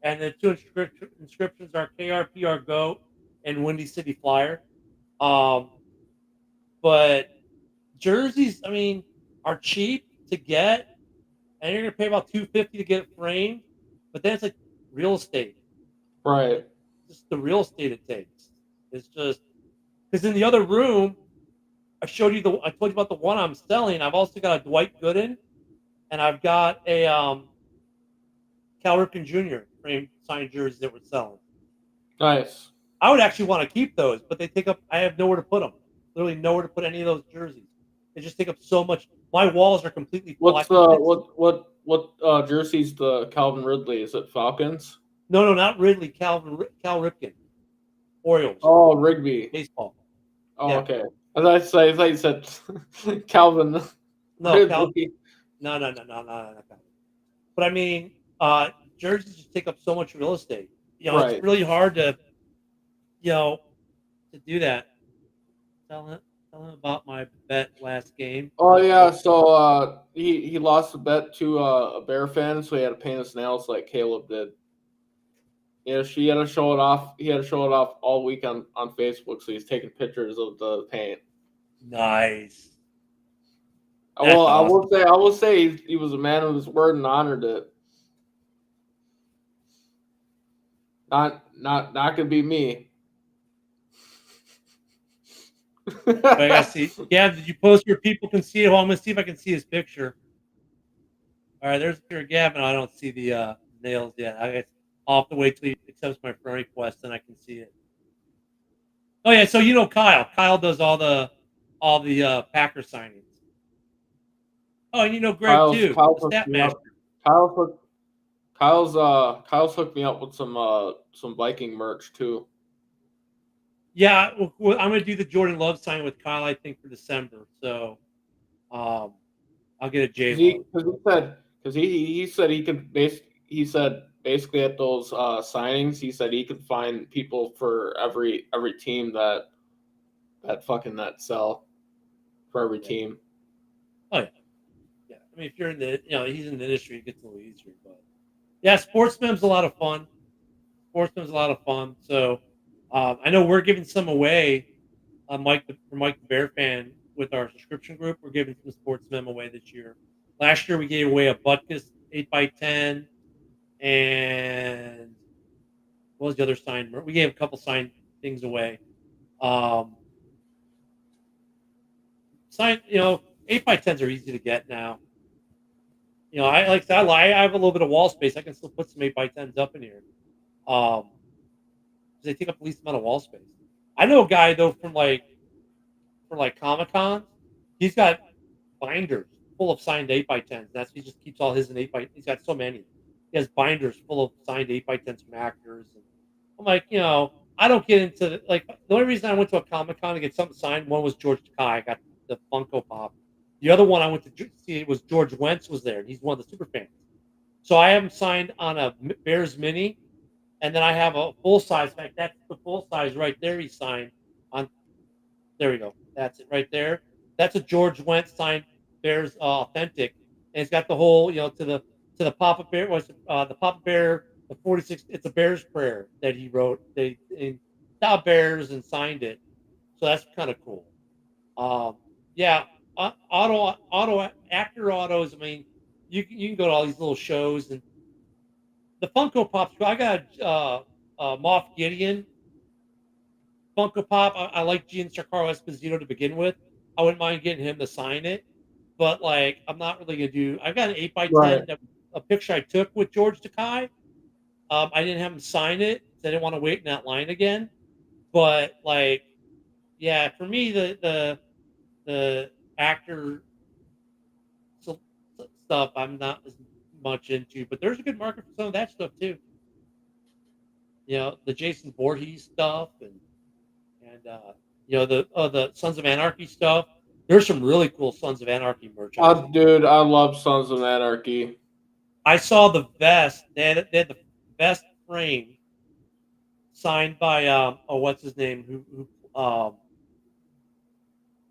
And the 2 inscriptions are KRPR Go and Windy City Flyer. But jerseys, I mean, are cheap to get, and you're gonna pay about $250 to get it framed. But then it's like real estate, right? Just the real estate it takes. It's just because in the other room, I told you about the one I'm selling. I've also got a Dwight Gooden, and I've got a Cal Ripken Jr. framed signed jerseys that we're selling. Nice. I would actually want to keep those, but they take up. I have nowhere to put them. Literally nowhere to put any of those jerseys. They just take up so much. My walls are completely full. What jerseys the Calvin Ridley? Is it Falcons? No, not Ridley. Cal Ripken. Orioles. Oh, Rigby. Baseball. Oh, yeah. Okay. I thought you said Calvin. No, Calvin. No. But I mean, jerseys just take up so much real estate. Right. It's really hard to, to do that. Tell him about my bet last game. Oh yeah, so he lost a bet to a Bear fan, so he had to paint his nails like Caleb did. Yeah, she had to show it off. He had to show it off all week on Facebook, so he's taking pictures of the paint. Nice. Well, That's awesome. I will say he was a man of his word and honored it. Not gonna be me. But I gotta see. Yeah, did you post where people can see it? Well, I'm gonna see if I can see his picture. All right, there's a picture of Gavin. I don't see the nails yet. I'll have to wait till he accepts my friend request, and I can see it. Oh yeah, so you know Kyle. Kyle does all the Packer signings. Oh, and you know Greg too, Kyle's the hooked stat me master. up. Kyle's hooked me up with some Viking merch too. Yeah, well, I'm gonna do the Jordan Love sign with Kyle. I think for December. So, I'll get a J Love. Because he said he said basically at those signings he said he could find people for every team that sell for every team. Oh yeah, yeah. I mean, if you're in the, he's in the industry, it gets a little easier. But yeah, Sportsman's a lot of fun. Sportsman's a lot of fun. So, I know we're giving some away. Mike the Bear fan with our subscription group, we're giving some Sportsmen away this year. Last year we gave away a Butkus 8x10, and what was the other sign? We gave a couple signed things away. Sign, 8x10s are easy to get now. I like that. I have a little bit of wall space. I can still put some 8x10s up in here. Because they take up the least amount of wall space. I know a guy though for Comic Cons, he's got binders full of signed 8x10s. He just keeps all his in 8x. He's got so many. He has binders full of signed 8x10s from actors. And I'm like, I don't get into the only reason I went to a Comic Con to get something signed. One was George Takei. I got the Funko Pop. The other one I went to see was George Wentz was there. He's one of the super fans. So I have him signed on a Bears mini, and then I have a full size. In fact, that's the full size right there. He signed on. There we go. That's it right there. That's a George Wentz signed Bears authentic, and it's got the whole to the Papa Bear the Papa Bear the 46. It's a Bears prayer that he wrote. They saw Bears and signed it, so that's kind of cool. Yeah, actor autos. I mean, you can go to all these little shows and the Funko Pops. I got Moff Gideon Funko Pop. I like Giancarlo Esposito to begin with. I wouldn't mind getting him to sign it, but I'm not really gonna do. I've got an 8x10 Right. a picture I took with George Takei. I didn't have him sign it. I didn't want to wait in that line again. But yeah, for me the actor stuff I'm not as much into, but there's a good market for some of that stuff too. The Jason Voorhees stuff and the Sons of Anarchy stuff. There's some really cool Sons of Anarchy merch. Dude, I love Sons of Anarchy. I saw the vest. They had the vest frame signed by what's his name?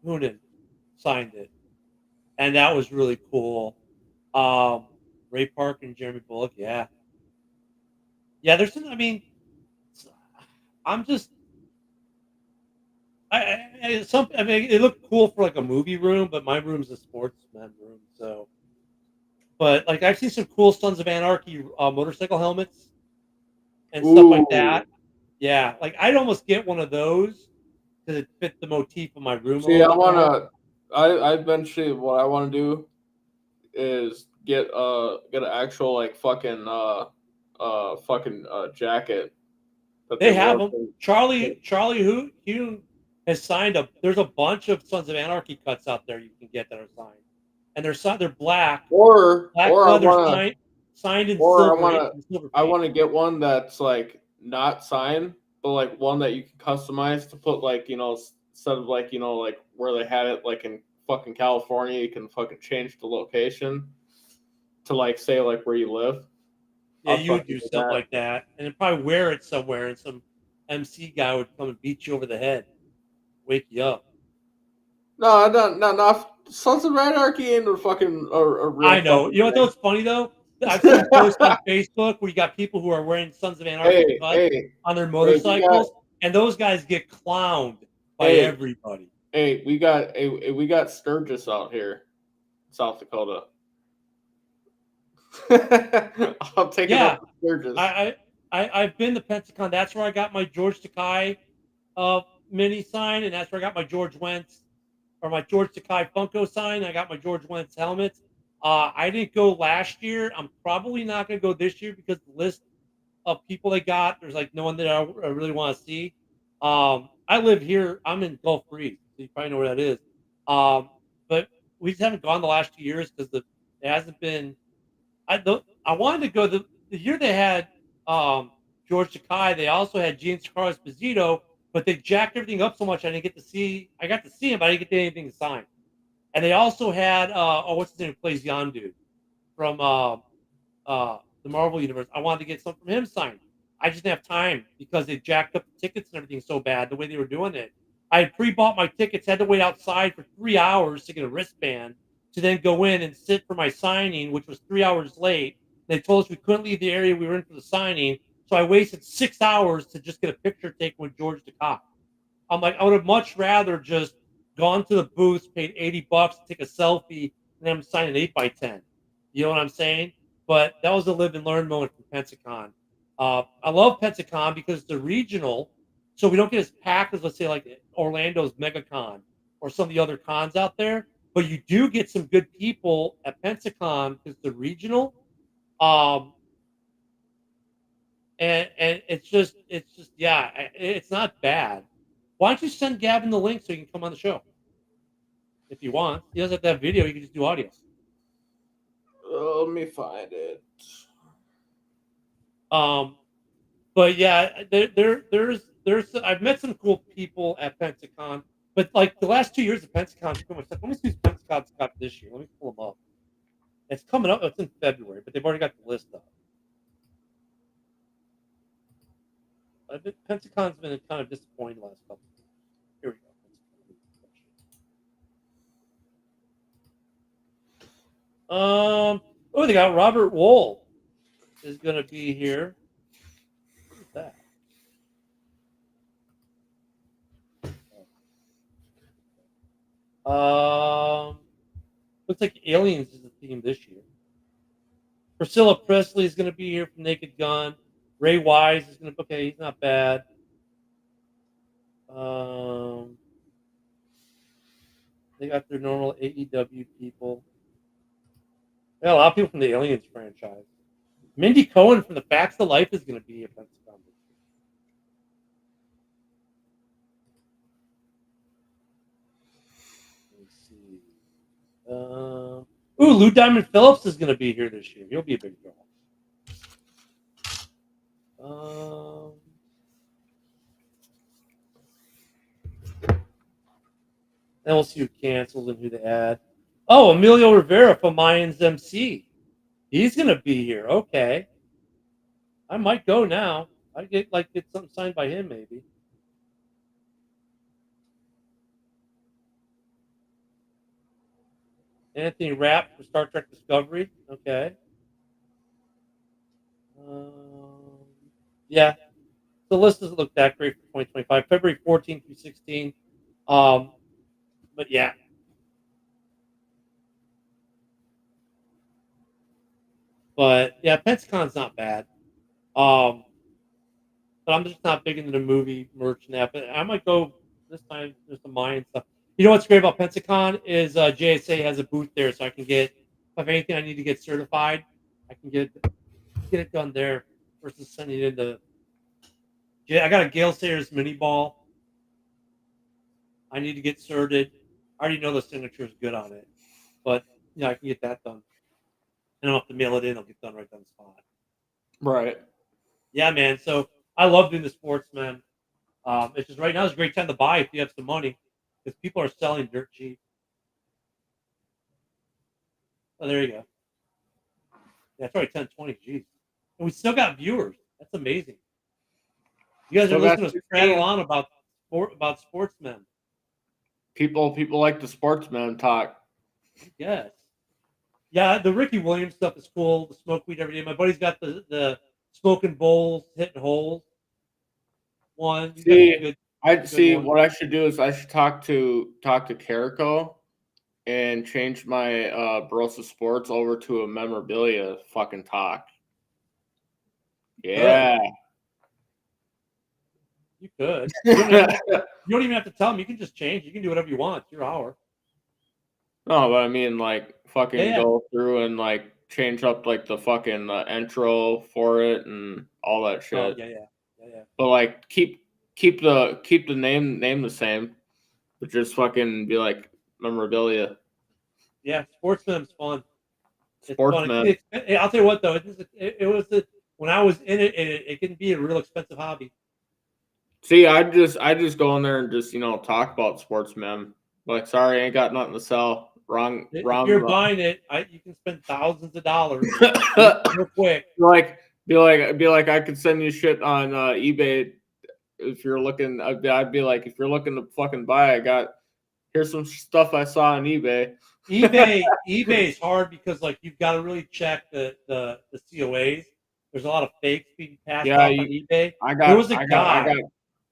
Hoonan signed it, and that was really cool. Ray Park and Jeremy Bullock, yeah. There's some. I mean, I'm just. I mean, it looked cool for a movie room, but my room's a sportsman room, so. But I've seen some cool Sons of Anarchy motorcycle helmets and stuff like that. Yeah, I'd almost get one of those because it fit the motif of my room. See, I eventually what I want to do is get an actual jacket. They have them. Charlie Hume has signed up. There's a bunch of Sons of Anarchy cuts out there you can get that are signed, and they're black leather signed in silver. I want to get one that's not signed, but one that you can customize to put instead of where they had it in fucking California, you can fucking change the location to say where you live. Yeah, you would do something like that, and then probably wear it somewhere, and some MC guy would come and beat you over the head, wake you up. No. Sons of Anarchy ain't a fucking a real. I know. You know what's funny though? I've seen posts on Facebook where you got people who are wearing Sons of Anarchy cuts on their motorcycles, and those guys get clowned by everybody. Hey, we got Sturgis out here, South Dakota. I'll take it up to Sturgis. I've been to Pensacon. That's where I got my George Takei mini sign, and that's where I got my George Wentz or my George Takei Funko sign. I got my George Wentz helmets. I didn't go last year. I'm probably not going to go this year because the list of people they got, there's like no one that I really want to see. I live here. I'm in Gulf Breeze, so you probably know where that is. But we just haven't gone the last 2 years because it hasn't been. I wanted to go the year they had George Takei. They also had Giancarlo Esposito, but they jacked everything up so much I didn't get to see. I got to see him, but I didn't get anything to sign. And they also had what's his name who plays Yondu from the Marvel universe. I wanted to get something from him signed. I just didn't have time because they jacked up the tickets and everything so bad the way they were doing it. I had pre-bought my tickets, had to wait outside for 3 hours to get a wristband to then go in and sit for my signing, which was 3 hours late. They told us we couldn't leave the area we were in for the signing, so I wasted 6 hours to just get a picture taken with George Takei. I'm like, I would have much rather just gone to the booth, paid $80 to take a selfie, and then I'm signing 8x10. You know what I'm saying? But that was a live and learn moment from Pensacon. I love Pensacon because it's a regional, so we don't get as packed as, let's say, like Orlando's MegaCon or some of the other cons out there. But you do get some good people at Pensacon because the regional. And it's just yeah, it's not bad. Why don't you send Gavin the link so he can come on the show if you want? He doesn't have to have video; he can just do audio. Let me find it. But yeah, there's I've met some cool people at Pensacon, but like the last 2 years of Pensacon, pretty much. Let me see who Pensacon's got this year. Let me pull them up. It's coming up. It's in February, but they've already got the list up. Pensacon's been kind of disappointing the last couple of years. Here we go. They got Robert Wool is going to be here. Who's that? Looks like Aliens is the theme this year. Priscilla Presley is going to be here from Naked Gun. Ray Wise is going to. Okay, he's not bad. They got their normal AEW people. Yeah, a lot of people from the Aliens franchise. Mindy Cohen from the Facts of Life is going to be at Pensacon. Let's see. Lou Diamond Phillips is going to be here this year. He'll be a big draw. Then we'll see who cancels and who they add. Oh, Emilio Rivera from Mayans MC. He's going to be here. Okay. I might go now. I'd get something signed by him, maybe. Anthony Rapp for Star Trek Discovery. Okay. Yeah. The list doesn't look that great for 2025. February 14th through 16th. But yeah. But yeah, Pensacon's not bad. But I'm just not big into the movie merch and that. But I might go this time. There's the Mayan stuff. You know what's great about Pensacon is JSA has a booth there, so I can get, if I have anything I need to get certified, I can get it done there versus sending it into. Yeah, I got a Gale Sayers mini ball. I need to get certed. I already know the signature is good on it, but I can get that done. I don't have to mail it in; it'll get done right on the spot. Right. Yeah, man. So I love doing the sports, man. It's just right now is a great time to buy if you have some money, because people are selling dirt cheap. Oh, there you go. Yeah, that's right, 1020. Jeez, and we still got viewers. That's amazing. You guys are listening to us prattle on about sportsmen. People like the sportsman talk. Yes. Yeah, the Ricky Williams stuff is cool. The smoke weed every day. My buddy's got the smoking bowls, hitting holes. One, he's got some See, good, I some good see. ones. What I should do is I should talk to Carico and change my Barossa Sports over to a memorabilia fucking talk. Yeah. You could. You don't even have to tell him. You can just change. You can do whatever you want. It's your hour. No, but I mean, like, fucking Yeah. go through and like change up like the fucking intro for it and all that shit. Oh, yeah. But like, keep the name the same, but just fucking be like memorabilia. Yeah, sportsman's fun. It's Sportsman. fun. I'll tell you what though, it was when I was in it, it can be a real expensive hobby. See, I just go in there and just talk about sportsmen. Like, sorry, I ain't got nothing to sell. Wrong. If you're buying it, you can spend thousands of dollars real quick. Be like, I could send you shit on eBay if you're looking. I'd be like, if you're looking to fucking buy, here's some stuff I saw on eBay. eBay is hard because like you've got to really check the COAs. There's a lot of fakes being passed off on eBay.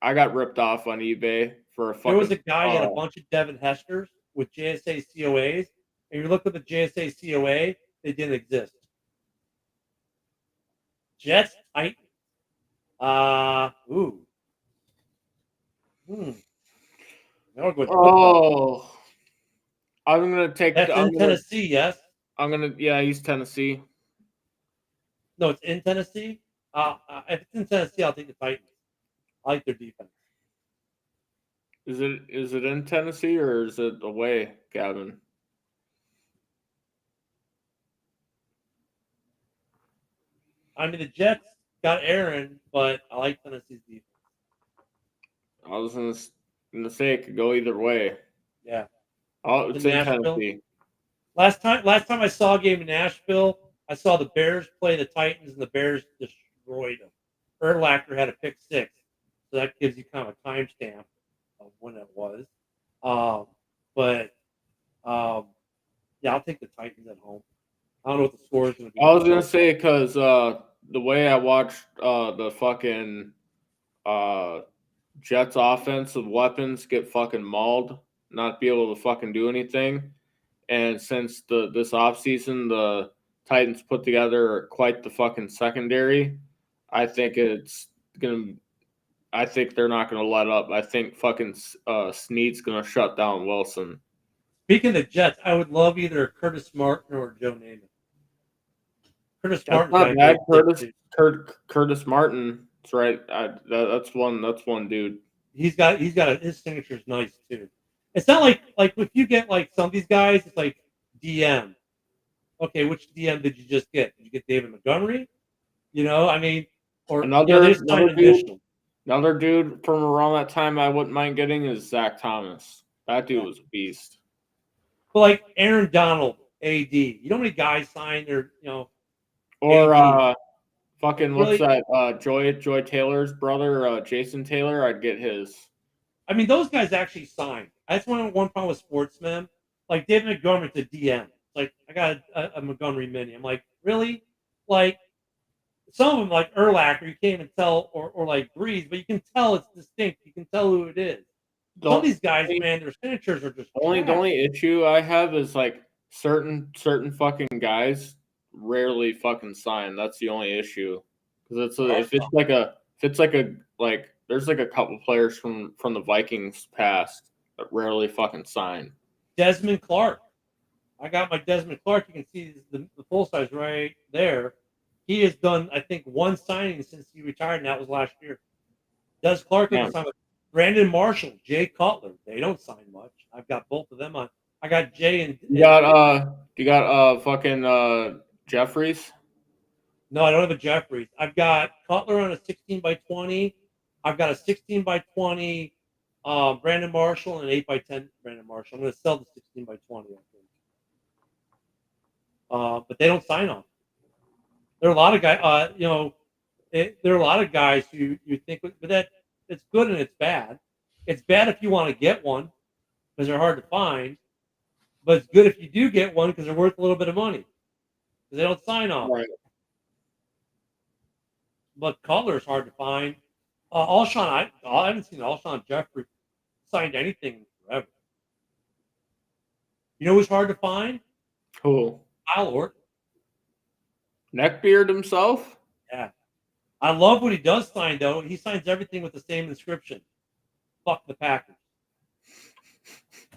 I got ripped off on eBay for a fucking. There was a guy who had a bunch of Devin Hesters with JSA COAs, and you look at the JSA COA, they didn't exist. Jets Titans. Ooh. Oh. I'm gonna take. That's in Tennessee, yes. He's Tennessee. No, it's in Tennessee. If it's in Tennessee, I'll take the Titans. I like their defense. Is it in Tennessee or is it away, Gavin? I mean, the Jets got Aaron, but I like Tennessee's defense. I was gonna say it could go either way. Yeah. It's in Tennessee. Last time I saw a game in Nashville, I saw the Bears play the Titans, and the Bears destroyed them. Urlacher had a pick six, so that gives you kind of a timestamp of when it was. Yeah, I'll take the Titans at home. I don't know what the score is going to be. I was gonna say because the way I watched the fucking Jets offensive weapons get fucking mauled, not be able to fucking do anything. And since this offseason, the Titans put together quite the fucking secondary, I think they're not gonna let up. I think fucking Snead's gonna shut down Wilson. Speaking of the Jets, I would love either Curtis Martin or Joe Namath. Curtis Martin, not bad. Curtis Martin. That's right. That's one dude. His signature's nice too. It's not like if you get like some of these guys, it's like DM. Okay, which DM did you just get? Did you get David Montgomery? I mean, or another dude from around that time I wouldn't mind getting is Zach Thomas. That dude was a beast. But like Aaron Donald, AD. You know how many guys signed their or AD? Fucking what's that? Joy Taylor's brother, Jason Taylor. I'd get his. I mean, those guys actually signed. That's one problem with sportsmen. Like David Montgomery's a DM. Like I got a Montgomery mini. I'm like, really? Like some of them, like Urlacher, you can't even tell, or like Breeze, but you can tell it's distinct. You can tell who it is. Some of these guys, man, their signatures are just. The only issue I have is like certain fucking guys rarely fucking sign. That's the only issue. Because if it's like there's like a couple players from the Vikings past that rarely fucking sign. Desmond Clark. I got my Desmond Clark. You can see the full size right there. He has done, I think, one signing since he retired, and that was last year. Des Clark has signed with Brandon Marshall, Jay Cutler. They don't sign much. I've got both of them on. I got Jay and you got fucking Jeffries. No, I don't have a Jeffries. I've got Cutler on a 16x20. I've got a 16x20 Brandon Marshall and an 8x10 Brandon Marshall. I'm going to sell the 16x20. I think. But they don't sign on. There are a lot of guys. There are a lot of guys who you think, but that it's good and it's bad. It's bad if you want to get one because they're hard to find. But it's good if you do get one because they're worth a little bit of money. Because they don't sign off. Right. But Cutler's hard to find. Alshon, I haven't seen Alshon Jeffrey signed anything forever. You know who's hard to find? Who? Kyle Orton. Neckbeard himself? Yeah. I love what he does sign, though. He signs everything with the same inscription. Fuck the Packers.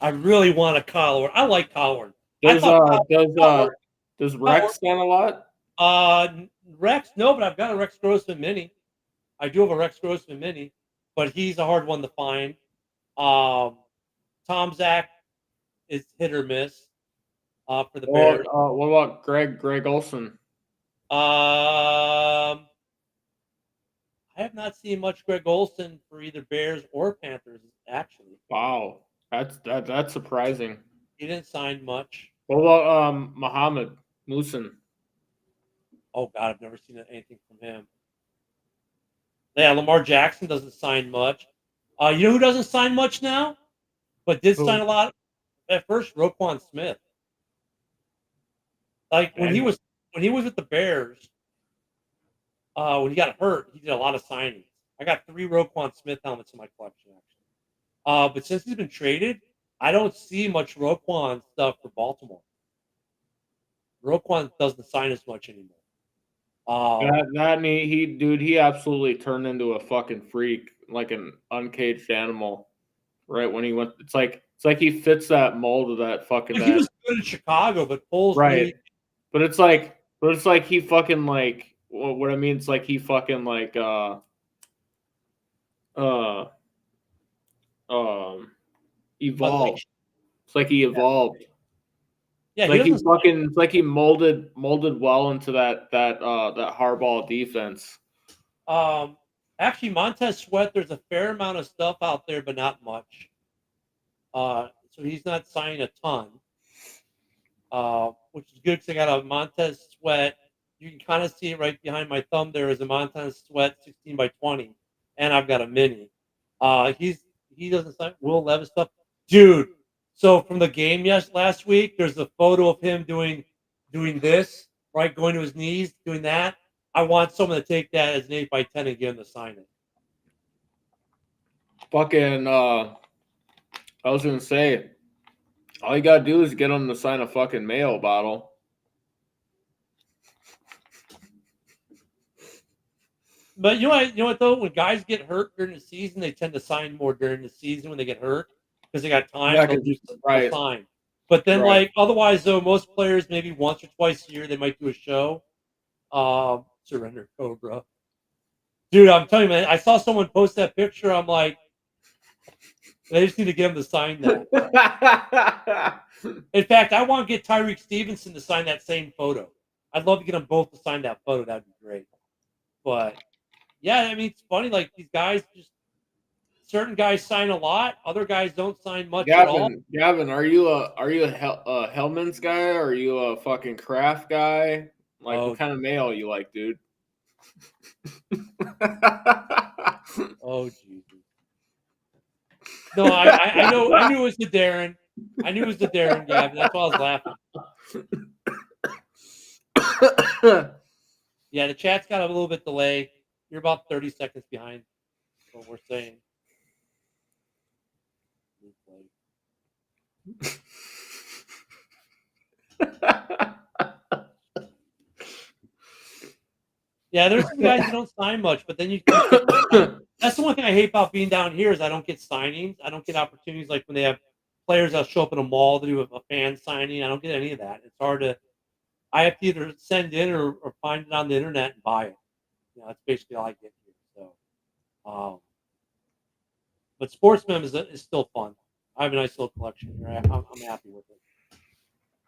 I really want a Kyle Orton. I like Kyle Orton. Does Rex sign a lot? Rex, no, but I've got a Rex Grossman mini. I do have a Rex Grossman mini, but he's a hard one to find. Tom Zach is hit or miss for the Bears. What about Greg Olson? I have not seen much Greg Olson for either Bears or Panthers, actually. Wow, that's surprising. He didn't sign much. What about Muhammad Musin? Oh God, I've never seen anything from him. Yeah, Lamar Jackson doesn't sign much. You know who doesn't sign much now, but did sign a lot at first? Roquan Smith. Like when he was with the Bears, when he got hurt, he did a lot of signings. I got 3 Roquan Smith helmets in my collection, actually. But since he's been traded, I don't see much Roquan stuff for Baltimore. Roquan doesn't sign as much anymore. He absolutely turned into a fucking freak, like an uncaged animal. Right when he went, it's like he fits that mold of that fucking. He was good in Chicago, but Foles right. Really, but it's like he fucking like what I mean. It's like he fucking like evolved. It's like he evolved. Yeah, it's like he molded well into that Harbaugh defense. Actually, Montez Sweat, there's a fair amount of stuff out there, but not much. So he's not signing a ton, which is good because I got a Montez Sweat. You can kind of see it right behind my thumb. There is a Montez Sweat 16 by 20, and I've got a mini. He doesn't sign Will Levis stuff, dude. So from the game last week, there's a photo of him doing this, right, going to his knees, doing that. I want someone to take that as an 8 by 10 and get him to sign it. Fucking, I was gonna say, all you gotta do is get him to sign a fucking mayo bottle. But you know what though? When guys get hurt during the season, they tend to sign more during the season when they get hurt because they got time to sign. But then, like otherwise, though, most players maybe once or twice a year they might do a show. Surrender Cobra, dude. I'm telling you, man. I saw someone post that picture. I'm like, they just need to get him to sign that. In fact, I want to get Tyreek Stevenson to sign that same photo. I'd love to get them both to sign that photo. That'd be great. But yeah, I mean, it's funny. Like these guys, just certain guys sign a lot. Other guys don't sign much at all. Gavin, are you a Hellman's guy? Or are you a fucking Kraft guy? Like, what kind of mail you like, dude? Oh, Jesus. No, I know. I knew it was the Darren. I knew it was the Darren, Gavin. That's why I was laughing. Yeah, the chat's got a little bit delay. You're about 30 seconds behind what we're saying. Yeah, there's some guys who don't sign much, but then you that's the one thing I hate about being down here is I don't get signings. I don't get opportunities like when they have players that show up in a mall to do a fan signing. I don't get any of that. It's hard to I have to either send in or find it on the internet and buy it. You know, that's basically all I get here. So but Sportsman is still fun. I have a nice little collection here. I'm happy with it.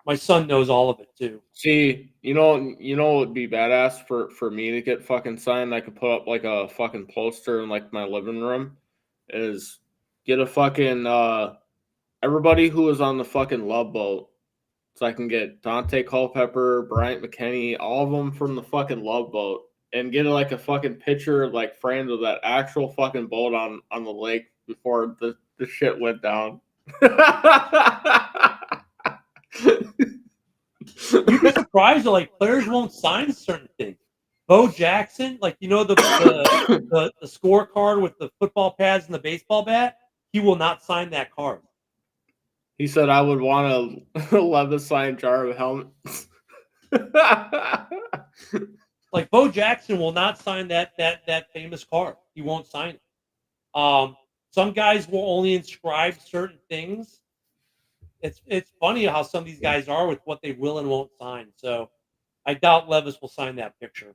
My son knows all of it too. See, you know what would be badass for me to get fucking signed? I could put up like a fucking poster in like my living room. Is get a fucking everybody who was on the fucking Love Boat. So I can get Dante Culpepper, Bryant McKinney, all of them from the fucking Love Boat, and get like a fucking picture like framed of that actual fucking boat on the lake before the shit went down. You'd be surprised that like players won't sign certain things. Bo Jackson, like the scorecard with the football pads and the baseball bat, he will not sign that card. He said I would want a Levis signed jar of helmets. Like Bo Jackson will not sign that famous card. He won't sign it. Some guys will only inscribe certain things. It's funny how some of these guys are with what they will and won't sign. So I doubt Levis will sign that picture.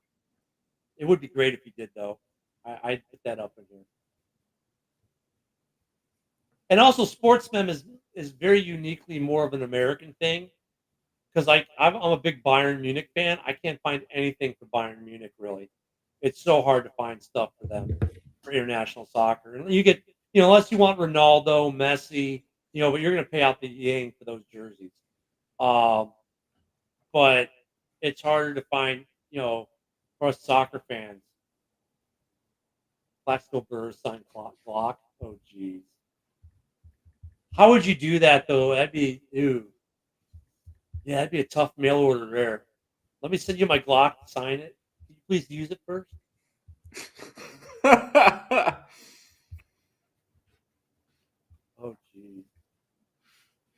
It would be great if he did, though. I'd put that up in here. And also, sportsman is very uniquely more of an American thing because like I'm a big Bayern Munich fan. I can't find anything for Bayern Munich really. It's so hard to find stuff for them for international soccer. And you get unless you want Ronaldo, Messi, but you're going to pay out the yang for those jerseys. But it's harder to find for us soccer fans. Plaxico Burrs signed Glock. Oh, geez. How would you do that, though? That'd be, yeah, that'd be a tough mail order there. Let me send you my Glock to sign it. Can you please use it first? Oh, geez.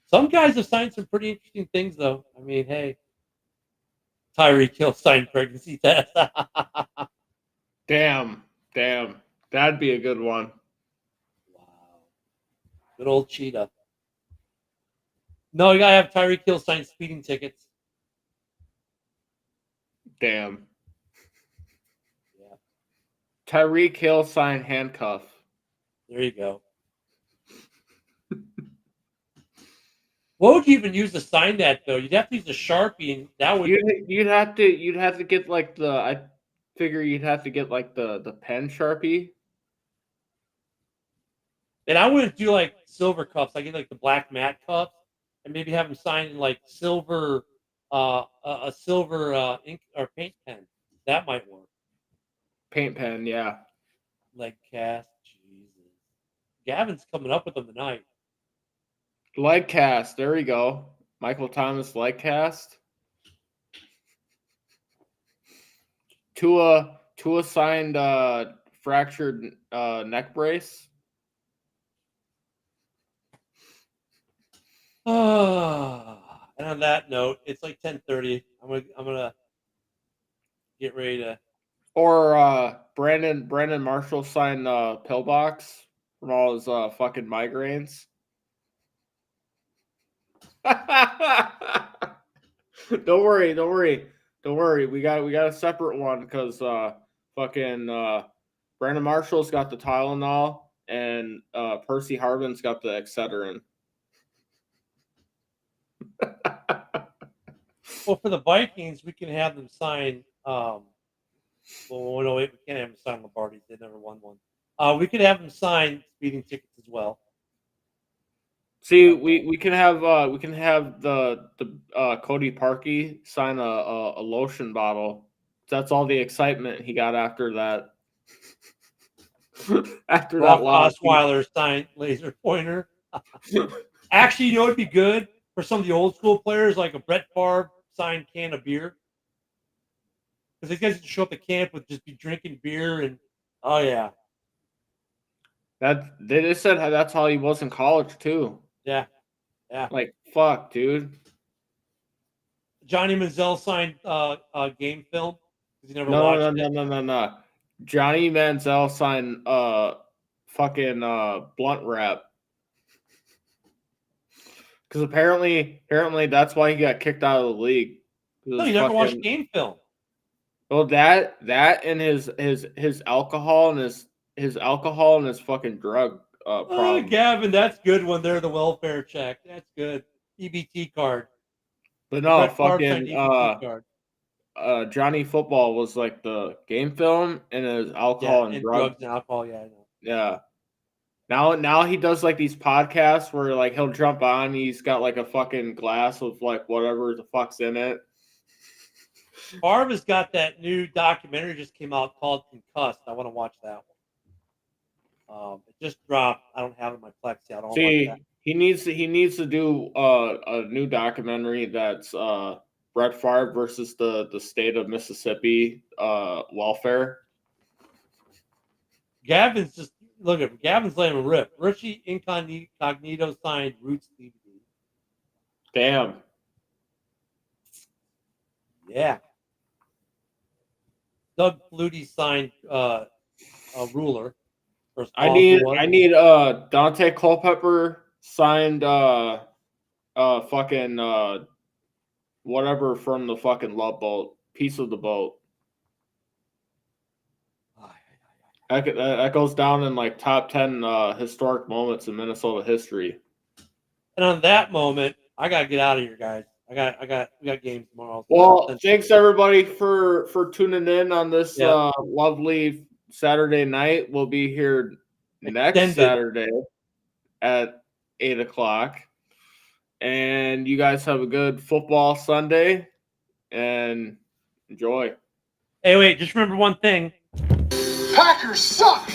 Some guys have signed some pretty interesting things, though. I mean, hey, Tyreek Hill signed pregnancy test. Damn. That'd be a good one. Wow. Good old Cheetah. No, you gotta have Tyreek Hill sign speeding tickets. Damn. Yeah. Tyreek Hill signed handcuff. There you go. What would you even use to sign that though? You'd have to use a Sharpie, and that would You'd have to get like I figure you'd have to get like the pen Sharpie. And I wouldn't do like silver cups. I get like the black matte cups, and maybe have them sign in like silver, a silver ink or paint pen. That might work. Paint pen, yeah. Leg cast, Jesus. Gavin's coming up with them tonight. Leg cast, there we go. Michael Thomas leg cast. Tua signed fractured neck brace. And on that note, it's like 10:30. I'm gonna get ready to. Or Brandon Marshall signed pillbox from all his fucking migraines. Don't worry. We got a separate one because fucking Brandon Marshall's got the Tylenol and Percy Harvin's got the Excedrin. Well, for the Vikings, we can have them sign. Well, no, wait, we can't have them sign Lombardi's. They never won one. We could have them sign speeding tickets as well. See, we can have the Cody Parkey sign a lotion bottle. That's all the excitement he got after that. After Brock that loss, Osweiler signed laser pointer. Actually, it'd be good for some of the old school players, like a Brett Favre signed can of beer, because these guys used to show up at camp with just be drinking beer and oh yeah, they just said that's how he was in college too. yeah. Like fuck, dude. Johnny Manziel signed game film because he never watched it. No. Johnny Manziel signed fucking blunt wrap. Because apparently that's why he got kicked out of the league. No, you never watched game film. Well, that and his alcohol and his fucking drug problem. Oh, Gavin, that's good when they're the welfare check. That's good. EBT card. But no, Brett Favre fucking signed EBT card. Johnny Football was like the game film and his alcohol and drugs and alcohol. Yeah, I know. Yeah. Now he does like these podcasts where like he'll jump on. He's got like a fucking glass of like whatever the fuck's in it. Favre has got that new documentary just came out called Concussed. I want to watch that one. It just dropped. I don't have it in my Plex yet. I don't See, watch that. he needs to do a new documentary that's Brett Favre versus the state of Mississippi welfare. Gavin's just look at him. Gavin's letting him rip. Richie Incognito signed Roots DVD. Damn. Yeah. Doug Flutie signed a ruler. I need Dante Culpepper signed fucking whatever from the fucking Love Boat, piece of the boat. That goes down in like top 10 historic moments in Minnesota history. And on that moment, I gotta get out of here, guys. We got games tomorrow. Well, thanks everybody for tuning in on this Yeah. lovely Saturday night. We'll be here next Extended. Saturday at 8:00. And you guys have a good football Sunday and enjoy. Hey, wait, just remember one thing. Packers suck!